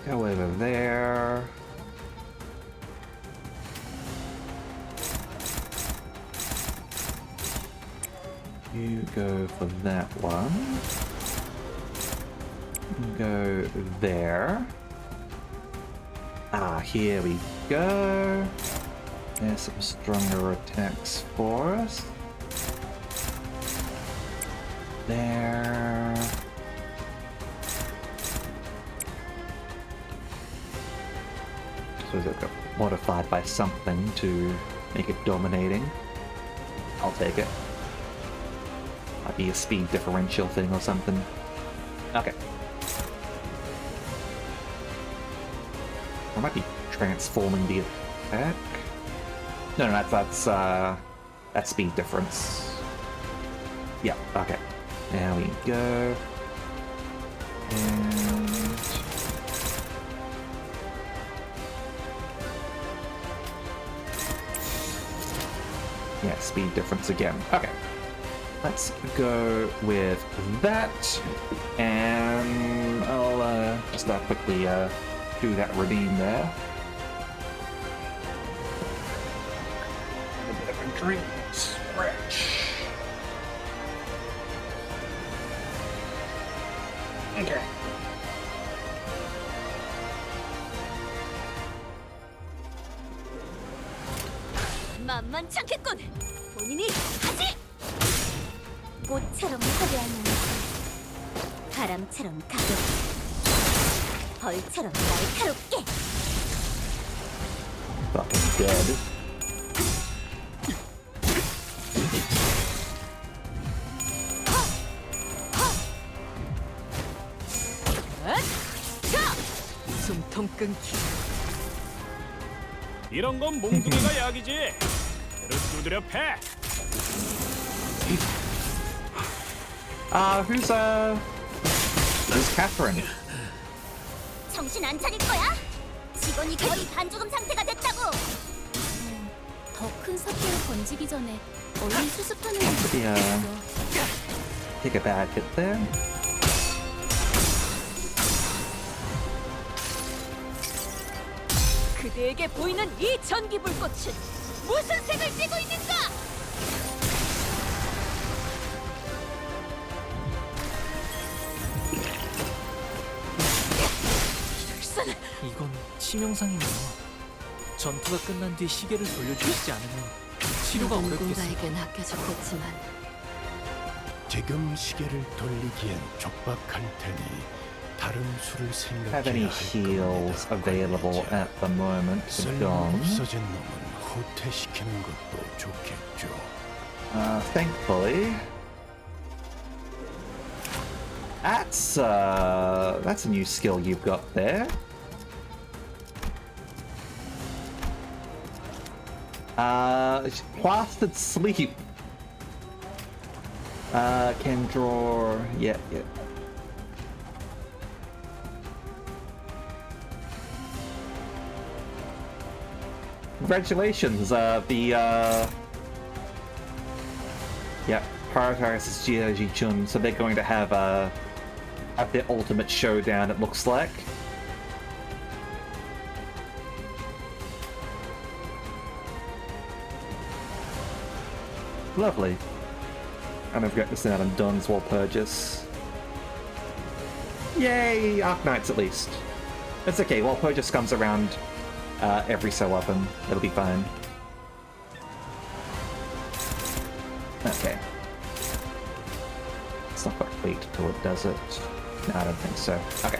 go over there. You go for that one. Go there. Ah, here we go. There's some stronger attacks for us. There. So it got modified by something to make it dominating. I'll take it. Might be a speed differential thing or something. Okay. I might be transforming the attack. No, that's speed difference. Yeah, okay. There we go. And yeah, speed difference again. Okay. Let's go with that, and I'll just quickly do that redeem there. A bit of a drink stretch. Okay. 만만찮겠군. 본인이 하지. 꽃처럼 화려한 바람처럼 가볍게, 벌처럼 날카롭게. Fucking dead. 숨통 끊기. 이런 건 몽둥이가 약이지. 그릇 두드려 패. Who's Catherine? 정신 안 차릴 거야? 직원이 거의 반죽음 상태가 됐다고. 더 큰 사태를 번지기 전에 얼른 수습하는 게 Yeah. 좋겠어. Take a bad hit there. 그대에게 보이는 이 전기 불꽃은 무슨 색을 띠고 있는가? 치명상이네요. 전투가 끝난 뒤 시계를 돌려주시지 않으면 치료가 어렵겠어요. 누군가에겐 아껴졌겠지만 지금 시계를 돌리기엔 촉박할 테니 다른 수를 Have any 생각해야 할 heals 겁니다. available 관리자. at the moment? Gone. 쓸모없어진 놈은 후퇴시키는 것도 좋겠죠. Thankfully. That's a new skill you've got there. Plastered sleep. Can draw. Yeah. Congratulations, prioritizes Ji Chun, so they're going to have their ultimate showdown, it looks like. Lovely. And I've got this out on Duns Walpurgis. Yay! Arknights at least. It's okay, Walpurgis comes around every so often. It'll be fine. Okay. It's not quite wait till it does it. No, I don't think so. Okay.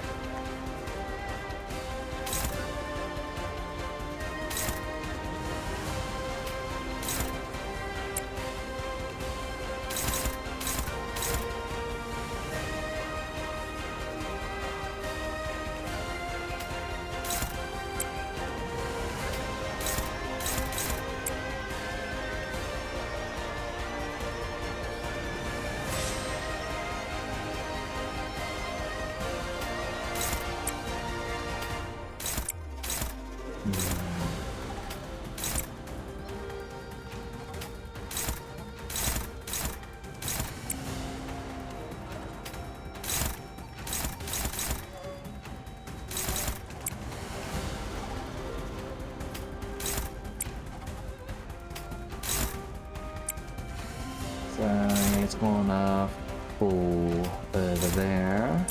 So it's gonna pull over there.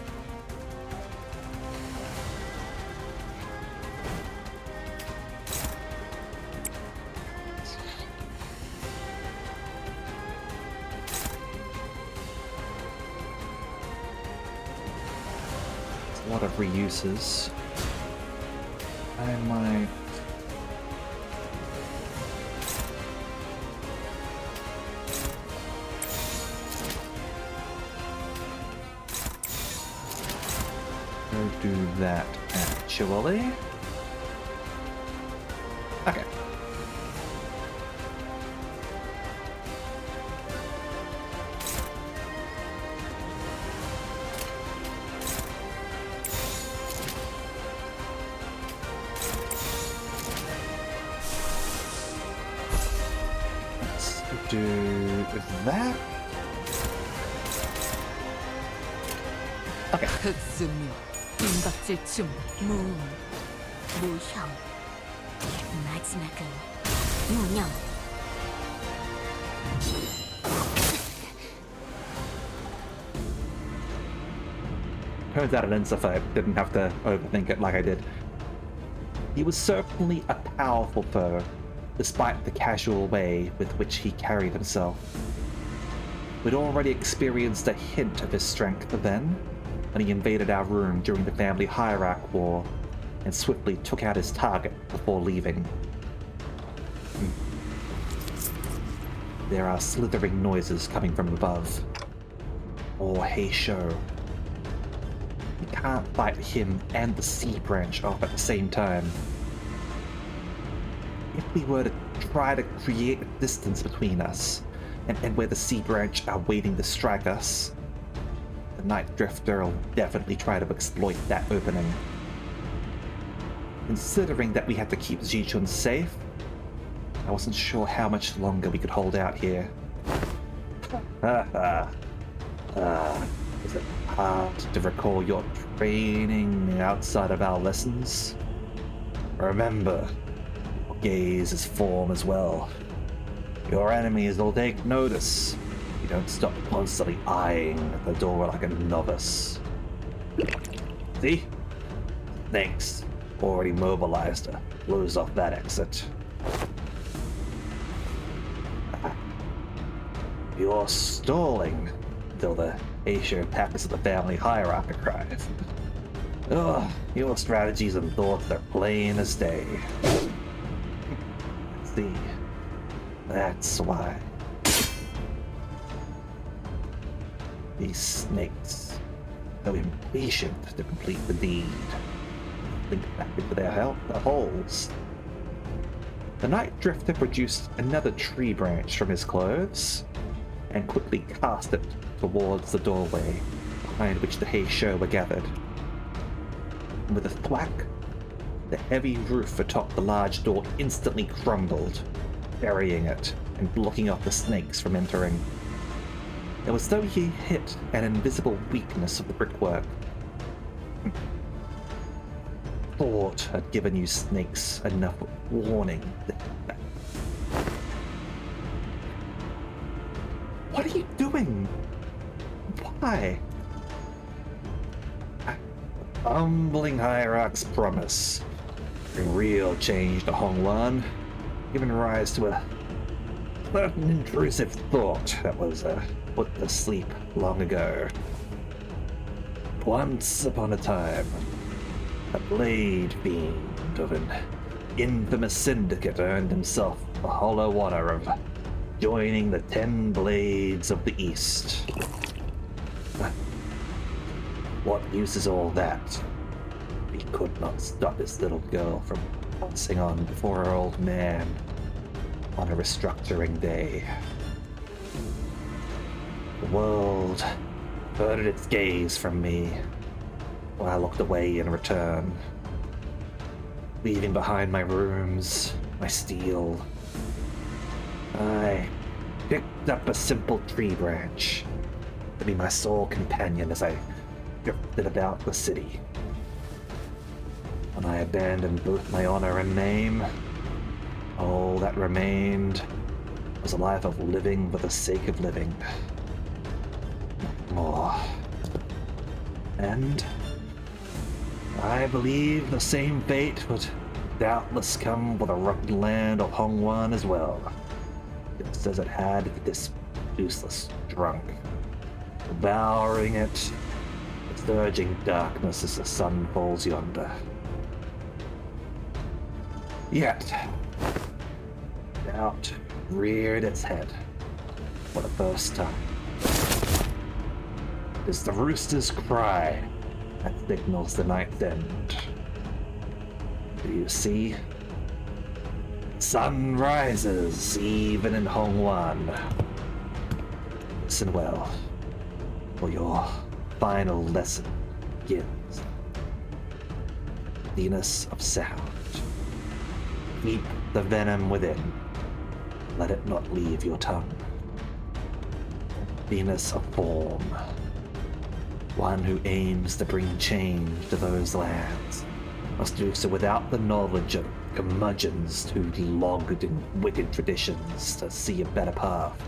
It's a lot of reuses. I might. Do that actually. Okay. Let's do that. Okay. 흑승류, 임박질춤, 무형. 마지막은 무념. Turns out an Insight didn't have to overthink it like I did. He was certainly a powerful foe, despite the casual way with which he carried himself. We'd already experienced a hint of his strength then, when he invaded our room during the family hierarch war, and swiftly took out his target before leaving. There are slithering noises coming from above. Oh, hey, show. We can't fight him and the Sea Branch off at the same time. If we were to try to create a distance between us, and where the Sea Branch are waiting to strike us, the Night Drifter will definitely try to exploit that opening. Considering that we had to keep Ji-chun safe, I wasn't sure how much longer we could hold out here. Is it hard to recall your training outside of our lessons? Remember, your gaze is form as well. Your enemies will take notice. You don't stop constantly eyeing the door like a novice. See? Thanks. already mobilized to close off that exit. You're stalling until the Asia packets of the family hierarchy arrive. Ugh, your strategies and thoughts are plain as day. See, that's why. These snakes, so impatient to complete the deed, think back into their holes. The Night Drifter produced another tree branch from his clothes and quickly cast it towards the doorway behind which the Heisho were gathered. And with a thwack, the heavy roof atop the large door instantly crumbled, burying it and blocking off the snakes from entering. It was as though he hit an invisible weakness of the brickwork. Thought had given you snakes enough warning. What are you doing? Why? Humbling Hierarch's promise. Bring real change to Hongwan, giving rise to a certain intrusive thought that was put to sleep long ago. Once upon a time, a blade fiend of an infamous syndicate earned himself the hollow honor of joining the 10 Blades of the East. What use is all that? He could not stop his little girl from passing on before her old man on a restructuring day. The world averted its gaze from me while I looked away in return, leaving behind my rooms, my steel. I picked up a simple tree branch to be my sole companion as I drifted about the city. When I abandoned both my honor and name, all that remained was a life of living for the sake of living. Not more. And I believe the same fate would doubtless come for the rotten land of Hongwan as well, just as it had for this useless drunk, devouring it, surging darkness as the sun falls yonder. Yet, doubt reared its head for the first time. It is the rooster's cry that signals the night's end. Do you see? Sun rises even in Hongwan. Listen well, for your final lesson begins. Venus of sound. Keep the venom within. Let it not leave your tongue. Venus of form. One who aims to bring change to those lands must do so without the knowledge of curmudgeons who logged in wicked traditions to see a better path.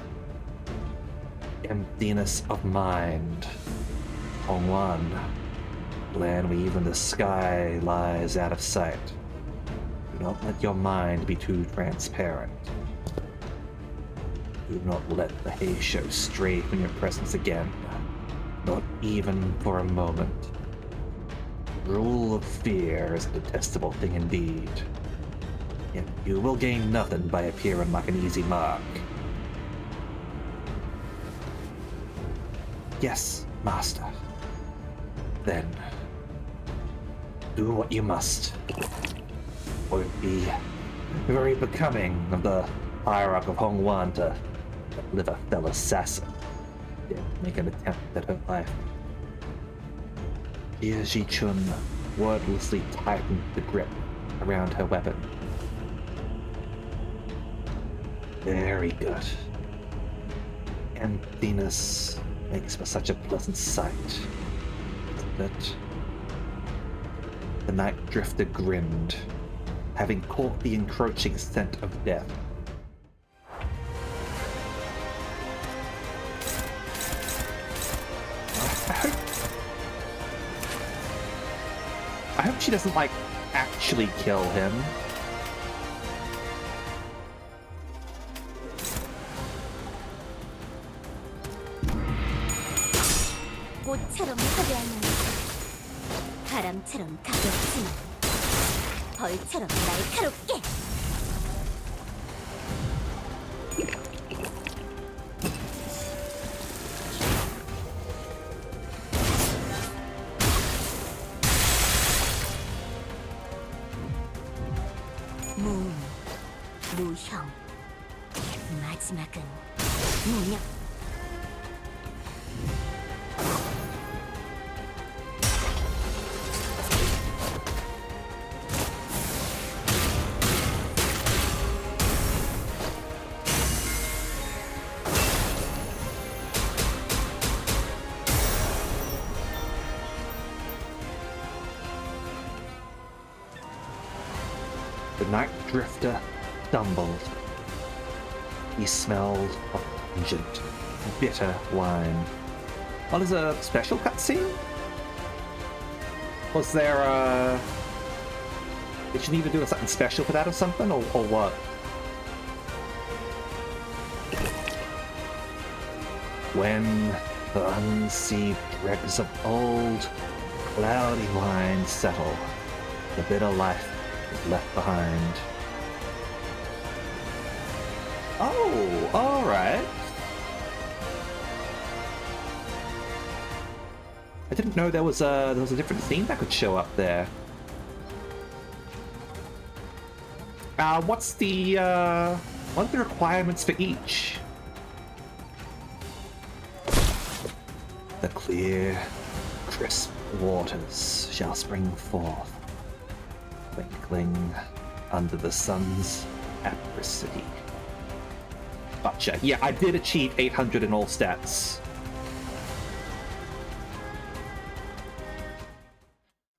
Emptiness of mind. Hongwan, land where even the sky lies out of sight. Do not let your mind be too transparent. Do not let the Heisho stray from your presence again, not even for a moment. Rule of fear is a detestable thing indeed, yet you will gain nothing by appearing like an easy mark. Yes, Master. Then, do what you must. Won't be very becoming of the hierarch of Hongwan to live a fellow assassin, yet make an attempt at her life. Jia Ji-chun wordlessly tightened the grip around her weapon. Very good. Emptiness makes for such a pleasant sight. But the Night Drifter grinned, having caught the encroaching scent of death. I hope she doesn't, like, actually kill him. 꽃처럼 화려한 바람처럼 가볍지만 벌처럼 날카롭게. 무형. 마지막은 무력. The Night Drifter stumbled. He smelled of pungent, bitter wine. What is a special cutscene? Was there a... Did you need to do something special for that or something, or what? When the unseen dregs of old, cloudy wine settle, the bitter life is left behind. Oh, alright. I didn't know there was a different theme that could show up there. What are the requirements for each? The clear, crisp waters shall spring forth, twinkling under the sun's apricity. Gotcha. Yeah, I did achieve 800 in all stats.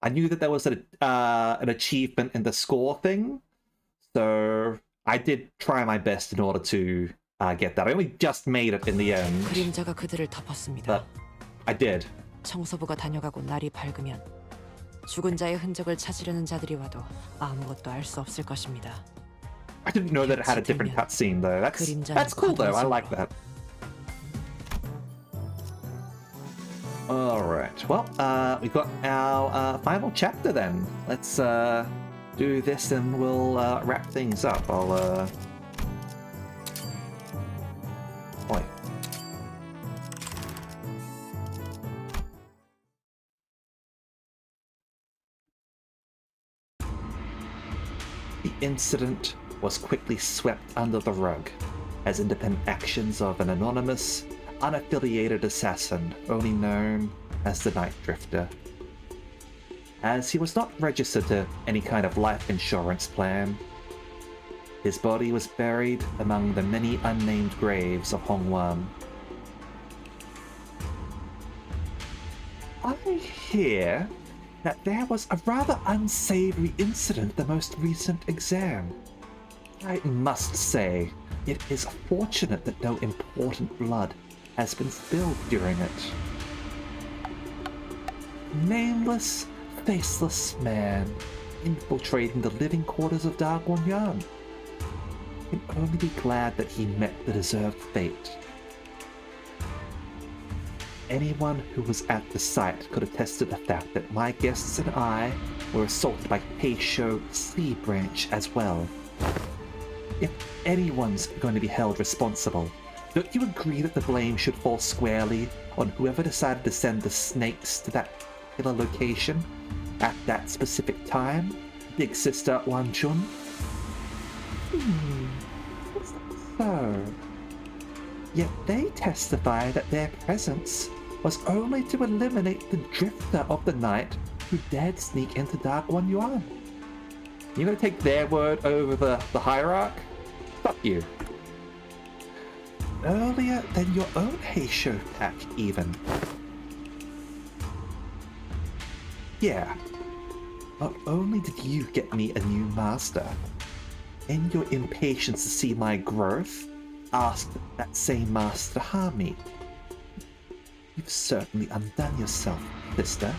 I knew that there was an achievement in the score thing, so I did try my best in order to get that. I only just made it in the end, 그림자가 그들을 덮었습니다. but I did. 청소부가 다녀가고 날이 밝으면 죽은 자의 흔적을 찾으려는 자들이 와도 아무것도 알 수 없을 것입니다. I didn't know that it had a different cutscene though. That's cool though. I like that. Alright, well, we've got our final chapter then. Let's do this and we'll wrap things up. I'll Oi. The incident was quickly swept under the rug as independent actions of an anonymous, unaffiliated assassin only known as the Night Drifter. As he was not registered to any kind of life insurance plan, his body was buried among the many unnamed graves of Hongwan. I hear that there was a rather unsavory incident at the most recent exam. I must say, it is fortunate that no important blood has been spilled during it. Nameless, faceless man infiltrating the living quarters of Da Guanyan. I can only be glad that he met the deserved fate. Anyone who was at the site could attest to the fact that my guests and I were assaulted by Peisho Sea Branch as well. If anyone's going to be held responsible, don't you agree that the blame should fall squarely on whoever decided to send the snakes to that particular location at that specific time? Big Sister Wan Chun? So... Yet they testify that their presence was only to eliminate the drifter of the night who dared sneak into Da Guanyan. You're gonna take their word over the hierarch? Fuck you. Earlier than your own Heisho pack, even. Yeah. Not only did you get me a new master, in your impatience to see my growth, asked that same master to harm me. You've certainly undone yourself, sister.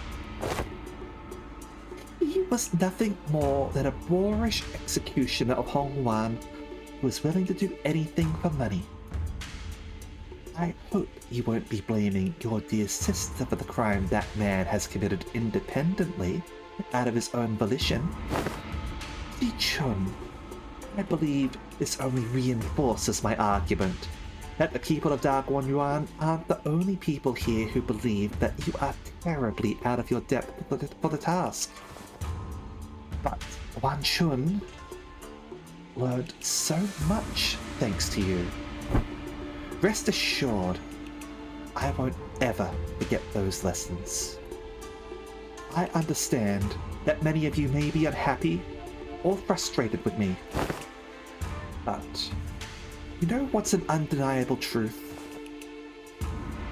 He was nothing more than a boorish executioner of Hong Wan who was willing to do anything for money. I hope you won't be blaming your dear sister for the crime that man has committed independently, out of his own volition. Ji Chun, I believe this only reinforces my argument that the people of Dagwon-Yuan aren't the only people here who believe that you are terribly out of your depth for the task. But Wan Chun learned so much thanks to you. Rest assured, I won't ever forget those lessons. I understand that many of you may be unhappy or frustrated with me, but you know what's an undeniable truth?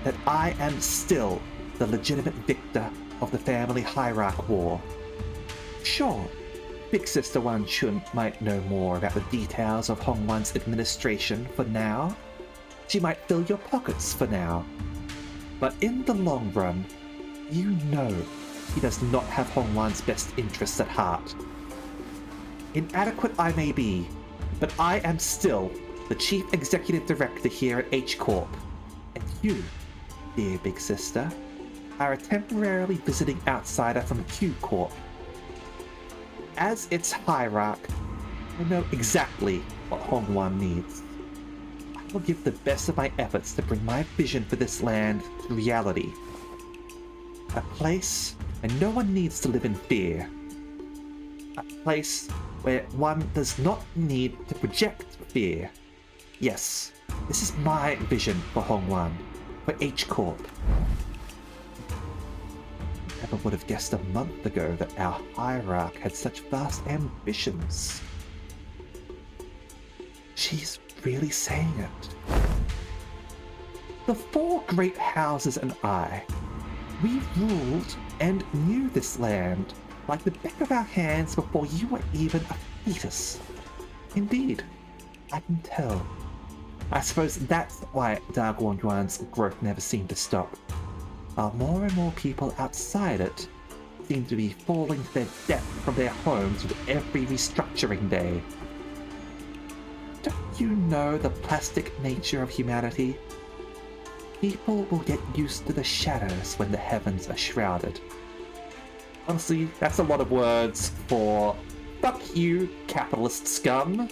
That I am still the legitimate victor of the family hierarch war. Sure, Big Sister Wan Chun might know more about the details of Hong Wan's administration for now. She might fill your pockets for now. But in the long run, you know he does not have Hong Wan's best interests at heart. Inadequate I may be, but I am still the Chief Executive Director here at H Corp. And you, dear Big Sister, are a temporarily visiting outsider from Q Corp. As its hierarch, I know exactly what Hong Wan needs. I will give the best of my efforts to bring my vision for this land to reality. A place where no one needs to live in fear. A place where one does not need to project fear. Yes, this is my vision for Hong Wan, for H Corp. Never would have guessed a month ago that our hierarch had such vast ambitions. She's really saying it. The four great houses and I, we ruled and knew this land like the back of our hands before you were even a fetus. Indeed, I can tell. I suppose that's why Dagwon-Yuan's growth never seemed to stop. While more and more people outside it seem to be falling to their death from their homes with every restructuring day. Don't you know the plastic nature of humanity? People will get used to the shadows when the heavens are shrouded. Honestly, that's a lot of words for fuck you, capitalist scum.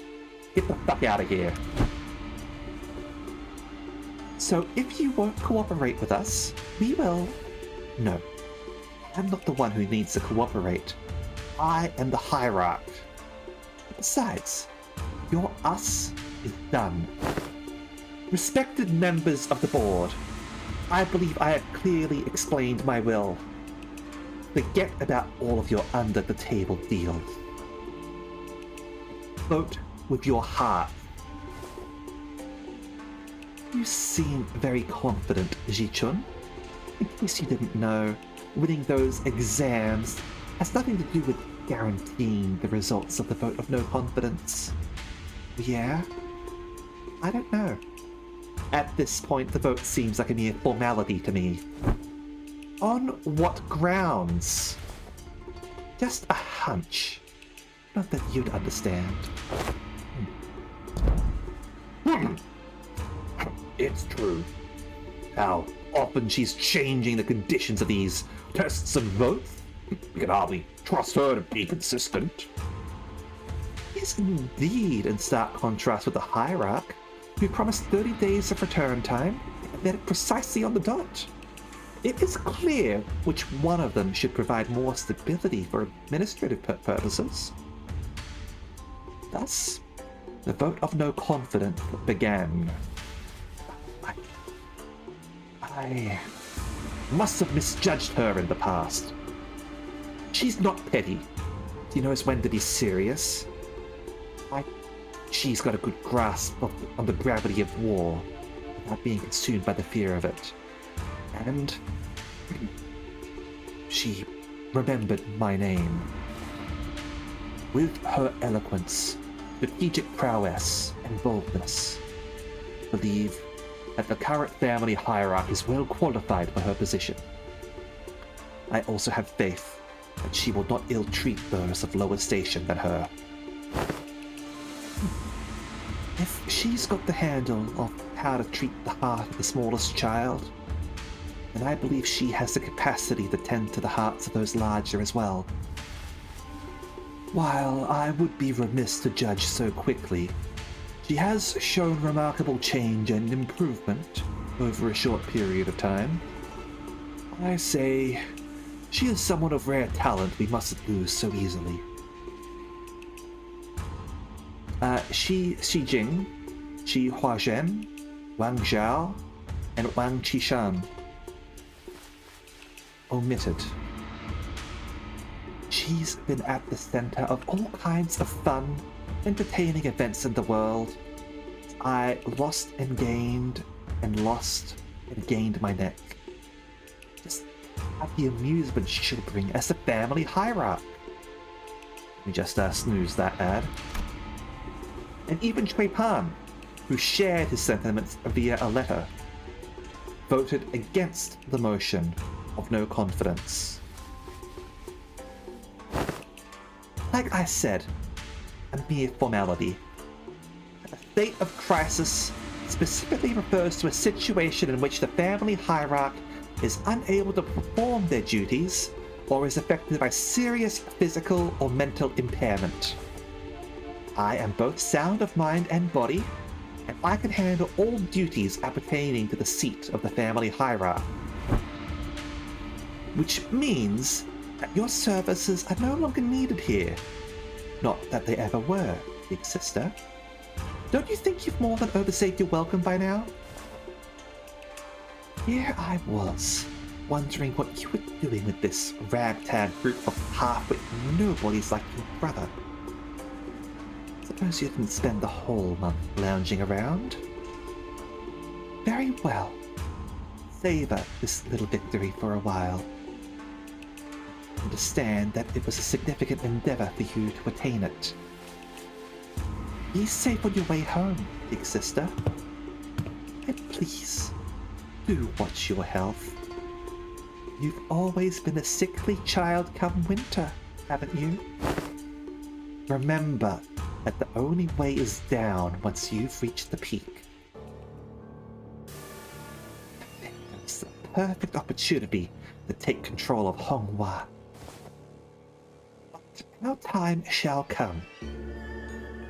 Get the fuck out of here. So if you won't cooperate with us, we will... No, I'm not the one who needs to cooperate. I am the hierarch. Besides, your us is done. Respected members of the board, I believe I have clearly explained my will. Forget about all of your under-the-table deals. Vote with your heart. You seem very confident, Ji Chun. In case you didn't know, winning those exams has nothing to do with guaranteeing the results of the vote of no confidence. Yeah? I don't know. At this point, the vote seems like a mere formality to me. On what grounds? Just a hunch. Not that you'd understand. It's true. How often she's changing the conditions of these tests and votes. We can hardly trust her to be consistent. Is indeed in stark contrast with the hierarch, who promised 30 days of return time, and did it precisely on the dot. It is clear which one of them should provide more stability for administrative purposes. Thus, the vote of no confidence began. I must have misjudged her in the past. She's not petty. She knows when to be serious. She's got a good grasp on the gravity of war without being consumed by the fear of it. And she remembered my name. With her eloquence, strategic prowess, and boldness, I believe that the current family hierarch is well qualified for her position. I also have faith that she will not ill-treat those of lower station than her. If she's got the handle of how to treat the heart of the smallest child, then I believe she has the capacity to tend to the hearts of those larger as well. While I would be remiss to judge so quickly, she has shown remarkable change and improvement over a short period of time. I say, she is someone of rare talent we mustn't lose so easily. Shi Jing, Shi Huazhen, Wang Zhao, and Wang Qishan. Omitted. She's been at the center of all kinds of fun, entertaining events in the world. I lost and gained my neck. Just at the amusement she'll bring as a family hierarch. Let me just snooze that ad. And even Cui Pan, who shared his sentiments via a letter, voted against the motion of no confidence. Like I said, a mere formality. A state of crisis specifically refers to a situation in which the family hierarch is unable to perform their duties or is affected by serious physical or mental impairment. I am both sound of mind and body, and I can handle all duties appertaining to the seat of the family hierarch. Which means that your services are no longer needed here. Not that they ever were, big sister. Don't you think you've more than overstayed your welcome by now? Here I was, wondering what you were doing with this ragtag group of half-wit nobodies like your brother. Suppose you didn't spend the whole month lounging around? Very well. Savor this little victory for a while. Understand that it was a significant endeavor for you to attain it. Be safe on your way home, big sister. And please, do watch your health. You've always been a sickly child come winter, haven't you? Remember that the only way is down once you've reached the peak. It's the perfect opportunity to take control of Honghua. But our time shall come.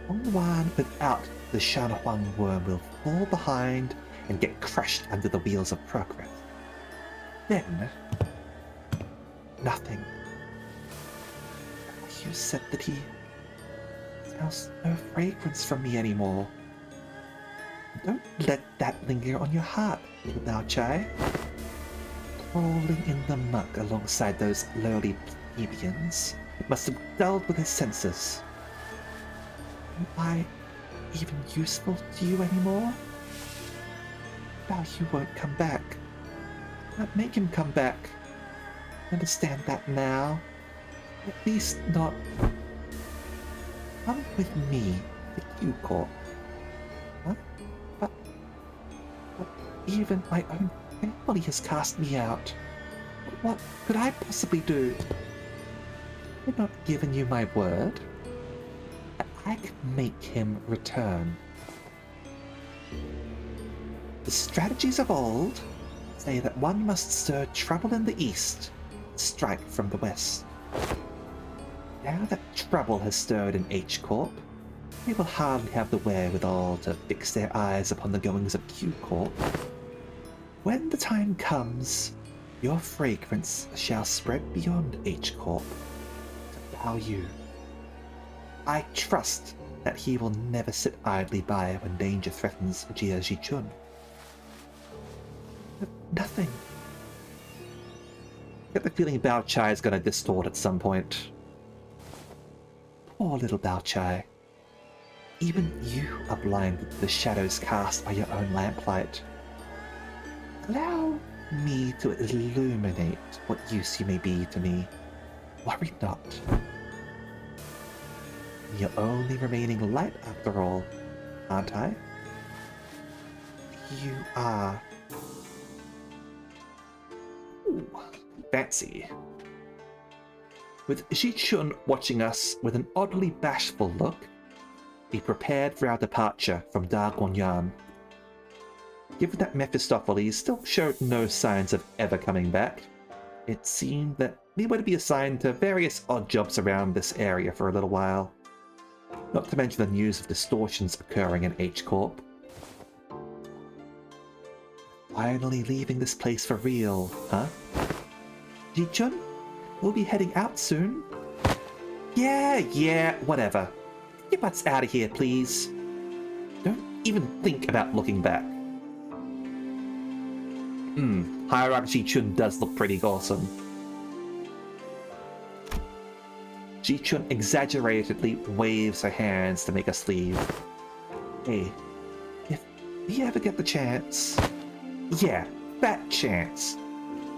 Hongwan without the Shanhuang worm will fall behind and get crushed under the wheels of progress. Then, nothing. You said that he smells no fragrance from me anymore. Don't let that linger on your heart, little Bao Chai. Crawling in the muck alongside those lowly plebeians must have dulled with his senses. Am I even useful to you anymore? Now you won't come back. Not make him come back. Understand that now? At least not. Come with me to Q-Corp. What? But even my own family has cast me out. What could I possibly do? I've not given you my word. I can make him return. The strategies of old say that one must stir trouble in the east, strike from the west. Now that trouble has stirred in H-Corp, they will hardly have the wherewithal to fix their eyes upon the goings of Q-Corp. When the time comes, your fragrance shall spread beyond H-Corp to Bao Yu. I trust that he will never sit idly by when danger threatens Jia Jichun. Nothing. I get the feeling Bao Chai is going to distort at some point. Poor little Bao Chai. Even you are blinded to the shadows cast by your own lamplight. Allow me to illuminate what use you may be to me. Worry not. Your only remaining light after all, aren't I? You are. Ooh, fancy. With Ji-chun watching us with an oddly bashful look, we prepared for our departure from Da Guanyan. Given that Mephistopheles still showed no signs of ever coming back, it seemed that we were to be assigned to various odd jobs around this area for a little while. Not to mention the news of distortions occurring in H-Corp. Finally leaving this place for real, huh? Ji-chun? We'll be heading out soon. Yeah, whatever. Get butts out of here, please. Don't even think about looking back. Hierarchy Ji-chun does look pretty awesome. Ji-chun exaggeratedly waves her hands to make us leave. Hey, if we ever get the chance... Yeah, that chance.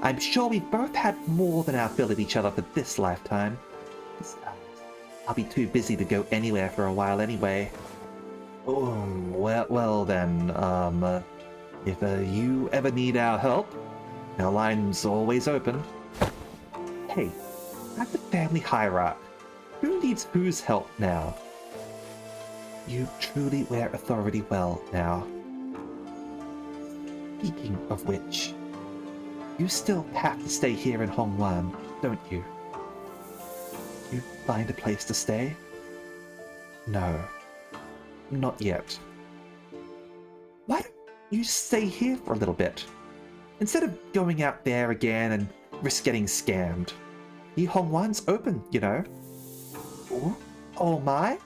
I'm sure we've both had more than our fill of each other for this lifetime. Besides, I'll be too busy to go anywhere for a while anyway. Well then, if you ever need our help, our line's always open. Hey, I'm the family hierarch. Who needs whose help now? You truly wear authority well now. Speaking of which, you still have to stay here in Hongwan, don't you? You find a place to stay? No, not yet. Why don't you stay here for a little bit? Instead of going out there again and risk getting scammed. Yi Hongwan's open, you know. Oh my?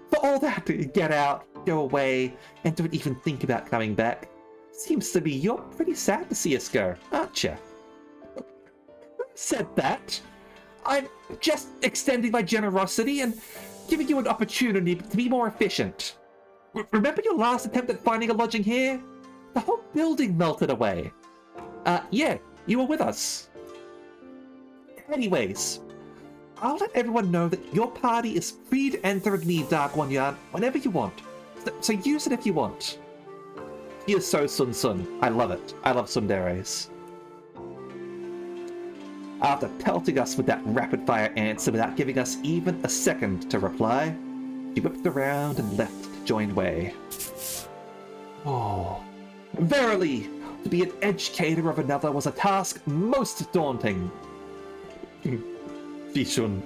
For all that to get out, go away, and don't even think about coming back. Seems to be you're pretty sad to see us go, aren't you? Who said that? I'm just extending my generosity and giving you an opportunity to be more efficient. Remember your last attempt at finding a lodging here? The whole building melted away. Yeah, you were with us. Anyways, I'll let everyone know that your party is free to enter Agni Da Guanyan whenever you want. So use it if you want. You're so Sun. I love it. I love tsunderes. After pelting us with that rapid-fire answer without giving us even a second to reply, she whipped around and left to join Wei. Oh, verily, to be an educator of another was a task most daunting. Ji-chun.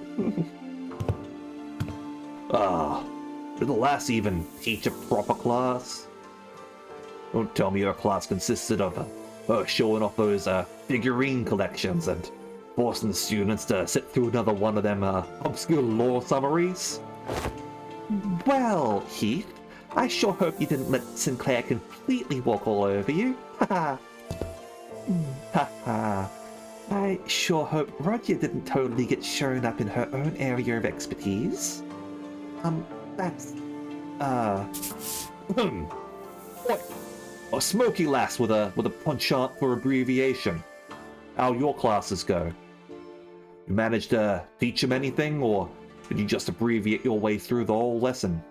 Did the lass even teach a proper class? Don't tell me your class consisted of showing off those figurine collections and forcing the students to sit through another one of them obscure lore summaries. Well, Heath, I sure hope you didn't let Sinclair completely walk all over you. Haha. Haha. I sure hope Roger didn't totally get shown up in her own area of expertise. That's... What? A smoky lass with a penchant for abbreviation. How your classes go? You managed to teach him anything, or did you just abbreviate your way through the whole lesson?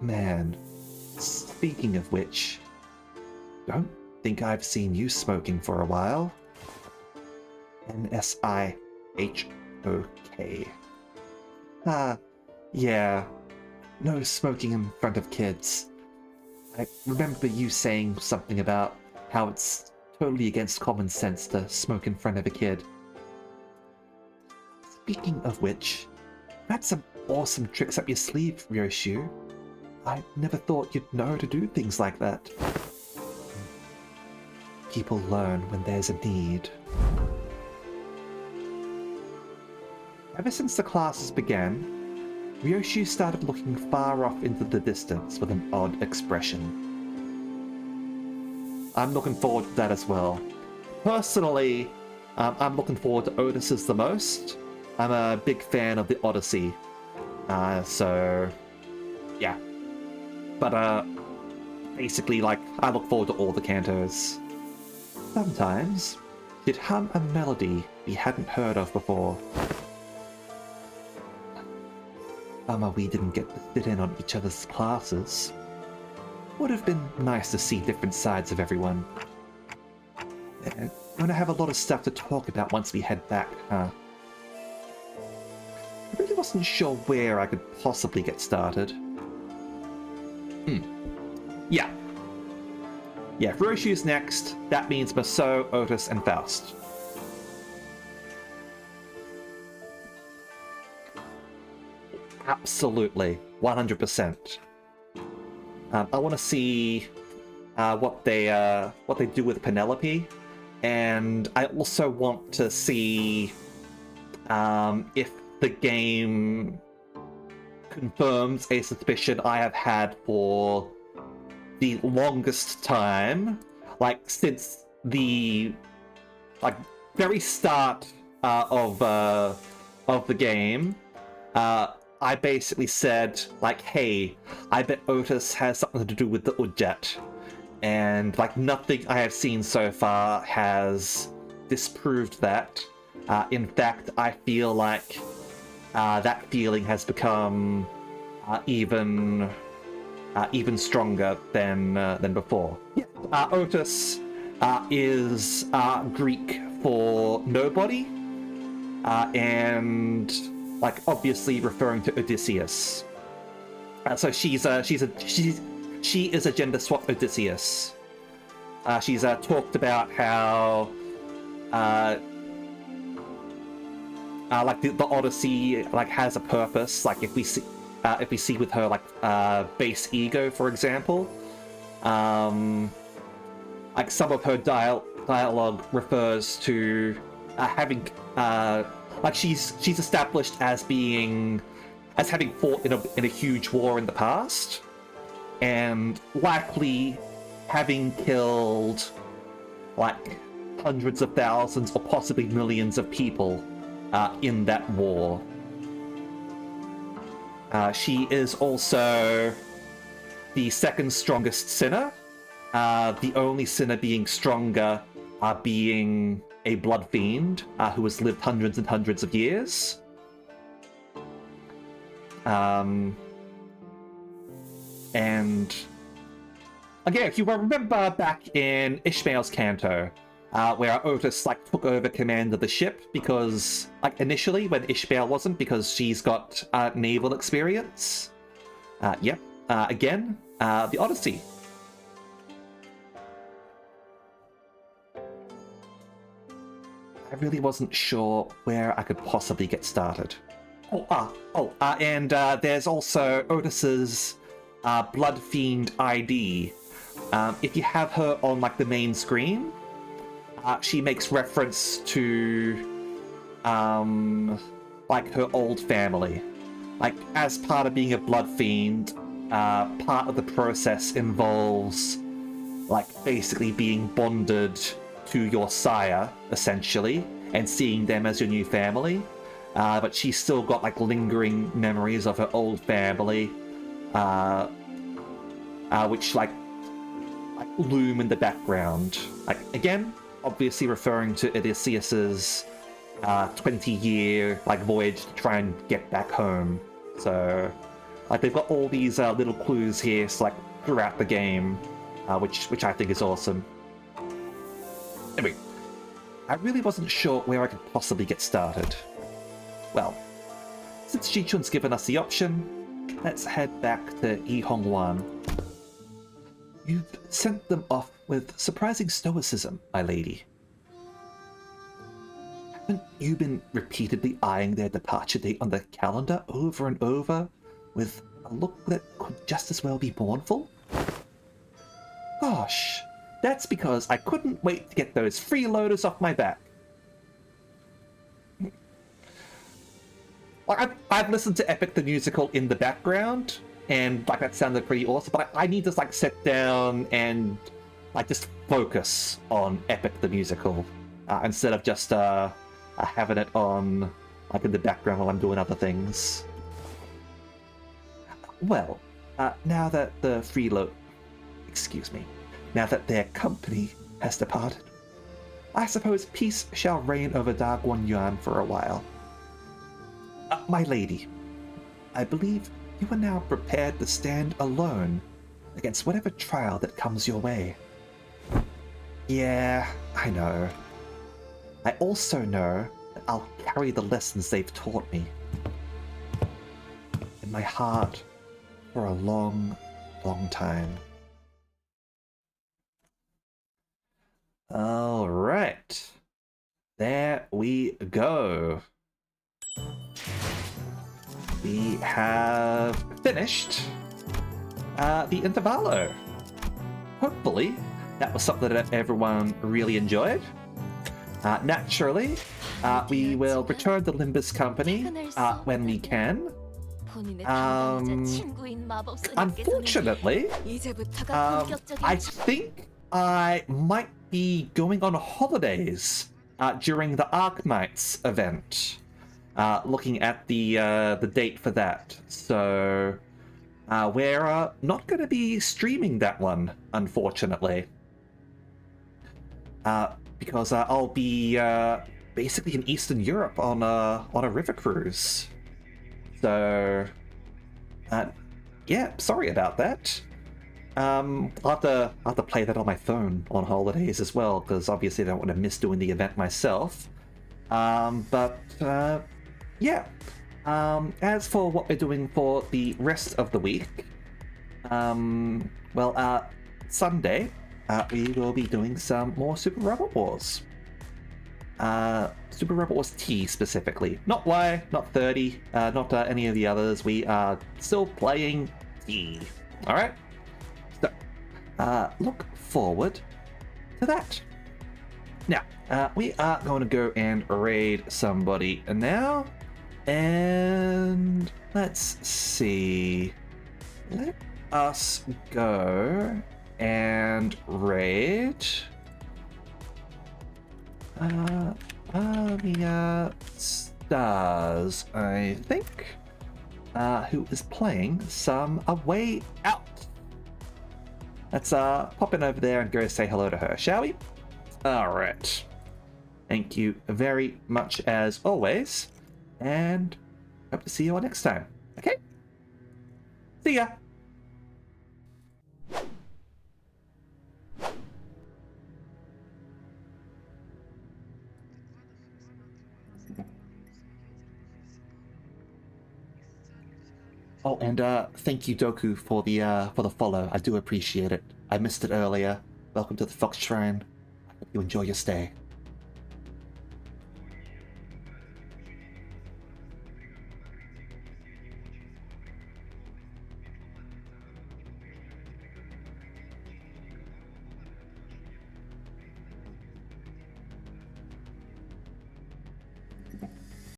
Man, speaking of which, don't think I've seen you smoking for a while. N-S-I-H-O-K. Yeah. No smoking in front of kids. I remember you saying something about how it's totally against common sense to smoke in front of a kid. Speaking of which, that's some awesome tricks up your sleeve, Ryoshu. I never thought you'd know to do things like that. People learn when there's a need. Ever since the classes began, Ryoshu started looking far off into the distance with an odd expression. I'm looking forward to that as well. Personally, I'm looking forward to Otis's the most. I'm a big fan of the Odyssey. So, yeah. But, basically, like, I look forward to all the cantos. Sometimes, he'd hum a melody we hadn't heard of before. Bummer we didn't get to sit in on each other's classes. Would have been nice to see different sides of everyone. gonna have a lot of stuff to talk about once we head back, huh? I really wasn't sure where I could possibly get started. Yeah. Yeah, if Roshu's next, that means Maso, Otis, and Faust. Absolutely. 100%. I want to see what they do with Penelope, and I also want to see if the game confirms a suspicion I have had for the longest time, like since the very start of the game. I basically said, like, hey, I bet Otis has something to do with the Udjet. And, like, nothing I have seen so far has disproved that. In fact, I feel like that feeling has become even stronger than before. Otis is Greek for nobody, and like obviously referring to Odysseus. So she is a gender swap Odysseus. She's talked about how like the Odyssey like has a purpose. Like if we see with her like base ego, for example, like some of her dialogue refers to having like she's established as having fought in a huge war in the past, and likely having killed like hundreds of thousands or possibly millions of people in that war. She is also the second strongest sinner, the only sinner being stronger being a blood fiend who has lived hundreds and hundreds of years. And again, if you remember back in Ishmael's Canto, where Otis like took over command of the ship because like initially when Ishmael wasn't, because she's got naval experience. Again, the Odyssey. I really wasn't sure where I could possibly get started. And there's also Otis's Blood Fiend ID. If you have her on like the main screen, she makes reference to like her old family. Like as part of being a Blood Fiend, part of the process involves like basically being bonded to your sire, essentially, and seeing them as your new family. But she's still got like lingering memories of her old family, which like loom in the background. Like again, obviously referring to Odysseus's 20-year like voyage to try and get back home. So like they've got all these little clues here, so, like throughout the game, which I think is awesome. Anyway, I really wasn't sure where I could possibly get started. Well, since Jichun's given us the option, let's head back to Yihongwan. You've sent them off with surprising stoicism, my lady. Haven't you been repeatedly eyeing their departure date on the calendar over and over, with a look that could just as well be mournful? Gosh, that's because I couldn't wait to get those freeloaders off my back. Like I've listened to Epic the Musical in the background, and like that sounded pretty awesome, but I need to like sit down and like just focus on Epic the Musical instead of just having it on like in the background while I'm doing other things. Well, now that the now that their company has departed, I suppose peace shall reign over Dagwon Yuan for a while. My lady, I believe you are now prepared to stand alone against whatever trial that comes your way. Yeah, I know. I also know that I'll carry the lessons they've taught me in my heart for a long, long time. All right. There we go. We have finished the Intervallo. Hopefully, that was something that everyone really enjoyed. Naturally, we will return the Limbus company when we can. Unfortunately, I think I might be going on holidays during the Arknights event. Looking at the date for that, so we're not going to be streaming that one, unfortunately, because I'll be basically in Eastern Europe on a river cruise. So, yeah, sorry about that. I'll have to play that on my phone on holidays as well, because obviously I don't want to miss doing the event myself. Yeah. As for what we're doing for the rest of the week, Sunday, we will be doing some more Super Robot Wars. Super Robot Wars T specifically. Not Y, not 30, not any of the others. We are still playing T. Alright? So, look forward to that. Now, we are going to go and raid somebody now. And let's see. Let us go and raid the Stars, I think, who is playing some A Way Out. Let's pop in over there and go say hello to her, shall we? All right. Thank you very much as always, and hope to see you all next time. Okay? See ya! Oh, and thank you, Doku, for the follow. I do appreciate it. I missed it earlier. Welcome to the Fox Shrine. I hope you enjoy your stay.